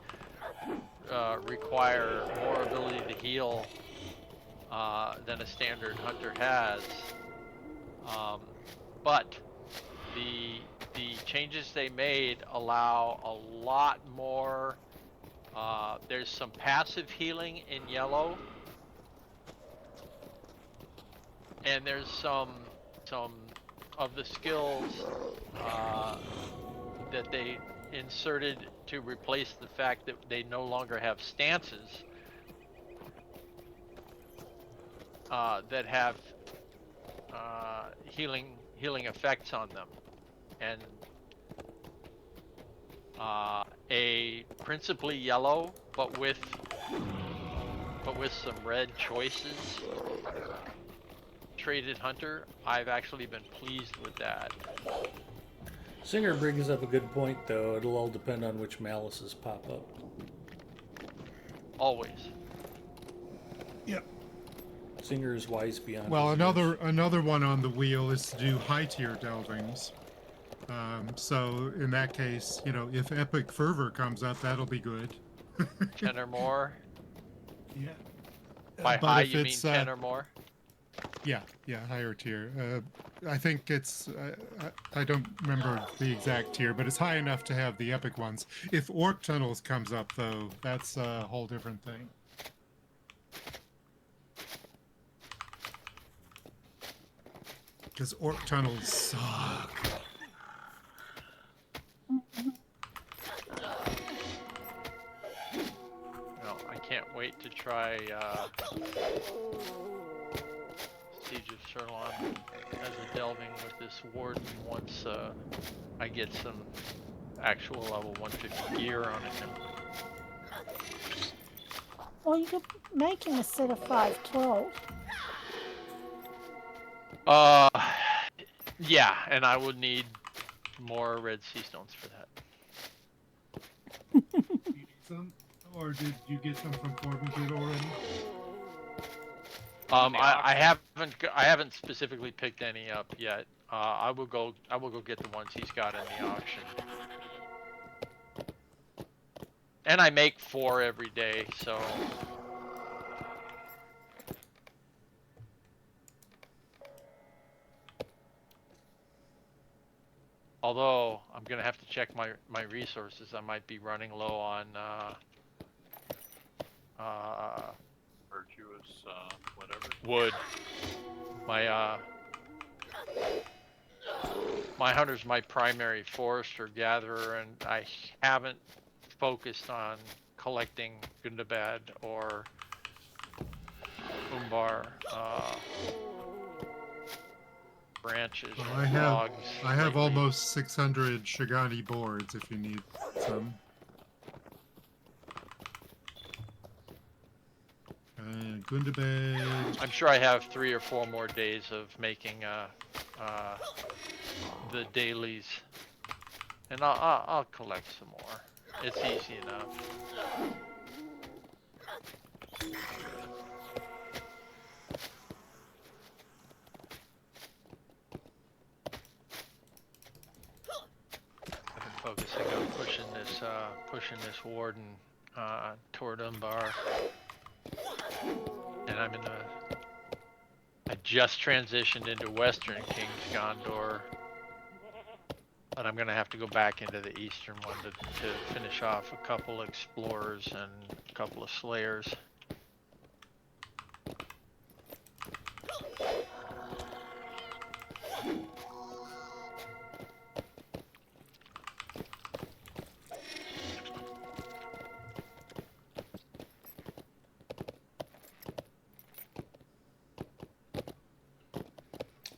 require more ability to heal than a standard hunter has. But the changes they made allow a lot more. There's some passive healing in yellow, and there's some of the skills that they inserted to replace the fact that they no longer have stances that have healing effects on them, and a principally yellow, but with some red choices traded hunter. I've actually been pleased with that. Singer brings up a good point, though. It'll all depend on which malices pop up. Always. Yep. Singer is wise beyond. Well, his years. another one on the wheel is to do high tier delvings. So in that case, if Epic Fervor comes up, that'll be good. 10 or more. Yeah. By high, you mean 10 or more? Yeah, higher tier. I think it's, I don't remember the exact tier, but it's high enough to have the epic ones. If Orc Tunnels comes up, though, that's a whole different thing. Because Orc Tunnels suck. No, I can't wait to try Siege of Sirland as a delving with this warden once I get some actual level 150 gear on it now. Well, you could make him a set of 512. Yeah, and I would need more red sea stones for that. You need some? Or did you get some from Fortitude already? I haven't specifically picked any up yet. I will go get the ones he's got in the auction. And I make 4 every day, so. Although I'm gonna have to check my resources. I might be running low on virtuous whatever wood. My hunter's my primary forester gatherer, and I haven't focused on collecting Gundabad or Umbar branches. Well, or logs I have lately. almost 600 Shigani boards if you need some. Going to bed. I'm sure I have 3 or 4 more days of making the dailies, and I'll collect some more. It's easy enough. I've been focusing on pushing this warden toward Umbar, and I just transitioned into Western King's Gondor, but I'm gonna have to go back into the Eastern one to finish off a couple explorers and a couple of slayers.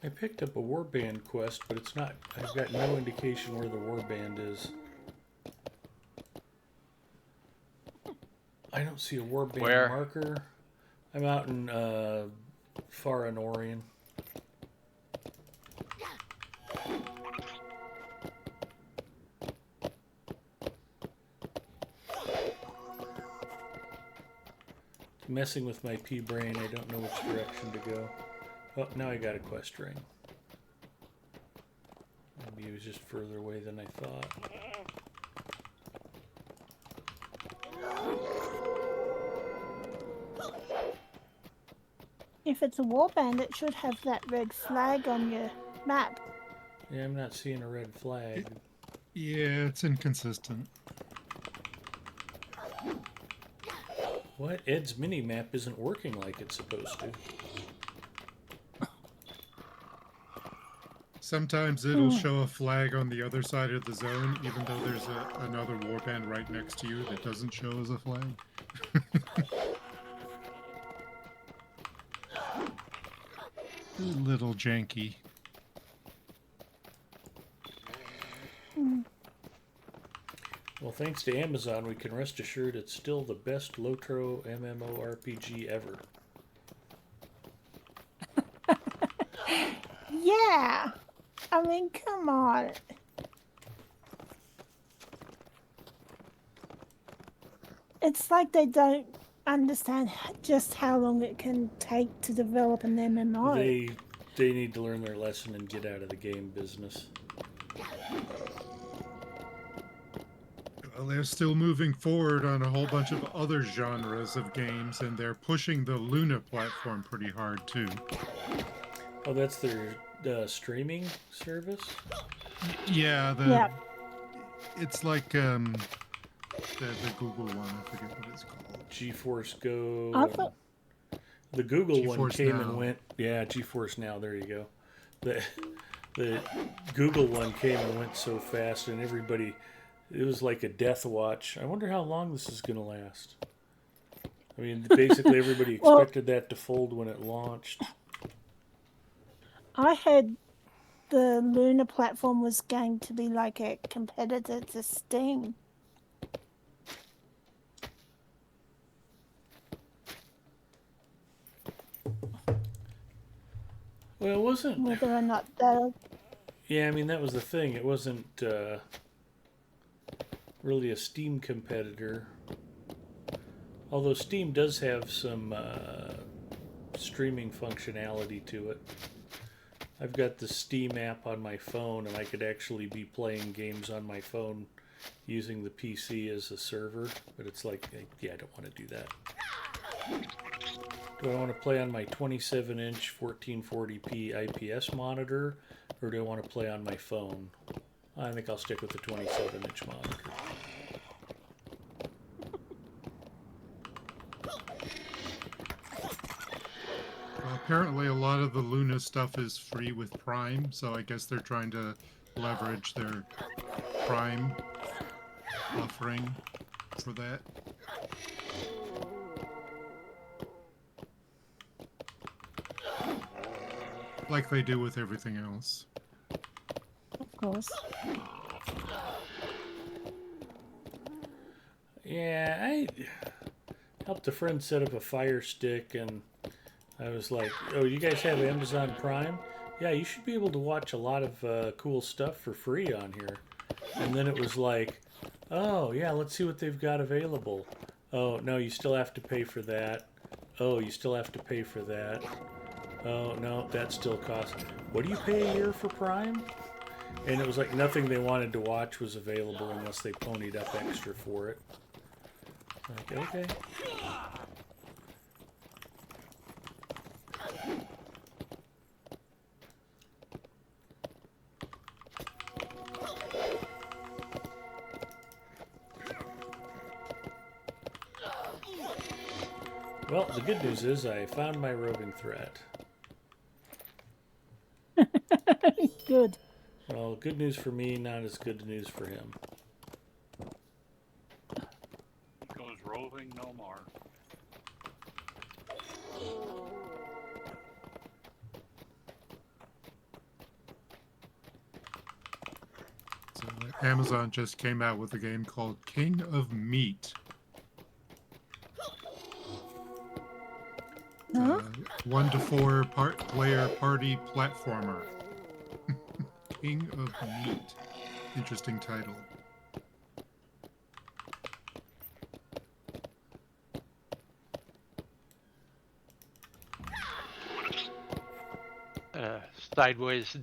I picked up a warband quest, but it's not. I've got no indication where the warband is. I don't see a warband marker. I'm out in far Anorien. Messing with my P-brain, I don't know which direction to go. Oh, now I got a quest ring. Maybe it was just further away than I thought. If it's a warband, it should have that red flag on your map. Yeah, I'm not seeing a red flag. Yeah, it's inconsistent. What? Ed's mini-map isn't working like it's supposed to. Sometimes it'll show a flag on the other side of the zone, even though there's another warband right next to you that doesn't show as a flag. A little janky. Well, thanks to Amazon, we can rest assured it's still the best Lotro MMORPG ever. Yeah! I mean, come on. It's like they don't understand just how long it can take to develop an MMO. They need to learn their lesson and get out of the game business. Well, they're still moving forward on a whole bunch of other genres of games, and they're pushing the Luna platform pretty hard, too. Oh, that's their streaming service? Yeah, it's like the Google one. I forget what it's called. GeForce Go. The Google GeForce one came Now. and went. Yeah, GeForce Now. There you go. The Google one came and went so fast, and everybody. It was like a death watch. I wonder how long this is going to last. I mean, basically everybody expected that to fold when it launched. I heard the Luna platform was going to be like a competitor to Steam. Well, it wasn't. Whether or not they'll... Yeah, I mean, that was the thing. It wasn't really a Steam competitor. Although Steam does have some streaming functionality to it. I've got the Steam app on my phone, and I could actually be playing games on my phone using the PC as a server. But it's like, yeah, I don't want to do that. Do I want to play on my 27-inch 1440p IPS monitor, or do I want to play on my phone? I think I'll stick with the 27-inch monitor. Well, apparently a lot of the Luna stuff is free with Prime, so I guess they're trying to leverage their Prime offering for that. Like they do with everything else. Of course. Yeah, I helped a friend set up a Fire Stick, and I was like, "Oh, you guys have Amazon Prime? Yeah, you should be able to watch a lot of cool stuff for free on here." And then it was like, "Oh, yeah, let's see what they've got available. Oh, no, you still have to pay for that. Oh, you still have to pay for that. Oh, no, that still costs. What do you pay a year for Prime?" And it was like nothing they wanted to watch was available unless they ponied up extra for it. Like, okay. Well, the good news is I found my roving threat. Good. Well, good news for me, not as good news for him. He goes roving no more. So Amazon just came out with a game called King of Meat. Huh? 1 to 4 player party platformer. King of Meat. Interesting title. Sideways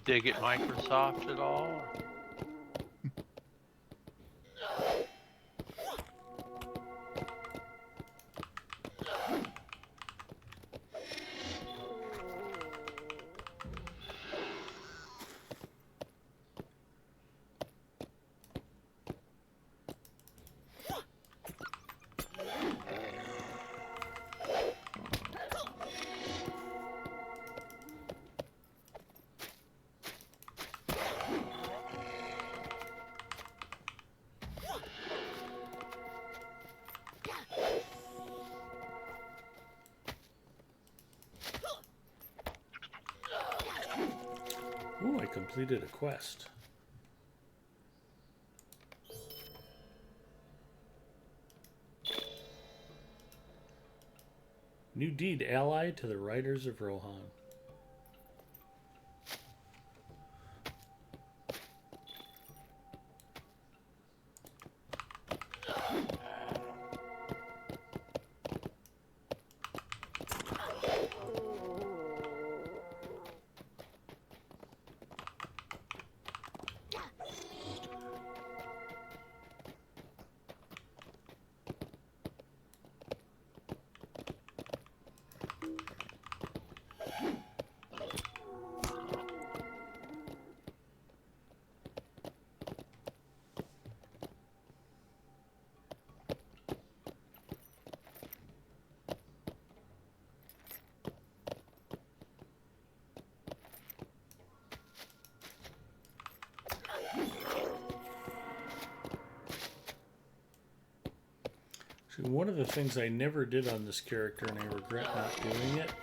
dig at Microsoft at all? Ooh, I completed a quest. New deed allied to the Riders of Rohan. One of the things I never did on this character, and I regret not doing it,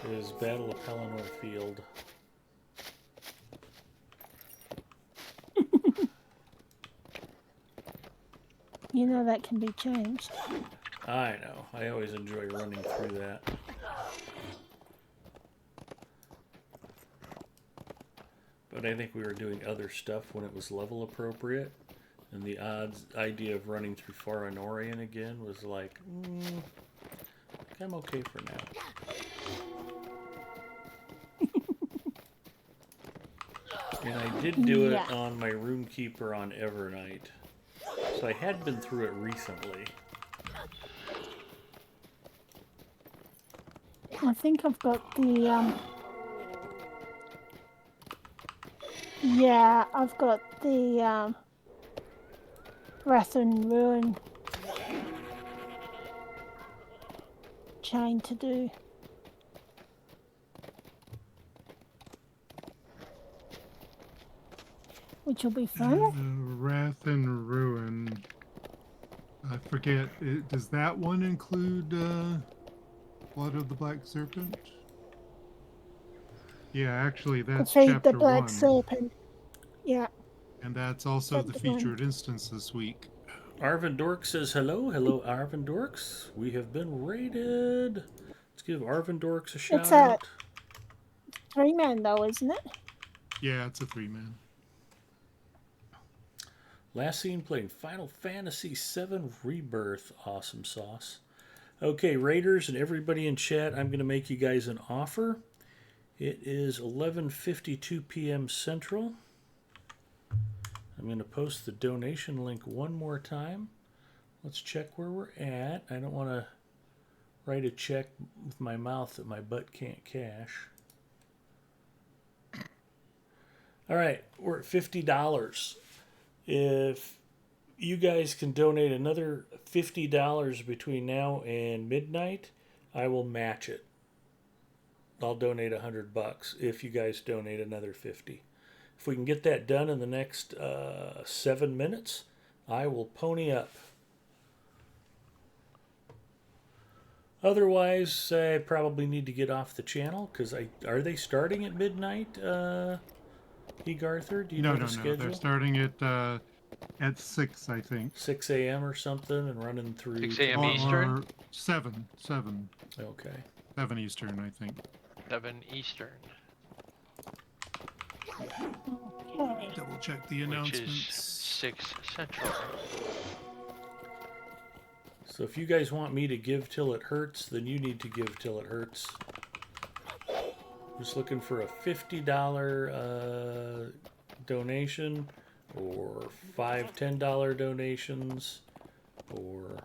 is Battle of Pelennor Field. You know that can be changed. I know. I always enjoy running through that. But I think we were doing other stuff when it was level appropriate. And the idea of running through far Anorien again was like, I'm okay for now. And I did do it on my Roomkeeper on Evernight. So I had been through it recently. I think I've got the, yeah, I've got the, Wrath and Ruin chain to do. Which will be fun. Wrath and Ruin. I forget. Does that one include Blood of the Black Serpent? Yeah, actually, that's Defeat chapter the Black 1. Serpent. Yeah. And that's also the Chapter 1. featured instance this week. Arvin Dork says hello. Hello, Arvin Dorks. We have been raided. Let's give Arvin Dorks a shout It's a out. 3-man though, isn't it? Yeah, it's a 3-man. Last seen playing Final Fantasy VII Rebirth. Awesome sauce. Okay, Raiders and everybody in chat, I'm going to make you guys an offer. It is 11:52 p.m. Central. I'm going to post the donation link one more time. Let's check where we're at. I don't want to write a check with my mouth that my butt can't cash. All right, we're at $50. If you guys can donate another $50 between now and midnight, I will match it. I'll donate $100 if you guys donate another 50. If we can get that done in the next 7 minutes, I will pony up. Otherwise, I probably need to get off the channel because are they starting at midnight? Arthur, do you know the schedule? No. They're starting at 6, I think. 6 a.m. or something, and running through 6 a.m. Eastern? Or 7. Okay. 7 Eastern, I think. 7 Eastern. Okay. Double check the Which announcements. is 6 Central. So if you guys want me to give till it hurts, then you need to give till it hurts. Just looking for a $50 donation, or 5 $10 donations, or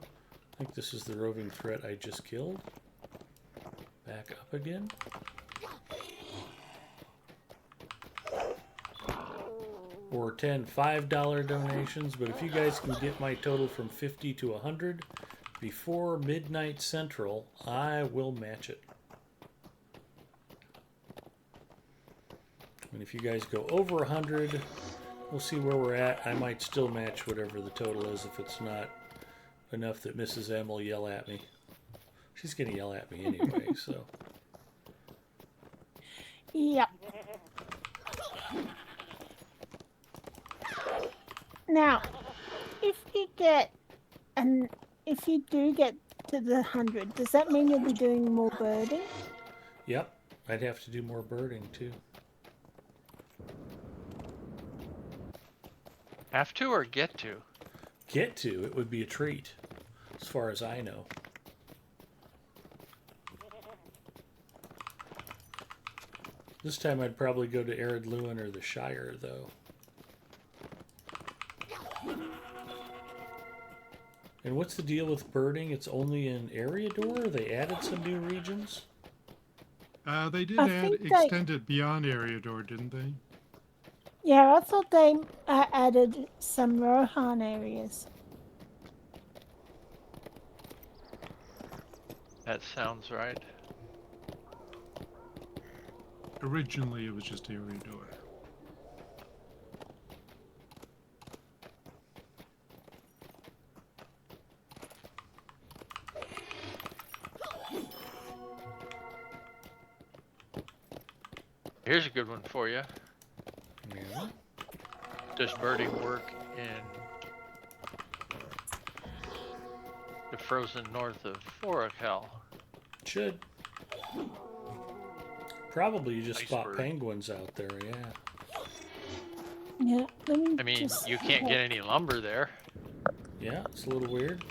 I think this is the roving threat I just killed. Back up again. Or 10 $5 donations, but if you guys can get my total from 50 to 100 before midnight Central, I will match it. And if you guys go over 100, we'll see where we're at. I might still match whatever the total is if it's not enough that Mrs. M will yell at me. She's going to yell at me anyway, so. Yep. Now, if you do get to the 100, does that mean you'll be doing more birding? Yep, I'd have to do more birding too. Have to or get to? Get to, it would be a treat, as far as I know. This time I'd probably go to Arid Lewin or the Shire, though. And what's the deal with birding? It's only in Eriador? They added some new regions? They did extend it beyond Eriador, didn't they? Yeah, I thought they added some Rohan areas. That sounds right. Originally, it was just Eriador. Here's a good one for you. Yeah. Does birding work in the frozen north of Forakhel? Should. Probably you just spot Iceberg. penguins out there, yeah. Yeah. I mean, you can't get any lumber there. Yeah, it's a little weird.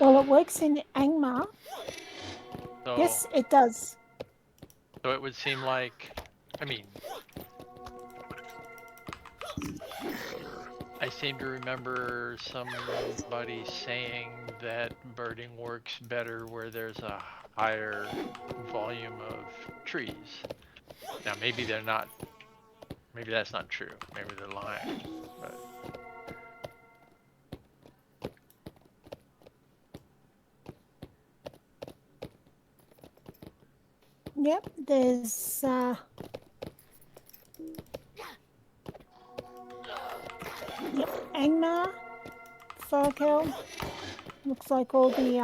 Well, it works in Angmar. So, Yes, it does. So it would seem like, I mean, I seem to remember somebody saying that birding works better where there's a higher volume of trees. Now maybe they're not, maybe that's not true. Maybe they're lying, but. Yep, there's Angmar, Forakhel. Looks like all the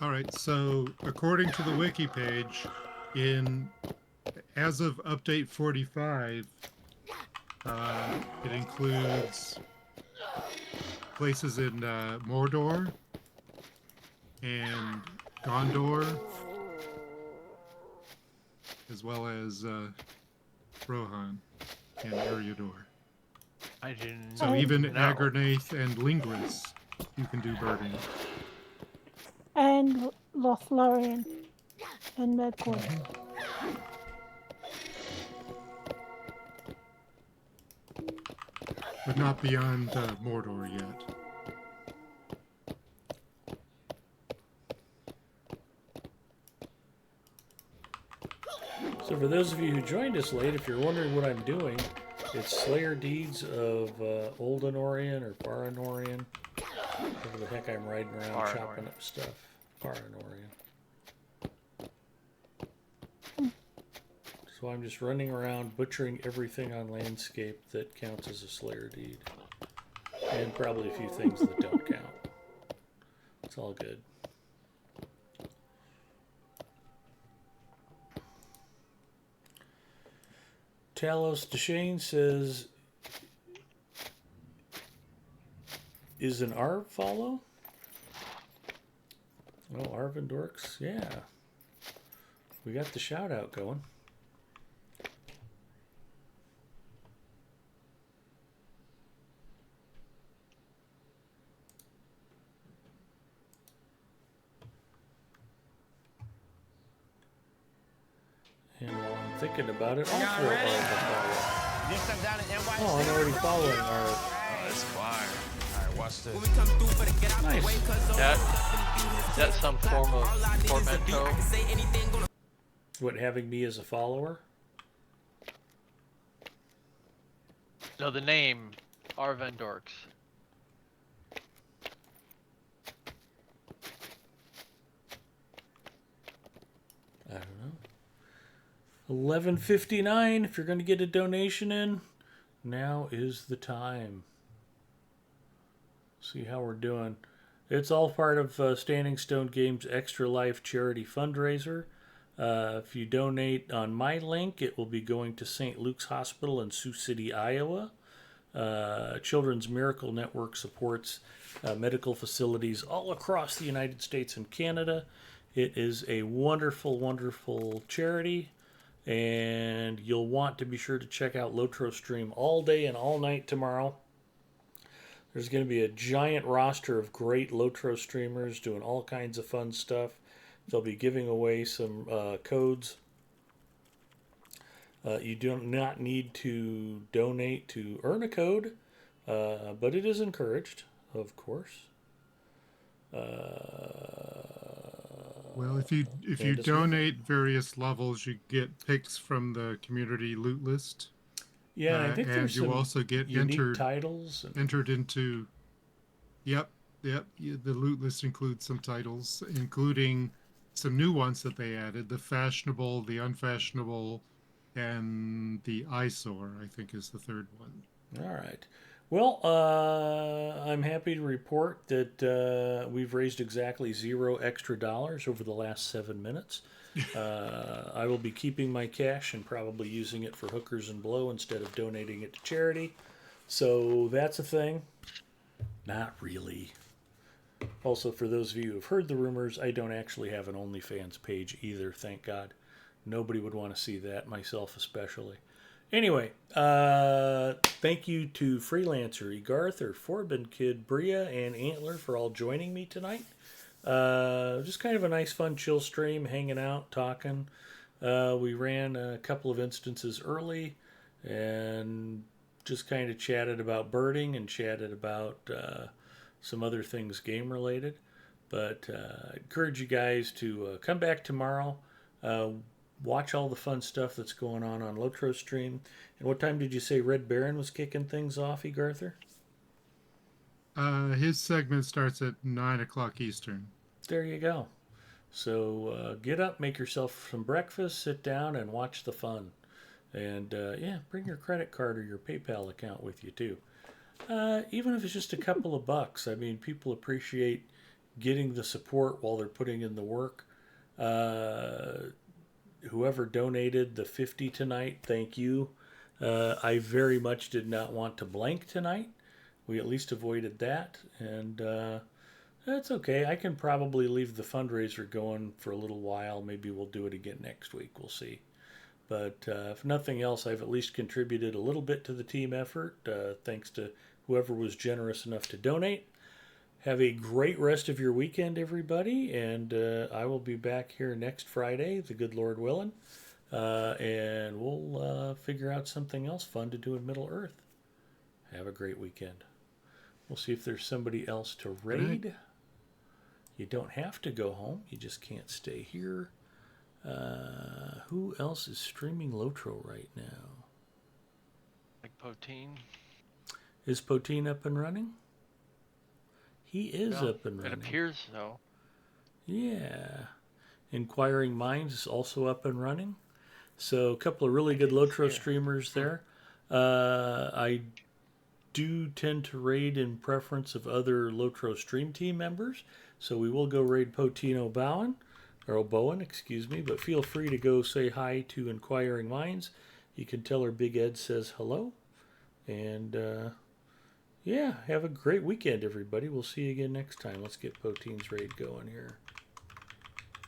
All right. So according to the wiki page, as of update 45, it includes places in Mordor and Gondor, as well as Rohan and Eriador. I didn't. So even know. Agarnath and Lingris, you can do birding. And Lothlorien and Medcourt. But not beyond Mordor yet. So for those of you who joined us late, if you're wondering what I'm doing, it's Slayer Deeds of Old Anorien or Far Anorien. Whatever the heck I'm riding around Far chopping Anorien. up stuff. Far Anorien. So I'm just running around butchering everything on landscape that counts as a Slayer Deed. And probably a few things that don't count. It's all good. Talos Deshane says, is an Arv follow? Oh, Arvin Dorks, yeah. We got the shout out going. And while I'm thinking about it, I'll throw Arv a follow. Next time down in NYC. Oh, I'm already following Arv. That's fire. Alright, watch this. Nice. That's some form of portmanteau. What, having me as a follower? No, the name Arvendorks. I don't know. 11:59. If you're going to get a donation in, now is the time. See how we're doing. It's all part of Standing Stone Games Extra Life charity fundraiser. If you donate on my link, it will be going to St. Luke's Hospital in Sioux City, Iowa. Children's Miracle Network supports medical facilities all across the United States and Canada. It is a wonderful, wonderful charity, and you'll want to be sure to check out Lotro Stream all day and all night tomorrow. There's going to be a giant roster of great Lotro streamers doing all kinds of fun stuff. They'll be giving away some codes. You do not need to donate to earn a code, but it is encouraged, of course. Well, if you donate various levels, you get picks from the community loot list. Yeah, I think and there's you some also get unique titles. Entered into. Yep. The loot list includes some titles, including some new ones that they added: the fashionable, the unfashionable, and the eyesore. I think is the third one. All right. Well, I'm happy to report that we've raised exactly $0 extra over the last 7 minutes. I will be keeping my cash and probably using it for hookers and blow instead of donating it to charity. So that's a thing. Not really. Also, for those of you who have heard the rumors, I don't actually have an OnlyFans page either, thank God. Nobody would want to see that, myself especially. Anyway, thank you to Freelancer, Egarth, Forbin Kid, Bria, and Antler for all joining me tonight. Just kind of a nice, fun, chill stream, hanging out, talking. We ran a couple of instances early and just kind of chatted about birding and chatted about some other things game-related. But I encourage you guys to come back tomorrow. Watch all the fun stuff that's going on Lotro Stream. And what time did you say Red Baron was kicking things off, Egarther? His segment starts at 9 o'clock Eastern. There you go. So get up, make yourself some breakfast, sit down, and watch the fun. And yeah, bring your credit card or your PayPal account with you too. Even if it's just a couple of bucks. I mean, people appreciate getting the support while they're putting in the work. Whoever donated the 50 tonight, thank you. I very much did not want to blank tonight. We at least avoided that, and that's okay. I can probably leave the fundraiser going for a little while. Maybe we'll do it again next week. We'll see. But if nothing else, I've at least contributed a little bit to the team effort, thanks to whoever was generous enough to donate. Have a great rest of your weekend, everybody, and I will be back here next Friday, the good Lord willing, and we'll figure out something else fun to do in Middle-earth. Have a great weekend. We'll see if there's somebody else to raid. You don't have to go home. You just can't stay here. Who else is streaming Lotro right now? Like Poteen. Is Poteen up and running? He is up and running. It appears so. Yeah. Inquiring Minds is also up and running. So a couple of really good Lotro streamers there. I do tend to raid in preference of other Lotro stream team members. So we will go raid Poteen O'Bowen. Or O'Bowen, excuse me, but feel free to go say hi to Inquiring Minds. You can tell her Big Ed says hello. And, yeah, have a great weekend, everybody. We'll see you again next time. Let's get Poteen's raid going here.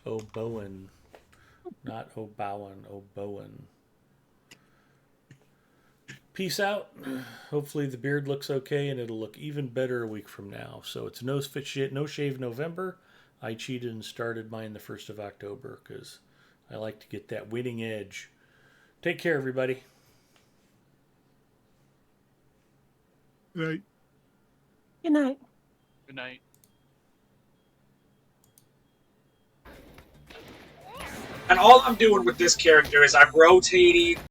O'Bowen. Not O'Bowen, O'Bowen. Peace out. Hopefully the beard looks okay, and it'll look even better a week from now. So it's no shave November. I cheated and started mine the 1st of October because I like to get that winning edge. Take care, everybody. Right. Good night. Good night. And all I'm doing with this character is I'm rotating